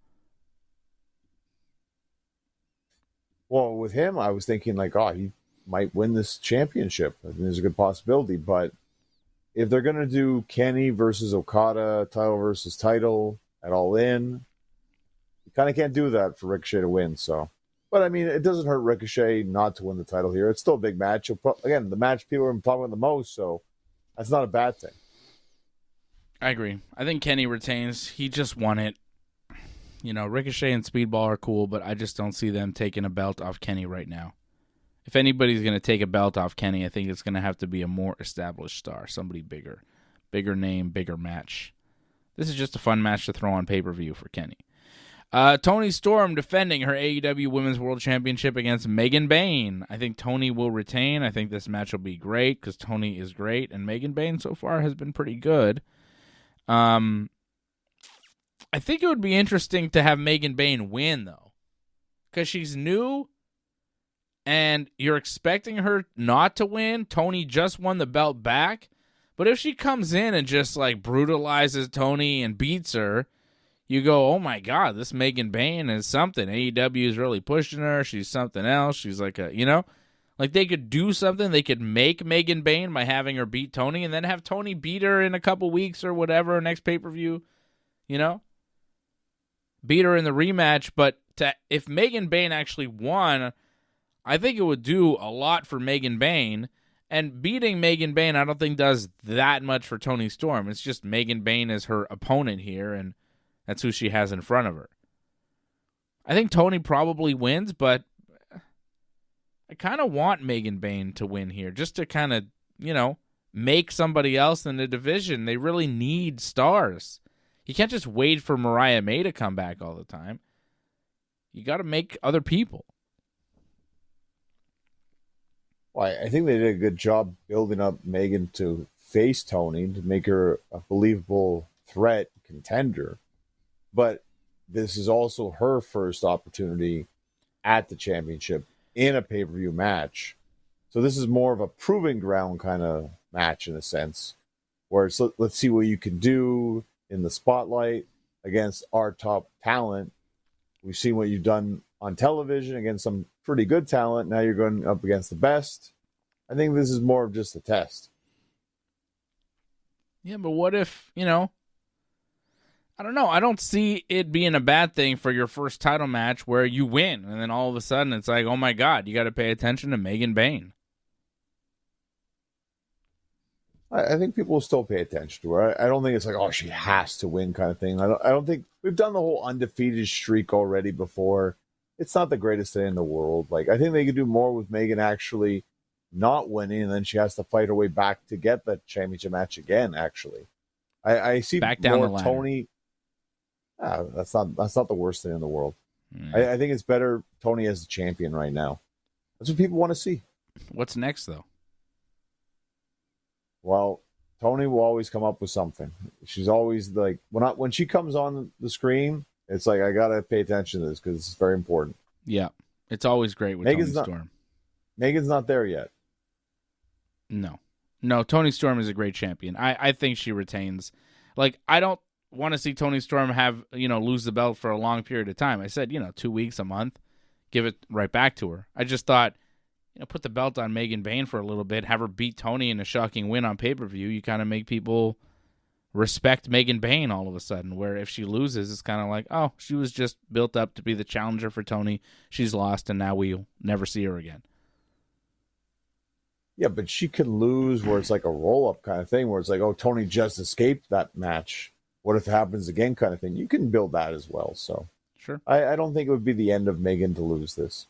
Well, with him, I was thinking, he might win this championship. I think there's a good possibility, but if they're going to do Kenny versus Okada, title versus title at All In, you kind of can't do that for Ricochet to win. So, but I mean, it doesn't hurt Ricochet not to win the title here. It's still a big match. Again, the match people are talking about the most, so that's not a bad thing. I agree. I think Kenny retains. He just won it. Ricochet and Speedball are cool, but I just don't see them taking a belt off Kenny right now. If anybody's going to take a belt off Kenny, I think it's going to have to be a more established star, somebody bigger. Bigger name, bigger match. This is just a fun match to throw on pay-per-view for Kenny. Toni Storm defending her AEW Women's World Championship against Megan Bayne. I think Toni will retain. I think this match will be great because Toni is great, and Megan Bayne so far has been pretty good. I think it would be interesting to have Megan Bayne win, though, because she's new, and you're expecting her not to win. Toni just won the belt back, but if she comes in and just, brutalizes Toni and beats her, you go, oh, my God, this Megan Bayne is something. AEW is really pushing her. She's something else. She's they could do something. They could make Megan Bayne by having her beat Toni and then have Toni beat her in a couple weeks or whatever, next pay-per-view, beat her in the rematch. But if Megan Bayne actually won, I think it would do a lot for Megan Bayne. And beating Megan Bayne, I don't think does that much for Toni Storm. It's just Megan Bayne is her opponent here, and that's who she has in front of her. I think Toni probably wins, but I kind of want Megan Bayne to win here just to kind of, make somebody else in the division. They really need stars. You can't just wait for Mariah May to come back all the time. You got to make other people. Well, I think they did a good job building up Megan to face Toni to make her a believable threat contender. But this is also her first opportunity at the championship in a pay-per-view match. So this is more of a proving ground kind of match in a sense, where it's let's see what you can do in the spotlight against our top talent. We've seen what you've done on television against some pretty good talent. Now you're going up against the best. I think this is more of just a test. Yeah, but what if, I don't know. I don't see it being a bad thing for your first title match where you win, and then all of a sudden it's like, oh my God, you got to pay attention to Megan Bayne. I think people will still pay attention to her. I don't think it's like, oh, she has to win kind of thing. I don't think we've done the whole undefeated streak already before. It's not the greatest thing in the world. Like, I think they could do more with Megan actually not winning, and then she has to fight her way back to get the championship match again. Actually, I see back down more the ladder. Tony. That's not the worst thing in the world. I think it's better Tony as the champion right now. That's what people want to see. What's next, though? Well, Tony will always come up with something. She's always like, when she comes on the screen, it's like, I got to pay attention to this because it's very important. Yeah, it's always great with Tony Storm. Megan's not there yet. No, Tony Storm is a great champion. I think she retains. Like, I don't want to see Tony Storm have, lose the belt for a long period of time. I said, 2 weeks, a month, give it right back to her. I just thought, put the belt on Megan Bayne for a little bit, have her beat Tony in a shocking win on pay-per-view. You kind of make people respect Megan Bayne all of a sudden, where if she loses, it's kind of like, oh, she was just built up to be the challenger for Tony. She's lost, and now we'll never see her again. Yeah, but she could lose where it's like a roll-up kind of thing, where it's like, oh, Tony just escaped that match. What if it happens again kind of thing? You can build that as well. So sure. I don't think it would be the end of Megan to lose this.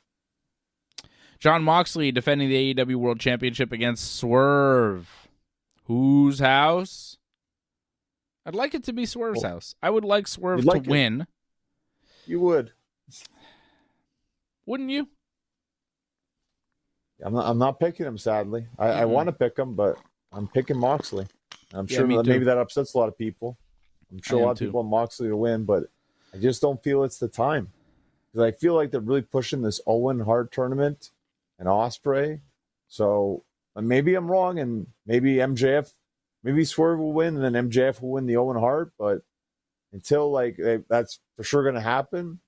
Jon Moxley defending the AEW World Championship against Swerve. Whose house? I'd like it to be Swerve's house. I would like Swerve to win. You would. Wouldn't you? I'm not picking him, sadly. I want to pick him, but I'm picking Moxley. I'm sure that maybe that upsets a lot of people. I'm sure a lot of people want Moxley to win, but I just don't feel it's the time. Because I feel like they're really pushing this Owen Hart tournament and Ospreay. So maybe I'm wrong, and maybe Swerve will win, and then MJF will win the Owen Hart. But until that's for sure going to happen,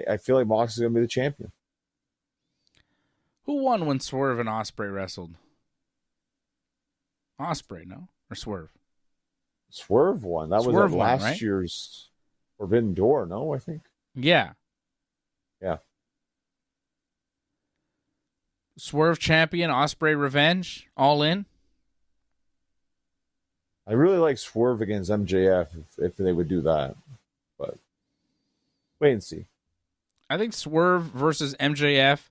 I feel like Moxley's going to be the champion. Who won when Swerve and Ospreay wrestled? Ospreay, no? Or Swerve? Swerve won. That was at last year's Forbidden Door, no, I think. Yeah. Yeah. Swerve champion, Ospreay revenge, all in? I really like Swerve against MJF if they would do that. But wait and see. I think Swerve versus MJF,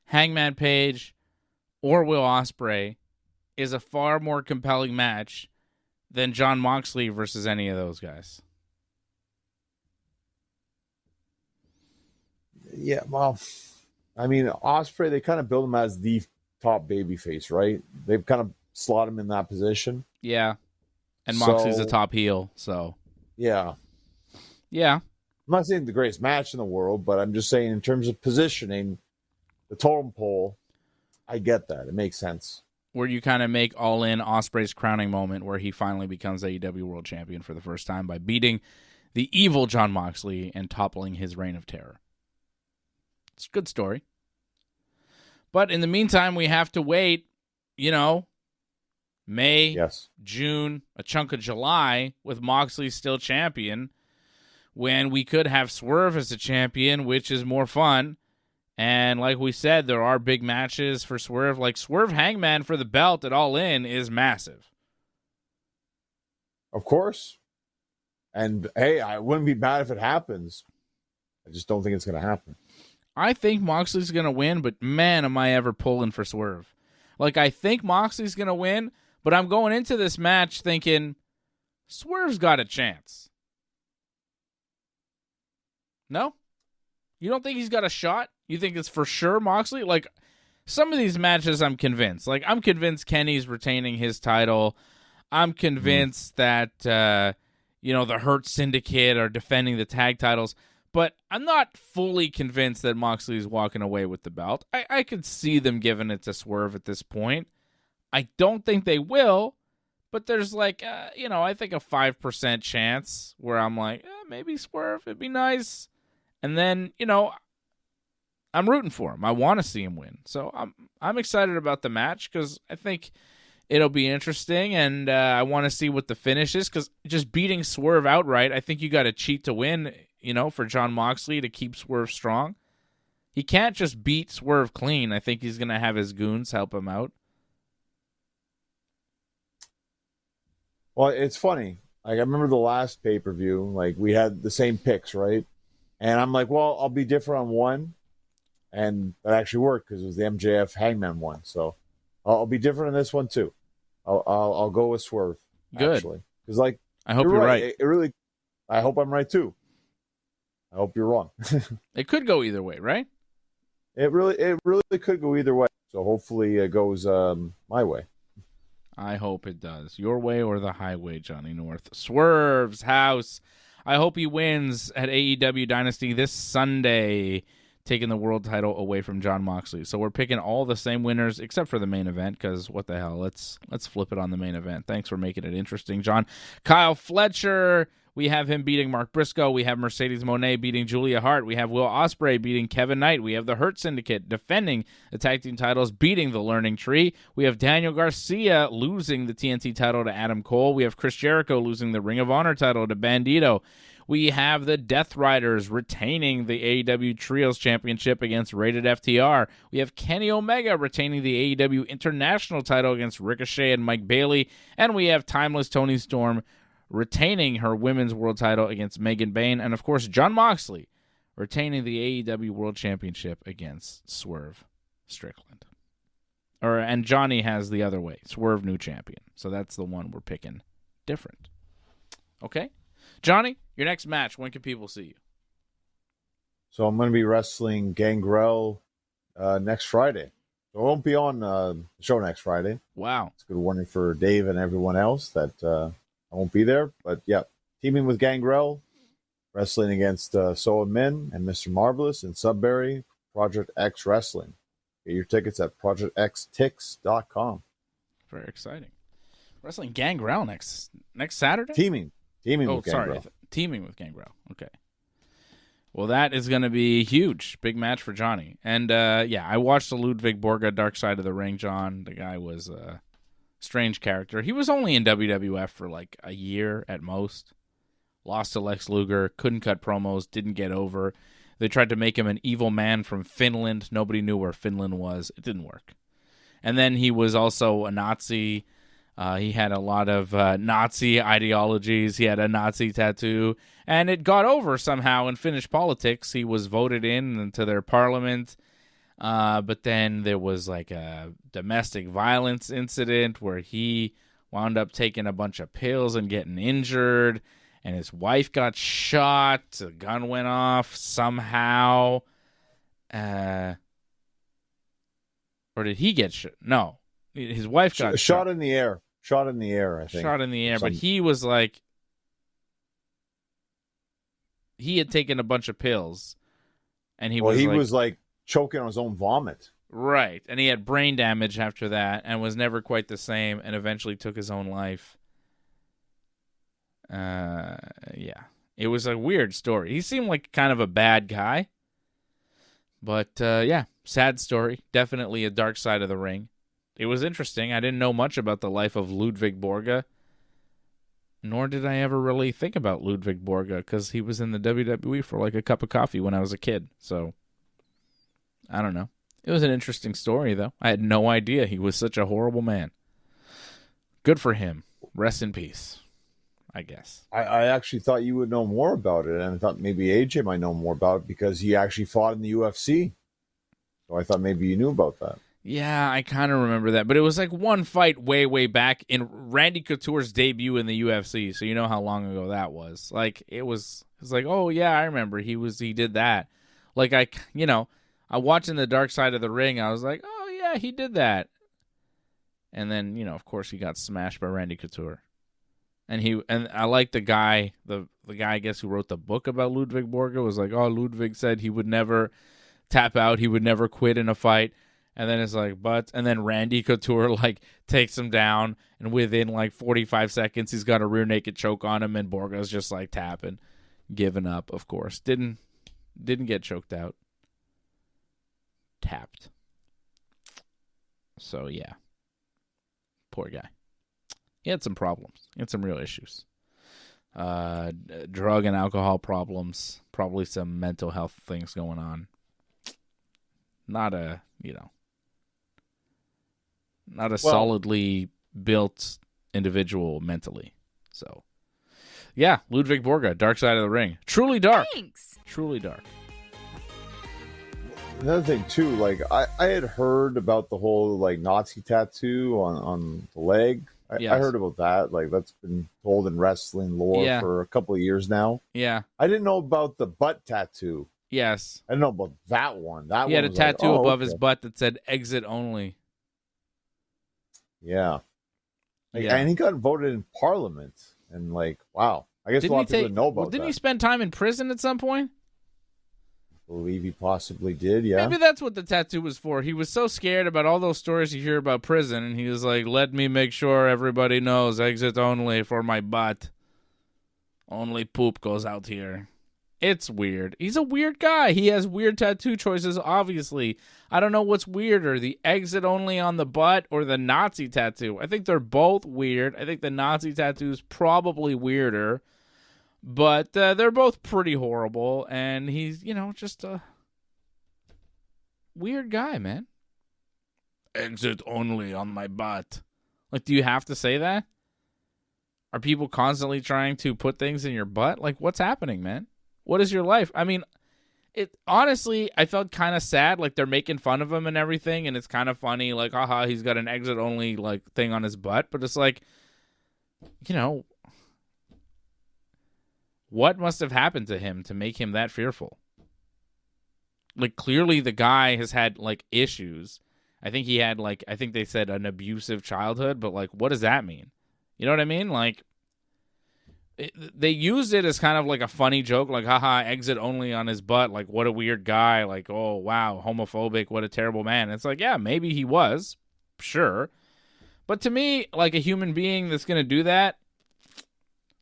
Hangman Page, or Will Ospreay is a far more compelling match than Jon Moxley versus any of those guys. Yeah, well, I mean, Ospreay, they kind of build him as the top babyface, right? They've kind of slot him in that position. Yeah. And Moxley's a top heel, so. Yeah. Yeah. I'm not saying the greatest match in the world, but I'm just saying in terms of positioning, the totem pole, I get that. It makes sense. Where you kind of make all in Ospreay's crowning moment where he finally becomes AEW World Champion for the first time by beating the evil Jon Moxley and toppling his reign of terror. It's a good story. But in the meantime, we have to wait, May, yes, June, a chunk of July with Moxley still champion, when we could have Swerve as a champion, which is more fun. And like we said, there are big matches for Swerve. Like Swerve Hangman for the belt at All In is massive. Of course. And, hey, I wouldn't be mad if it happens. I just don't think it's going to happen. I think Moxley's going to win, but man, am I ever pulling for Swerve. Like, I think Moxley's going to win, but I'm going into this match thinking Swerve's got a chance. No? You don't think he's got a shot? You think it's for sure Moxley? Like, some of these matches I'm convinced. Like, I'm convinced Kenny's retaining his title. I'm convinced that, the Hurt Syndicate are defending the tag titles. But I'm not fully convinced that Moxley's walking away with the belt. I could see them giving it to Swerve at this point. I don't think they will, but there's I think a 5% chance where I'm like, maybe Swerve, it'd be nice. And then, I'm rooting for him. I want to see him win. So I'm excited about the match because I think It'll be interesting, and I want to see what the finish is, because just beating Swerve outright, I think you got to cheat to win, for Jon Moxley to keep Swerve strong. He can't just beat Swerve clean. I think he's going to have his goons help him out. Well, it's funny. Like, I remember the last pay-per-view, like, we had the same picks, right? And I'm like, well, I'll be different on one. And that actually worked because it was the MJF Hangman one. So I'll be different in this one too. I'll go with Swerve. Good. Because, like, I hope you're right. It really, I hope I'm right too. I hope you're wrong. It could go either way, right? It really could go either way. So hopefully it goes my way. I hope it does. Your way or the highway, Johnny North. Swerve's house. I hope he wins at AEW Dynasty this Sunday, taking the world title away from Jon Moxley. So we're picking all the same winners except for the main event, because what the hell? Let's flip it on the main event. Thanks for making it interesting, John. Kyle Fletcher, we have him beating Mark Briscoe. We have Mercedes Moné beating Julia Hart. We have Will Ospreay beating Kevin Knight. We have the Hurt Syndicate defending the tag team titles, beating the Learning Tree. We have Daniel Garcia losing the TNT title to Adam Cole. We have Chris Jericho losing the Ring of Honor title to Bandito. We have the Death Riders retaining the AEW Trios Championship against Rated FTR. We have Kenny Omega retaining the AEW International title against Ricochet and Mike Bailey. And we have Timeless Toni Storm retaining her Women's World title against Megan Bayne. And, of course, Jon Moxley retaining the AEW World Championship against Swerve Strickland. And Johnny has the other way, Swerve new champion. So that's the one we're picking different. Okay? Johnny, your next match, when can people see you? So I'm going to be wrestling Gangrel next Friday. So I won't be on the show next Friday. Wow. It's a good warning for Dave and everyone else that I won't be there. But, yeah, teaming with Gangrel, wrestling against Soa Min and Mr. Marvelous in Sudbury, Project X Wrestling. Get your tickets at projectxtix.com. Very exciting. Wrestling Gangrel next Saturday? Teaming with Gangrel. Teaming with Gangrel. Okay. Well, that is going to be huge. Big match for Johnny. And, I watched the Ludwig Borga Dark Side of the Ring, John. The guy was a strange character. He was only in WWF for like a year at most. Lost to Lex Luger. Couldn't cut promos. Didn't get over. They tried to make him an evil man from Finland. Nobody knew where Finland was. It didn't work. And then he was also a Nazi. He had a lot of Nazi ideologies. He had a Nazi tattoo. And it got over somehow in Finnish politics. He was voted into their parliament. But then there was like a domestic violence incident where he wound up taking a bunch of pills and getting injured. And his wife got shot. A gun went off somehow. Or did he get shot? No. His wife got shot in the air. Shot in the air, I think. Shot in the air, but he was like... He had taken a bunch of pills. And he was like choking on his own vomit. Right. And he had brain damage after that and was never quite the same and eventually took his own life. Yeah. It was a weird story. He seemed like kind of a bad guy. But, sad story. Definitely a dark side of the ring. It was interesting. I didn't know much about the life of Ludwig Borga. Nor did I ever really think about Ludwig Borga because he was in the WWE for like a cup of coffee when I was a kid. So, I don't know. It was an interesting story, though. I had no idea he was such a horrible man. Good for him. Rest in peace, I guess. I actually thought you would know more about it, and I thought maybe AJ might know more about it because he actually fought in the UFC. So I thought maybe you knew about that. Yeah, I kind of remember that. But it was like one fight way, way back in Randy Couture's debut in the UFC. So you know how long ago that was. Like, it was like, oh, yeah, I remember. He did that. Like, I watching the Dark Side of the Ring, I was like, oh, yeah, he did that. And then, of course, he got smashed by Randy Couture. And I like the guy, the guy, I guess, who wrote the book about Ludwig Borga was like, oh, Ludwig said he would never tap out. He would never quit in a fight. And then it's like, and then Randy Couture, like, takes him down. And within, like, 45 seconds, he's got a rear naked choke on him. And Borga's just, like, tapping, giving up, of course. Didn't get choked out. Tapped. So, yeah. Poor guy. He had some problems. He had some real issues. Drug and alcohol problems. Probably some mental health things going on. Not a solidly built individual mentally. So, yeah, Ludwig Borga, Dark Side of the Ring. Truly dark. Thanks. Truly dark. Another thing too, like I had heard about the whole like Nazi tattoo on the leg. I heard about that. Like that's been told in wrestling lore for a couple of years now. Yeah. I didn't know about the butt tattoo. Yes. I didn't know about that one. He had a tattoo above his butt that said "Exit Only." Yeah. And he got voted in Parliament. And like, wow. I guess a lot of people didn't know about that. Didn't he spend time in prison at some point? I believe he possibly did, yeah. Maybe that's what the tattoo was for. He was so scared about all those stories you hear about prison, and he was like, let me make sure everybody knows exit only for my butt. Only poop goes out here. It's weird. He's a weird guy. He has weird tattoo choices, obviously. I don't know what's weirder, the exit only on the butt or the Nazi tattoo. I think they're both weird. I think the Nazi tattoo is probably weirder. But they're both pretty horrible, and he's, just a weird guy, man. Exit only on my butt. Like, do you have to say that? Are people constantly trying to put things in your butt? Like, what's happening, man? What is your life? I mean, honestly, I felt kind of sad. Like, they're making fun of him and everything, and it's kind of funny. Like, haha, he's got an exit only, like, thing on his butt. But it's like, what must have happened to him to make him that fearful? Like, clearly the guy has had, like, issues. I think he had, like, I think they said an abusive childhood, but, like, what does that mean? You know what I mean? Like, they used it as kind of like a funny joke, like, haha, exit only on his butt. Like, what a weird guy. Like, oh, wow, homophobic. What a terrible man. It's like, yeah, maybe he was. Sure. But to me, like, a human being that's going to do that,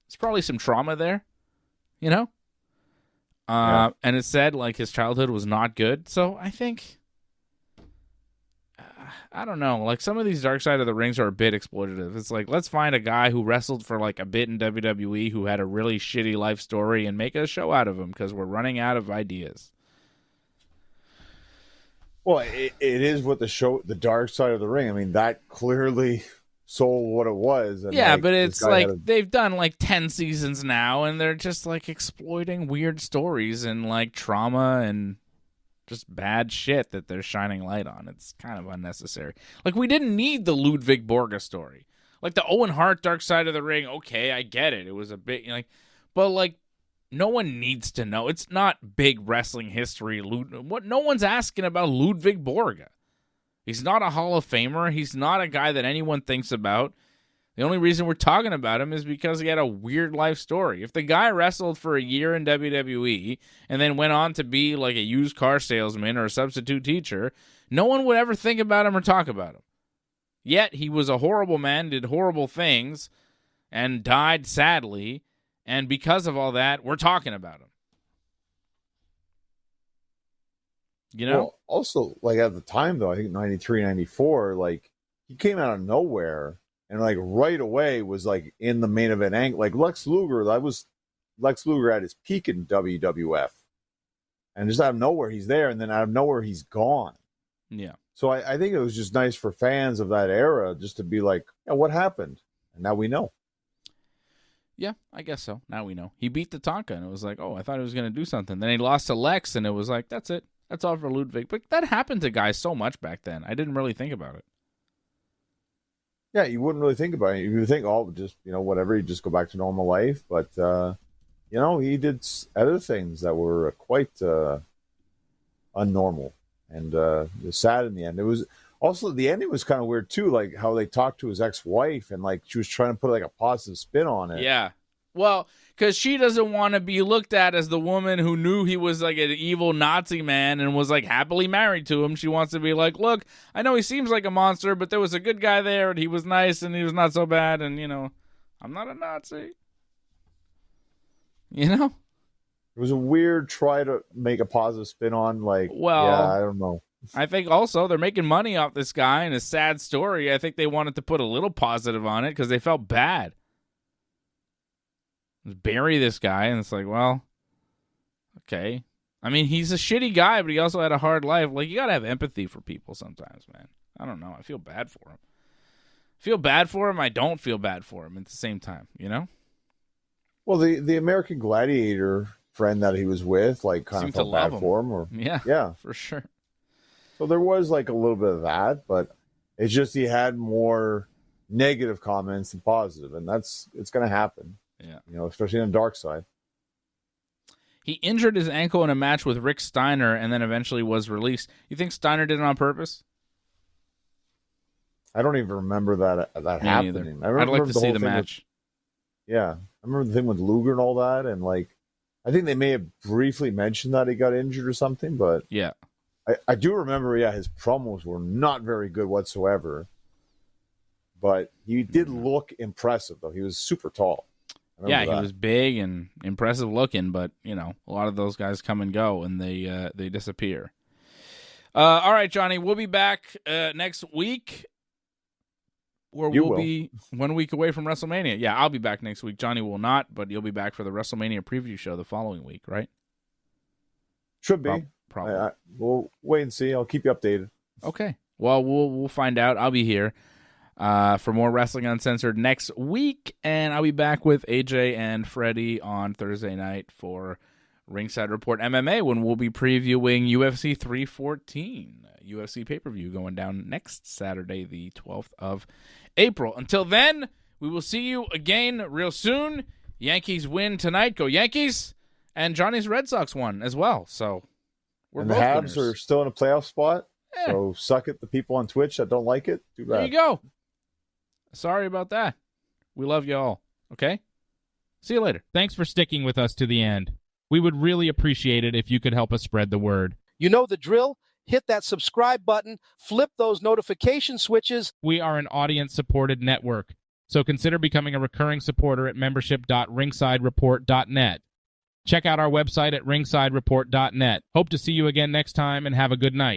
there's probably some trauma there. And it said, like, his childhood was not good. So I think, I don't know. Like, some of these Dark Side of the Rings are a bit exploitative. It's like, let's find a guy who wrestled for, like, a bit in WWE who had a really shitty life story and make a show out of him because we're running out of ideas. Well, it is what the Dark Side of the Ring. I mean, that clearly sold what it was. And yeah, like, but it's like they've done like 10 seasons now, and they're just like exploiting weird stories and like trauma and just bad shit that they're shining light on. It's kind of unnecessary. Like, we didn't need the Ludwig Borga story. Like, the Owen Hart Dark Side of the Ring, okay, I get it. It was a bit, but like, no one needs to know. It's not big wrestling history. No one's asking about Ludwig Borga. He's not a Hall of Famer. He's not a guy that anyone thinks about. The only reason we're talking about him is because he had a weird life story. If the guy wrestled for a year in WWE and then went on to be like a used car salesman or a substitute teacher, no one would ever think about him or talk about him. Yet he was a horrible man, did horrible things, and died sadly. And because of all that, we're talking about him. Well, also, like, at the time, though, I think 93, 94, like, he came out of nowhere and, like, right away was, like, in the main event angle. Like, Lex Luger at his peak in WWF. And just out of nowhere, he's there, and then out of nowhere, he's gone. Yeah. So I think it was just nice for fans of that era just to be like, yeah, what happened? And now we know. Yeah, I guess so. Now we know. He beat the Tonka, and it was like, oh, I thought he was going to do something. Then he lost to Lex, and it was like, that's it. That's all for Ludwig. But that happened to guys so much back then. I didn't really think about it. Yeah, you wouldn't really think about it. You would think, oh, just, whatever, you just go back to normal life. But, he did other things that were quite unnormal and sad in the end. It was also, the ending was kind of weird, too, like how they talked to his ex-wife and, like, she was trying to put, like, a positive spin on it. Yeah. Well, because she doesn't want to be looked at as the woman who knew he was like an evil Nazi man and was like happily married to him. She wants to be like, look, I know he seems like a monster, but there was a good guy there and he was nice and he was not so bad. And, I'm not a Nazi. It was a weird try to make a positive spin on, like, well, yeah, I don't know. I think also they're making money off this guy and a sad story. I think they wanted to put a little positive on it because they felt bad. Bury this guy, and it's like, well, okay. I mean, he's a shitty guy, but he also had a hard life. Like, you got to have empathy for people sometimes, man. I don't know. I feel bad for him. I don't feel bad for him at the same time, you know? Well, the American Gladiator friend that he was with, like, kind of felt bad for him. Or, yeah, for sure. So there was, like, a little bit of that, but it's just he had more negative comments than positive, and it's going to happen. Yeah. You know, especially on the dark side. He injured his ankle in a match with Rick Steiner and then eventually was released. You think Steiner did it on purpose? I don't even remember that happening. I'd like to see the match. I remember the thing with Luger and all that, and like, I think they may have briefly mentioned that he got injured or something, but yeah, I do remember. Yeah, his promos were not very good whatsoever, but he did look impressive though. He was super tall. Yeah, he was big and impressive looking, but you know, a lot of those guys come and go, and they disappear. All right, Johnny, we'll be back next week. Or we'll be 1 week away from WrestleMania. Yeah, I'll be back next week. Johnny will not, but you'll be back for the WrestleMania preview show the following week, right? Should be. Probably. We'll wait and see. I'll keep you updated. Okay. Well, we'll find out. I'll be here for more Wrestling Uncensored next week, and I'll be back with AJ and Freddie on Thursday night for Ringside Report MMA when we'll be previewing UFC 314, UFC pay-per-view going down next Saturday, the 12th of April. Until then, we will see you again real soon. Yankees win tonight. Go Yankees. And Johnny's Red Sox won as well. So we're and both the Habs winners. are still in a playoff spot. Yeah. So suck it, the people on Twitch that don't like it. Too bad. There you go. Sorry about that. We love you all. Okay? See you later. Thanks for sticking with us to the end. We would really appreciate it if you could help us spread the word. You know the drill. Hit that subscribe button. Flip those notification switches. We are an audience-supported network, so consider becoming a recurring supporter at membership.ringsidereport.net. Check out our website at ringsidereport.net. Hope to see you again next time, and have a good night.